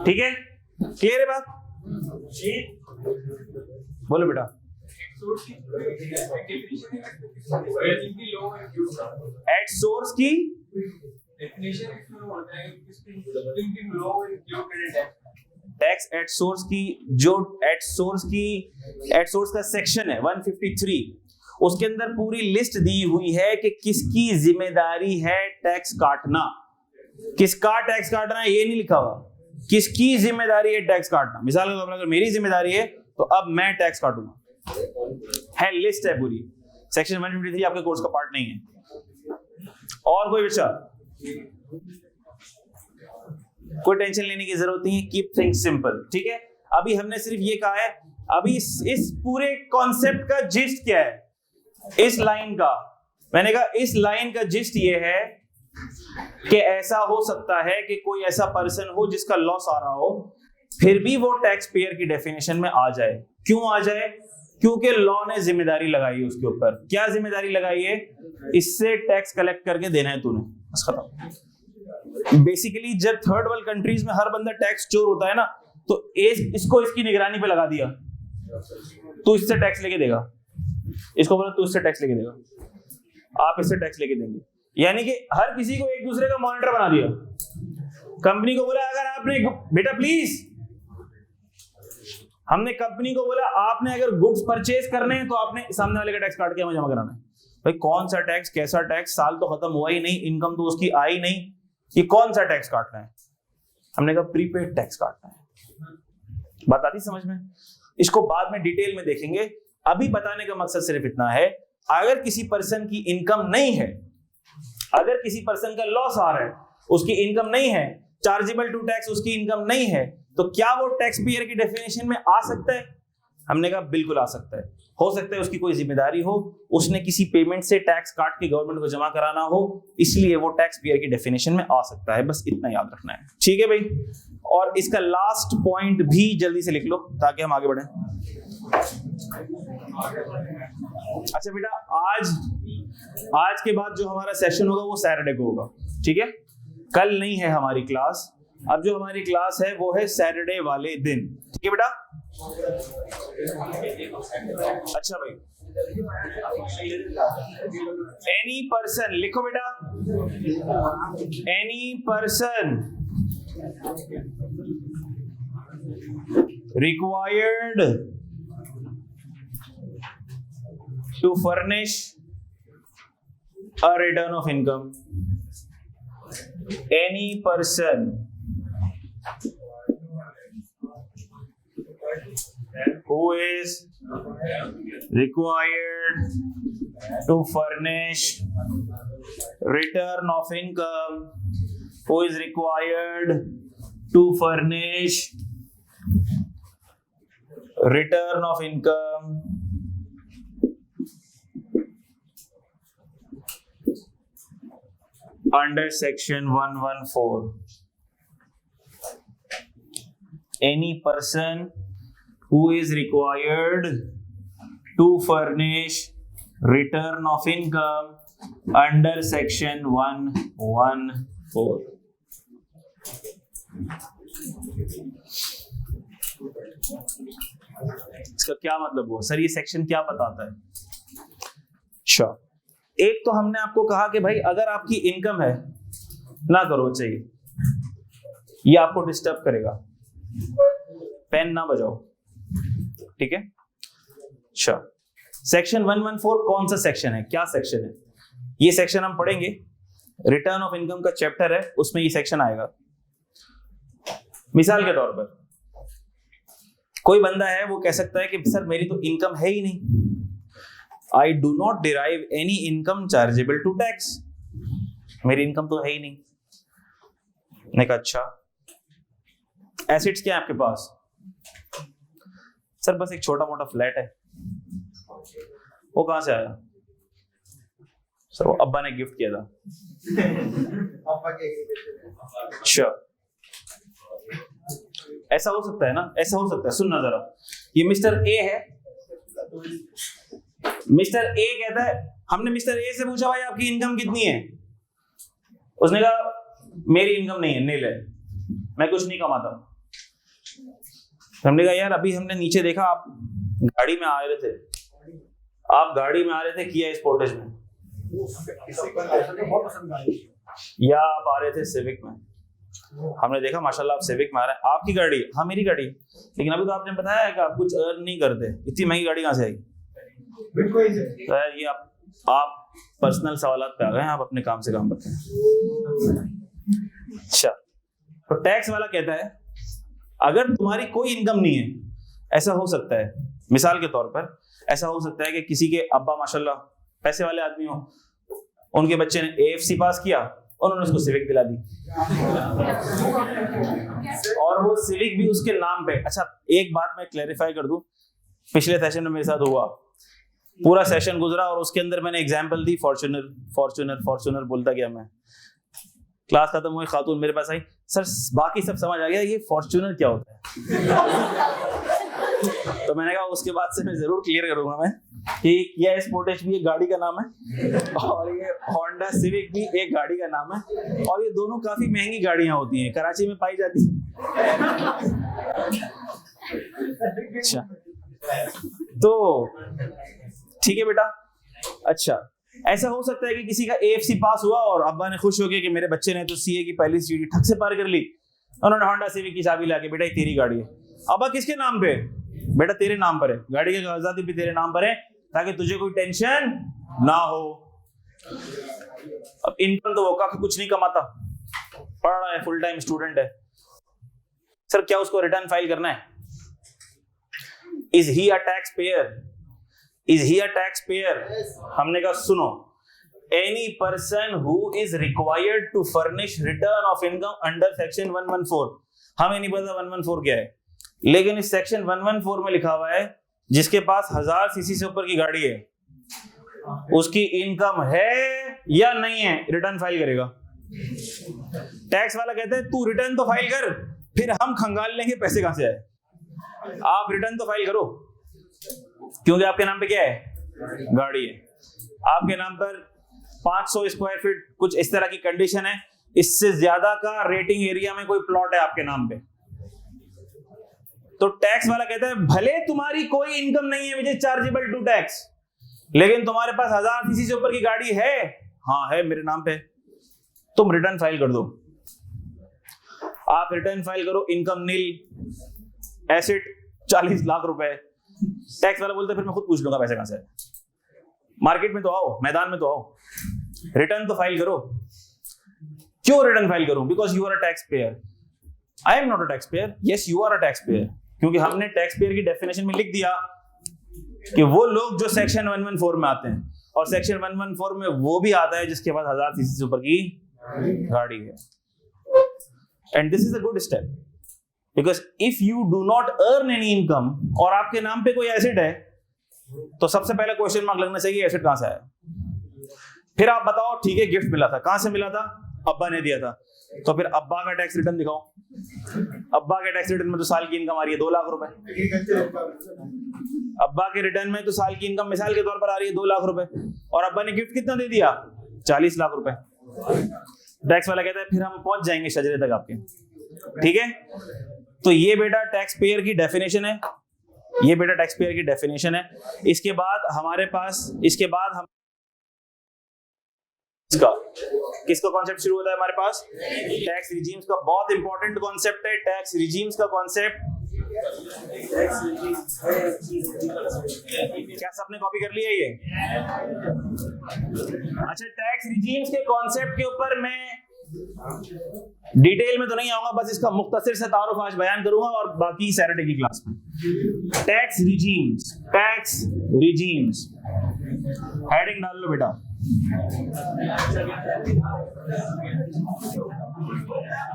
ठीक है? क्लियर है बात? बोलो बेटा। एट सोर्स की टैक्स एट सोर्स की, जो एट सोर्स का सेक्शन है 153, उसके अंदर पूरी लिस्ट दी हुई है कि किसकी जिम्मेदारी है टैक्स काटना। किसका टैक्स काटना है ये नहीं लिखा हुआ, किसकी जिम्मेदारी है टैक्स काटना। मिसाल के तौर पर अगर मेरी जिम्मेदारी है तो अब मैं टैक्स काटूंगा, है लिस्ट है पूरी। सेक्शन 153 आपके कोर्स का पार्ट नहीं है। और कोई विचार? कोई टेंशन लेने की जरूरत नहीं है, कीप थिंग्स सिंपल, ठीक है? अभी हमने सिर्फ ये कहा है, अभी इस पूरे कॉन्सेप्ट का जिस्ट क्या है, इस लाइन का, मैंने कहा इस लाइन का जिस्ट ये है कि ऐसा हो सकता है कि कोई ऐसा पर्सन हो जिसका लॉस आ रहा हो, फिर भी वो टैक्स पेयर की डेफिनेशन में आ जाए। क्यों आ जाए? क्योंकि लॉ ने जिम्मेदारी लगाई है उसके ऊपर। क्या जिम्मेदारी लगाई है? इससे टैक्स कलेक्ट करके देना है तूने, बस खत्म। बेसिकली जब थर्ड वर्ल्ड कंट्रीज में हर बंदा टैक्स चोर होता है ना, तो इसको इसकी निगरानी पे लगा दिया, तू इससे टैक्स लेके देगा, इसको बोला तू इससे टैक्स लेके देगा, आप इससे टैक्स लेके देंगे। यानी कि हर किसी को एक दूसरे का मॉनिटर बना दिया। कंपनी को बोला अगर आपने, बेटा प्लीज, हमने कंपनी को बोला आपने अगर गुड्स परचेज करने हैं तो आपने सामने वाले का टैक्स काट के हमें जमा कराना है। भाई कौन सा टैक्स, कैसा टैक्स, साल तो खत्म हुआ ही नहीं, इनकम तो उसकी आई नहीं, ये कौन सा टैक्स काटना है? हमने कहा प्रीपेड टैक्स काटना है। बात आती समझ में? इसको बाद में डिटेल में देखेंगे। अभी बताने का मकसद सिर्फ इतना है, अगर किसी पर्सन की इनकम नहीं है, अगर किसी पर्सन का लॉस आ रहा है, उसकी इनकम नहीं है, चार्जेबल टू टैक्स उसकी इनकम नहीं है, तो क्या वो टैक्स पेयर की डेफिनेशन में आ सकता है? हमने कहा बिल्कुल आ सकता है। हो सकता है उसकी कोई जिम्मेदारी हो, उसने किसी पेमेंट से टैक्स काट के गवर्नमेंट को जमा कराना हो, इसलिए वो टैक्स पेयर की डेफिनेशन में आ सकता है। बस इतना याद रखना है, ठीक है भाई। और इसका लास्ट पॉइंट भी जल्दी से लिख लो ताकि हम आगे बढ़े। अच्छा बेटा, आज के बाद जो हमारा सेशन होगा वो सैटरडे को होगा, ठीक है? कल नहीं है हमारी क्लास। अब जो हमारी क्लास है वो है सैटरडे वाले दिन, ठीक है बेटा? अच्छा भाई, एनी पर्सन लिखो बेटा, any person required to furnish a return of income, any person who is required to furnish return of income, who is required to furnish return of income under section 114, any person who is required to furnish return of income under section 114. इसका क्या मतलब हुआ sir? ये section क्या बताता है? Sure. एक तो हमने आपको कहा कि भाई अगर आपकी इनकम है, ना करो चाहिए, ये आपको डिस्टर्ब करेगा, पेन ना बजाओ, ठीक है? श्योर। सेक्शन 114 कौन सा सेक्शन है, क्या सेक्शन है? ये सेक्शन हम पढ़ेंगे, रिटर्न ऑफ इनकम का चैप्टर है, उसमें ये सेक्शन आएगा। मिसाल के तौर पर कोई बंदा है, वो कह सकता है कि सर मेरी तो इनकम है ही नहीं, I do not derive any income chargeable to tax, मेरी इनकम तो है ही नहीं। मैंने कहा अच्छा, एसेट्स क्या है आपके पास? सर बस एक छोटा मोटा फ्लैट है। वो कहां से आया? सर वो अब्बा ने गिफ्ट किया था। श्योर, ऐसा हो सकता है ना, ऐसा हो सकता है। सुनना जरा, ये मिस्टर ए है, मिस्टर ए कहता है, हमने मिस्टर ए से पूछा भाई आपकी इनकम कितनी है? उसने कहा मेरी इनकम नहीं है, नील है, मैं कुछ नहीं कमाता। हमने कहा यार अभी हमने नीचे देखा आप गाड़ी में आ रहे थे, आप गाड़ी में आ रहे थे किया स्पोर्टेज में, या आप आ रहे थे सिविक में। हमने देखा माशाल्लाह आप सिविक में आ रहे हैं, आपकी गाड़ी? हाँ मेरी गाड़ी। लेकिन अभी तो आपने बताया है कि आप कुछ अर्न नहीं करते, इतनी महंगी गाड़ी कहां से आएगी? तो ये आप पर्सनल सवालात पे आ गए हैं, आप अपने काम से काम करते हैं। अच्छा, तो टैक्स वाला कहता है अगर तुम्हारी कोई इनकम नहीं है, ऐसा हो सकता है, मिसाल के तौर पर ऐसा हो सकता है कि किसी के अब्बा माशाल्लाह पैसे वाले आदमी हो, उनके बच्चे ने AFC पास किया, उन्होंने उसको सिविक दिला दी, और वो सिविक भी उसके नाम पे। अच्छा एक बात मैं क्लैरिफाई कर दूं, पिछले सेशन में मेरे साथ हुआ, पूरा सेशन गुजरा और उसके अंदर मैंने एग्जांपल दी, फॉर्च्यूनर फॉर्च्यूनर फॉर्च्यूनर बोलता गया मैं। क्लास खत्म हुई, खातून मेरे पास आई, सर बाकी सब समझ आ गया, ये फॉर्च्यूनर क्या होता है? तो मैंने कहा उसके बाद से मैं जरूर क्लियर करूंगा मैं कि किया स्पोर्टेज भी एक गाड़ी का नाम है और ये होंडा सिविक भी एक गाड़ी का नाम है, और ये दोनों काफी महंगी गाड़ियां होती हैं, कराची में पाई जाती है। अच्छा तो ठीक है बेटा। अच्छा ऐसा हो सकता है कि किसी का AFC पास हुआ और अब्बा ने खुश हो गए कि मेरे बच्चे ने तो CA की पहली सीढ़ी ठक से पार कर ली, उन्होंने होंडा सिविक की चाबी लाके, बेटा ये तेरी गाड़ी है। अब्बा किसके नाम पे? बेटा तेरे नाम पर है, गाड़ी के कागजात भी तेरे नाम पर है ताकि तुझे कोई टेंशन ना हो। अब इनकम तो वो काफी कुछ नहीं कमाता, पढ़ रहा है, फुल टाइम स्टूडेंट है, सर क्या उसको रिटर्न फाइल करना है? Is he a tax payer? Is he a tax payer? हमने कहा सुनो, any person who is required to furnish return of income under section 114। हमें नहीं पता 114 क्या है, लेकिन इस सेक्शन 114 में लिखा हुआ है जिसके पास 1000 सीसी से ऊपर की गाड़ी है, उसकी इनकम है या नहीं है, रिटर्न फाइल करेगा। टैक्स वाला कहता है तू रिटर्न तो फाइल कर, फिर हम खंगाल लेंगे पैसे कहां से आए। आप रिटर्न तो फाइल करो, क्योंकि आपके नाम पे क्या है, गाड़ी है। आपके नाम पर 500 स्क्वायर फीट कुछ इस तरह की कंडीशन है, इससे ज्यादा का रेटिंग एरिया में कोई प्लॉट है आपके नाम पे, तो टैक्स वाला कहता है भले तुम्हारी कोई इनकम नहीं है which is chargeable to tax, लेकिन तुम्हारे पास 1000 सीसी से ऊपर की गाड़ी है, हाँ है मेरे नाम पे, तुम रिटर्न फाइल कर दो। आप रिटर्न फाइल करो, इनकम नील, एसेट 40 लाख रुपए। टैक्स वाला बोलता है फिर मैं खुद पूछ लूंगा पैसे कहां से। मार्केट में तो आओ, मैदान में तो आओ, रिटर्न तो फाइल करो। क्यों रिटर्न फाइल करूं? Because you are a tax payer. I am not a tax payer, yes you are a tax payer, क्योंकि हमने टैक्स पेयर की डेफिनेशन में लिख दिया कि वो लोग जो सेक्शन 114 में आते हैं, और सेक्शन 114 में वो भी आता है जिसके पास 1000 सीसी से ऊपर की गाड़ी है। And this is a good step, because if you do not earn any income और आपके नाम पे कोई एसेट है, तो सबसे पहले क्वेश्चन मार्क लगना चाहिए एसेट कहां से आया। फिर आप बताओ ठीक है गिफ्ट मिला था, कहां से मिला था, अब्बा ने दिया था, तो फिर अब्बा का टैक्स रिटर्न दिखाओ। अब्बा के टैक्स रिटर्न में तो साल की इनकम आ रही है 2 लाख रुपए, अब्बा के रिटर्न में तो साल की इनकम मिसाल के तौर पर आ रही है 2 लाख रुपए, और अब्बा ने गिफ्ट कितना दे दिया, 40 लाख रुपए। टैक्स वाला कहता है फिर हम पहुंच जाएंगे शजरे तक आपके, ठीक है। तो ये बेटा टैक्स पेयर की डेफिनेशन है, ये बेटा टैक्स पेयर की डेफिनेशन है। इसके बाद हमारे पास, इसके बाद हम किसका कॉन्सेप्ट शुरू होता है हमारे पास, टैक्स रिजीम्स का। बहुत इंपॉर्टेंट कॉन्सेप्ट है टैक्स रिजीम्स का कॉन्सेप्ट। क्या सबने कॉपी कर लिया ये? अच्छा, टैक्स रिजीम्स के कॉन्सेप्ट के ऊपर मैं डिटेल में तो नहीं आऊंगा, बस इसका मुख्तसर से तारुफ आज बयान करूंगा और बाकी सैटरडे की क्लास में। Tax regimes, tax regimes, heading डाल लो बेटा।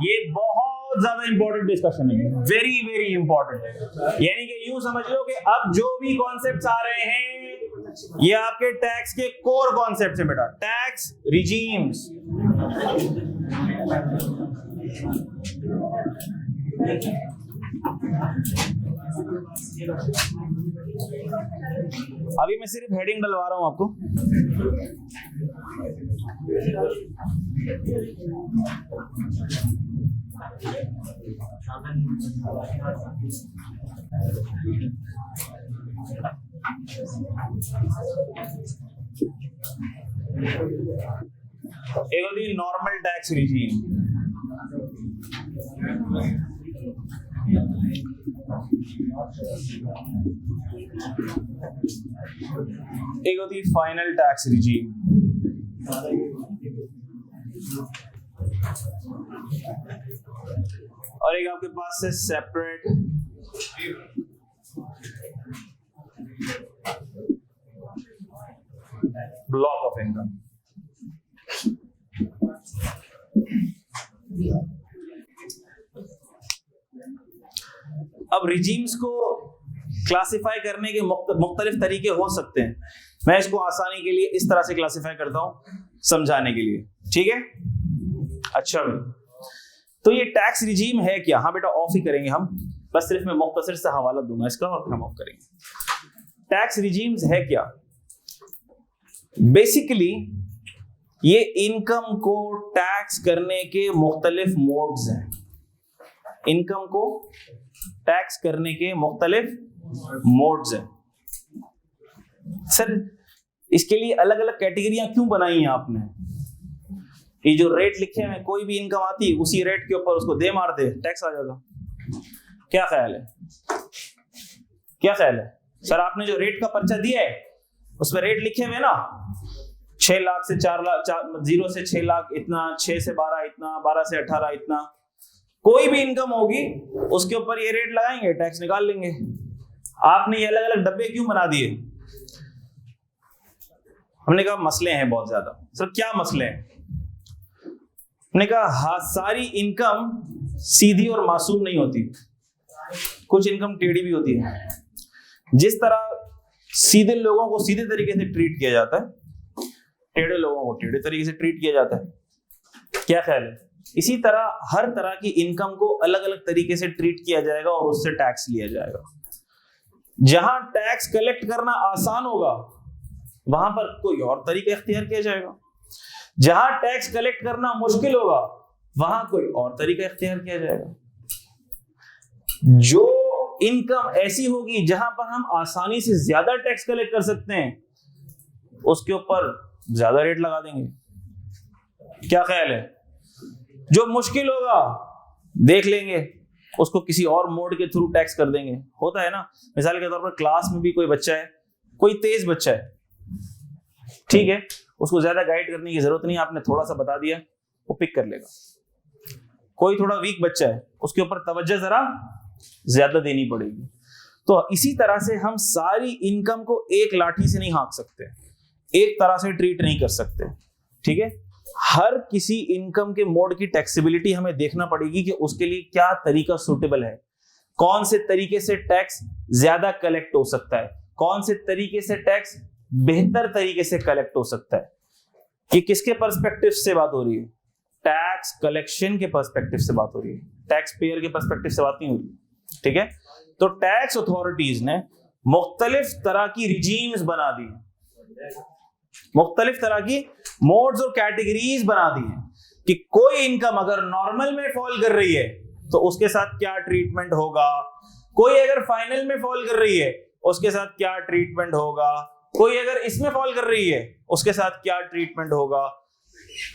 ये बहुत ज्यादा इंपॉर्टेंट डिस्कशन है, वेरी वेरी इंपॉर्टेंट। यानी कि यूं समझ लो कि अब जो भी कॉन्सेप्ट्स आ रहे हैं ये आपके टैक्स के कोर कॉन्सेप्ट्स हैं बेटा, टैक्स रिजीम्स। अभी मैं सिर्फ हेडिंग डलवा रहा हूं आपको। एक होती है नॉर्मल टैक्स रिजीम, एक होती है फाइनल टैक्स रिजीम, और एक आपके पास है सेपरेट ब्लॉक ऑफ इनकम। अब रिजीम्स को क्लासिफाई करने के मुख्तलिफ तरीके हो सकते हैं, मैं इसको आसानी के लिए इस तरह से क्लासिफाई करता हूं समझाने के लिए, ठीक है। अच्छा तो ये टैक्स रिजीम है क्या? हाँ बेटा ऑफ ही करेंगे हम, बस सिर्फ मैं मुख्तसर से हवाला दूंगा इसका और हम ऑफ करेंगे। टैक्स रिजीम्स है क्या? बेसिकली ये इनकम को टैक्स करने के मुख्तलिफ मोड्स हैं, इनकम को टैक्स करने के मुख्तलिफ मोड्स हैं। सर इसके लिए अलग अलग कैटेगरियां क्यों बनाई हैं आपने? ये जो रेट लिखे हैं, कोई भी इनकम आती है उसी रेट के ऊपर उसको दे मार दे टैक्स आ जाएगा, क्या ख्याल है? क्या ख्याल है? सर आपने जो रेट का पर्चा दिया है उसमें रेट लिखे हुए ना, 6 लाख से 4 लाख, 0 से 6 लाख इतना, 6 से 12 इतना, 12 से 18 इतना, कोई भी इनकम होगी उसके ऊपर ये रेट लगाएंगे, टैक्स निकाल लेंगे। आपने ये अलग अलग डब्बे क्यों बना दिए? हमने कहा मसले हैं बहुत ज्यादा। सर क्या मसले हैं? हमने कहा हाँ, सारी इनकम सीधी और मासूम नहीं होती, कुछ इनकम टेढ़ी भी होती है। जिस तरह सीधे लोगों को सीधे तरीके से ट्रीट किया जाता है, टेढ़े लोगों को टेढ़े तरीके से ट्रीट किया जाता है। क्या ख्याल है? इसी तरह हर तरह की इनकम को अलग अलग तरीके से ट्रीट किया जाएगा और उससे टैक्स लिया जाएगा। जहां टैक्स कलेक्ट करना आसान होगा वहां पर कोई और तरीका इख्तियार किया जाएगा, जहां टैक्स कलेक्ट करना मुश्किल होगा वहां कोई और तरीका इख्तियार किया जाएगा। जो इनकम ऐसी होगी जहां पर हम आसानी से ज्यादा टैक्स कलेक्ट कर सकते हैं, उसके ऊपर ज्यादा रेट लगा देंगे। क्या ख्याल है? जो मुश्किल होगा देख लेंगे, उसको किसी और मोड के थ्रू टैक्स कर देंगे। होता है ना, मिसाल के तौर पर क्लास में भी कोई बच्चा है, कोई तेज बच्चा है, ठीक है, उसको ज्यादा गाइड करने की जरूरत नहीं, आपने थोड़ा सा बता दिया वो पिक कर लेगा। कोई थोड़ा वीक बच्चा है, उसके ऊपर तवज्जो जरा ज्यादा देनी पड़ेगी। तो इसी तरह से हम सारी इनकम को एक लाठी से नहीं हाँक सकते, एक तरह से ट्रीट नहीं कर सकते, ठीक है। हर किसी इनकम के मोड की टैक्सेबिलिटी हमें देखना पड़ेगी कि उसके लिए क्या तरीका सूटेबल है, कौन से तरीके से टैक्स ज्यादा कलेक्ट हो सकता है, कौन से तरीके से टैक्स बेहतर तरीके से कलेक्ट हो सकता है। कि किसके पर्सपेक्टिव से बात हो रही है? टैक्स कलेक्शन के पर्सपेक्टिव से बात हो रही है, टैक्स पेयर के पर्सपेक्टिव से बात नहीं हो रही, ठीक है। तो टैक्स अथॉरिटीज ने मुख्तलिफ तरह की रिजीम्स बना दी, मुख्तलिफ तरह की मोड्स और कैटेगरीज बना दी हैं कि कोई इनकम अगर नॉर्मल में फॉल कर रही है तो उसके साथ क्या ट्रीटमेंट होगा, कोई अगर फाइनल में फॉल कर रही है उसके साथ क्या ट्रीटमेंट होगा, कोई अगर इसमें फॉल कर रही है उसके साथ क्या ट्रीटमेंट होगा,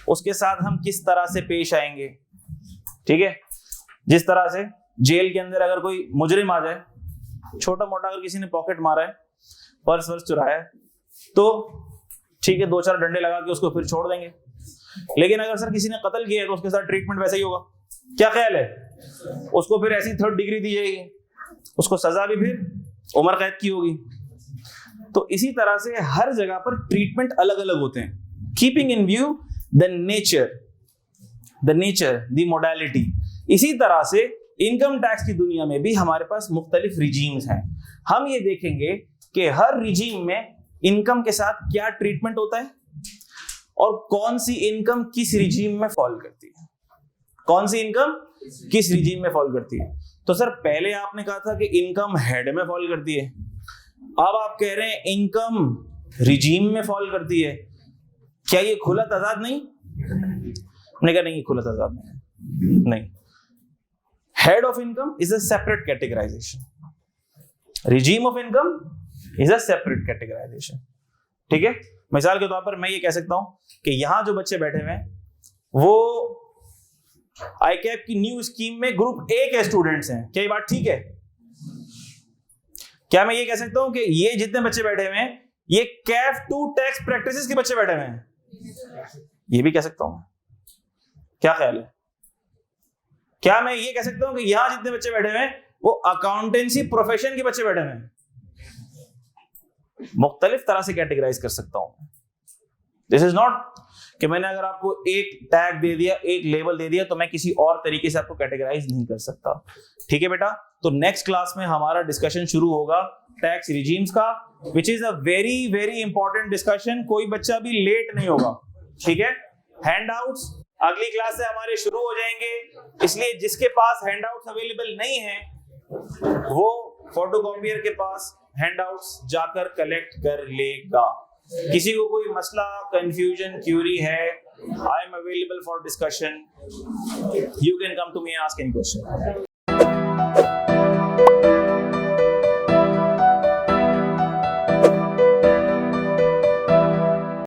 उसके साथ हम किस तरह से पेश आएंगे, ठीक है। जिस तरह से जेल के अंदर अगर कोई मुजरिम आ जाए, छोटा मोटा अगर किसी ने पॉकेट मारा है, पर्स वर्स चुराया है, तो ठीक है, 2-4 डंडे लगा के उसको फिर छोड़ देंगे। लेकिन अगर सर किसी ने कत्ल किया है तो उसके साथ ट्रीटमेंट वैसा ही होगा। क्या ख्याल है? उसको फिर ऐसी 3rd डिग्री दी जाएगी, उसको सजा भी फिर उम्र कैद की होगी। तो इसी तरह से हर जगह पर ट्रीटमेंट अलग अलग होते हैं, keeping in view the nature the modality. इसी तरह से इनकम टैक्स की दुनिया में भी हमारे पास मुख्तलिफ रिजीम्स हैं। हम ये देखेंगे कि हर रिजीम में इनकम के साथ क्या ट्रीटमेंट होता है और कौन सी इनकम किस रिजीम में फॉल करती है, कौन सी इनकम किस रिजीम में फॉल करती है। तो सर पहले आपने कहा था कि इनकम हेड में फॉल करती है, अब आप कह रहे हैं इनकम रिजीम में फॉल करती है। क्या ये खुला तजाद नहीं? हमने कहा नहीं, खुला तजाद नहीं। Head of income is a separate categorization, regime of income is a separate categorization, ठीक है। मिसाल के तौर पर मैं ये कह सकता हूं कि यहां जो बच्चे बैठे हुए हैं वो आईकैप की न्यू स्कीम में ग्रुप ए के स्टूडेंट्स हैं। क्या ये बात ठीक है? क्या मैं ये कह सकता हूं कि ये जितने बच्चे बैठे हुए हैं ये कैफ 2 टैक्स प्रैक्टिसेस के बच्चे बैठे हुए हैं? ये भी कह सकता हूं। क्या ख्याल है? क्या मैं ये कह सकता हूं कि यहां जितने बच्चे बैठे हुए हैं वो अकाउंटेंसी प्रोफेशन के बच्चे बैठे हुए हैं? मुख्तलिफ तरह से कैटेगराइज कर सकता हूं। दिस इज नॉट कि मैंने अगर आपको एक टैग दे दिया, एक लेबल दे दिया, तो मैं किसी और तरीके से आपको कैटेगराइज नहीं कर सकता, ठीक है बेटा। तो नेक्स्ट क्लास में हमारा डिस्कशन शुरू होगा टैक्स रिजीम्स का, which is a very very important discussion. कोई बच्चा भी लेट नहीं होगा, ठीक है। हैंडआउट्स अगली क्लास से हमारे शुरू हो जाएंगे, इसलिए जिसके पास हैंडआउट्स अवेलेबल नहीं है वो फोटोकॉपियर के पास हैंडआउट्स जाकर कलेक्ट कर लेगा। किसी को कोई मसला, कंफ्यूजन, क्यूरी है, I am available for discussion, you can come to me and ask any question.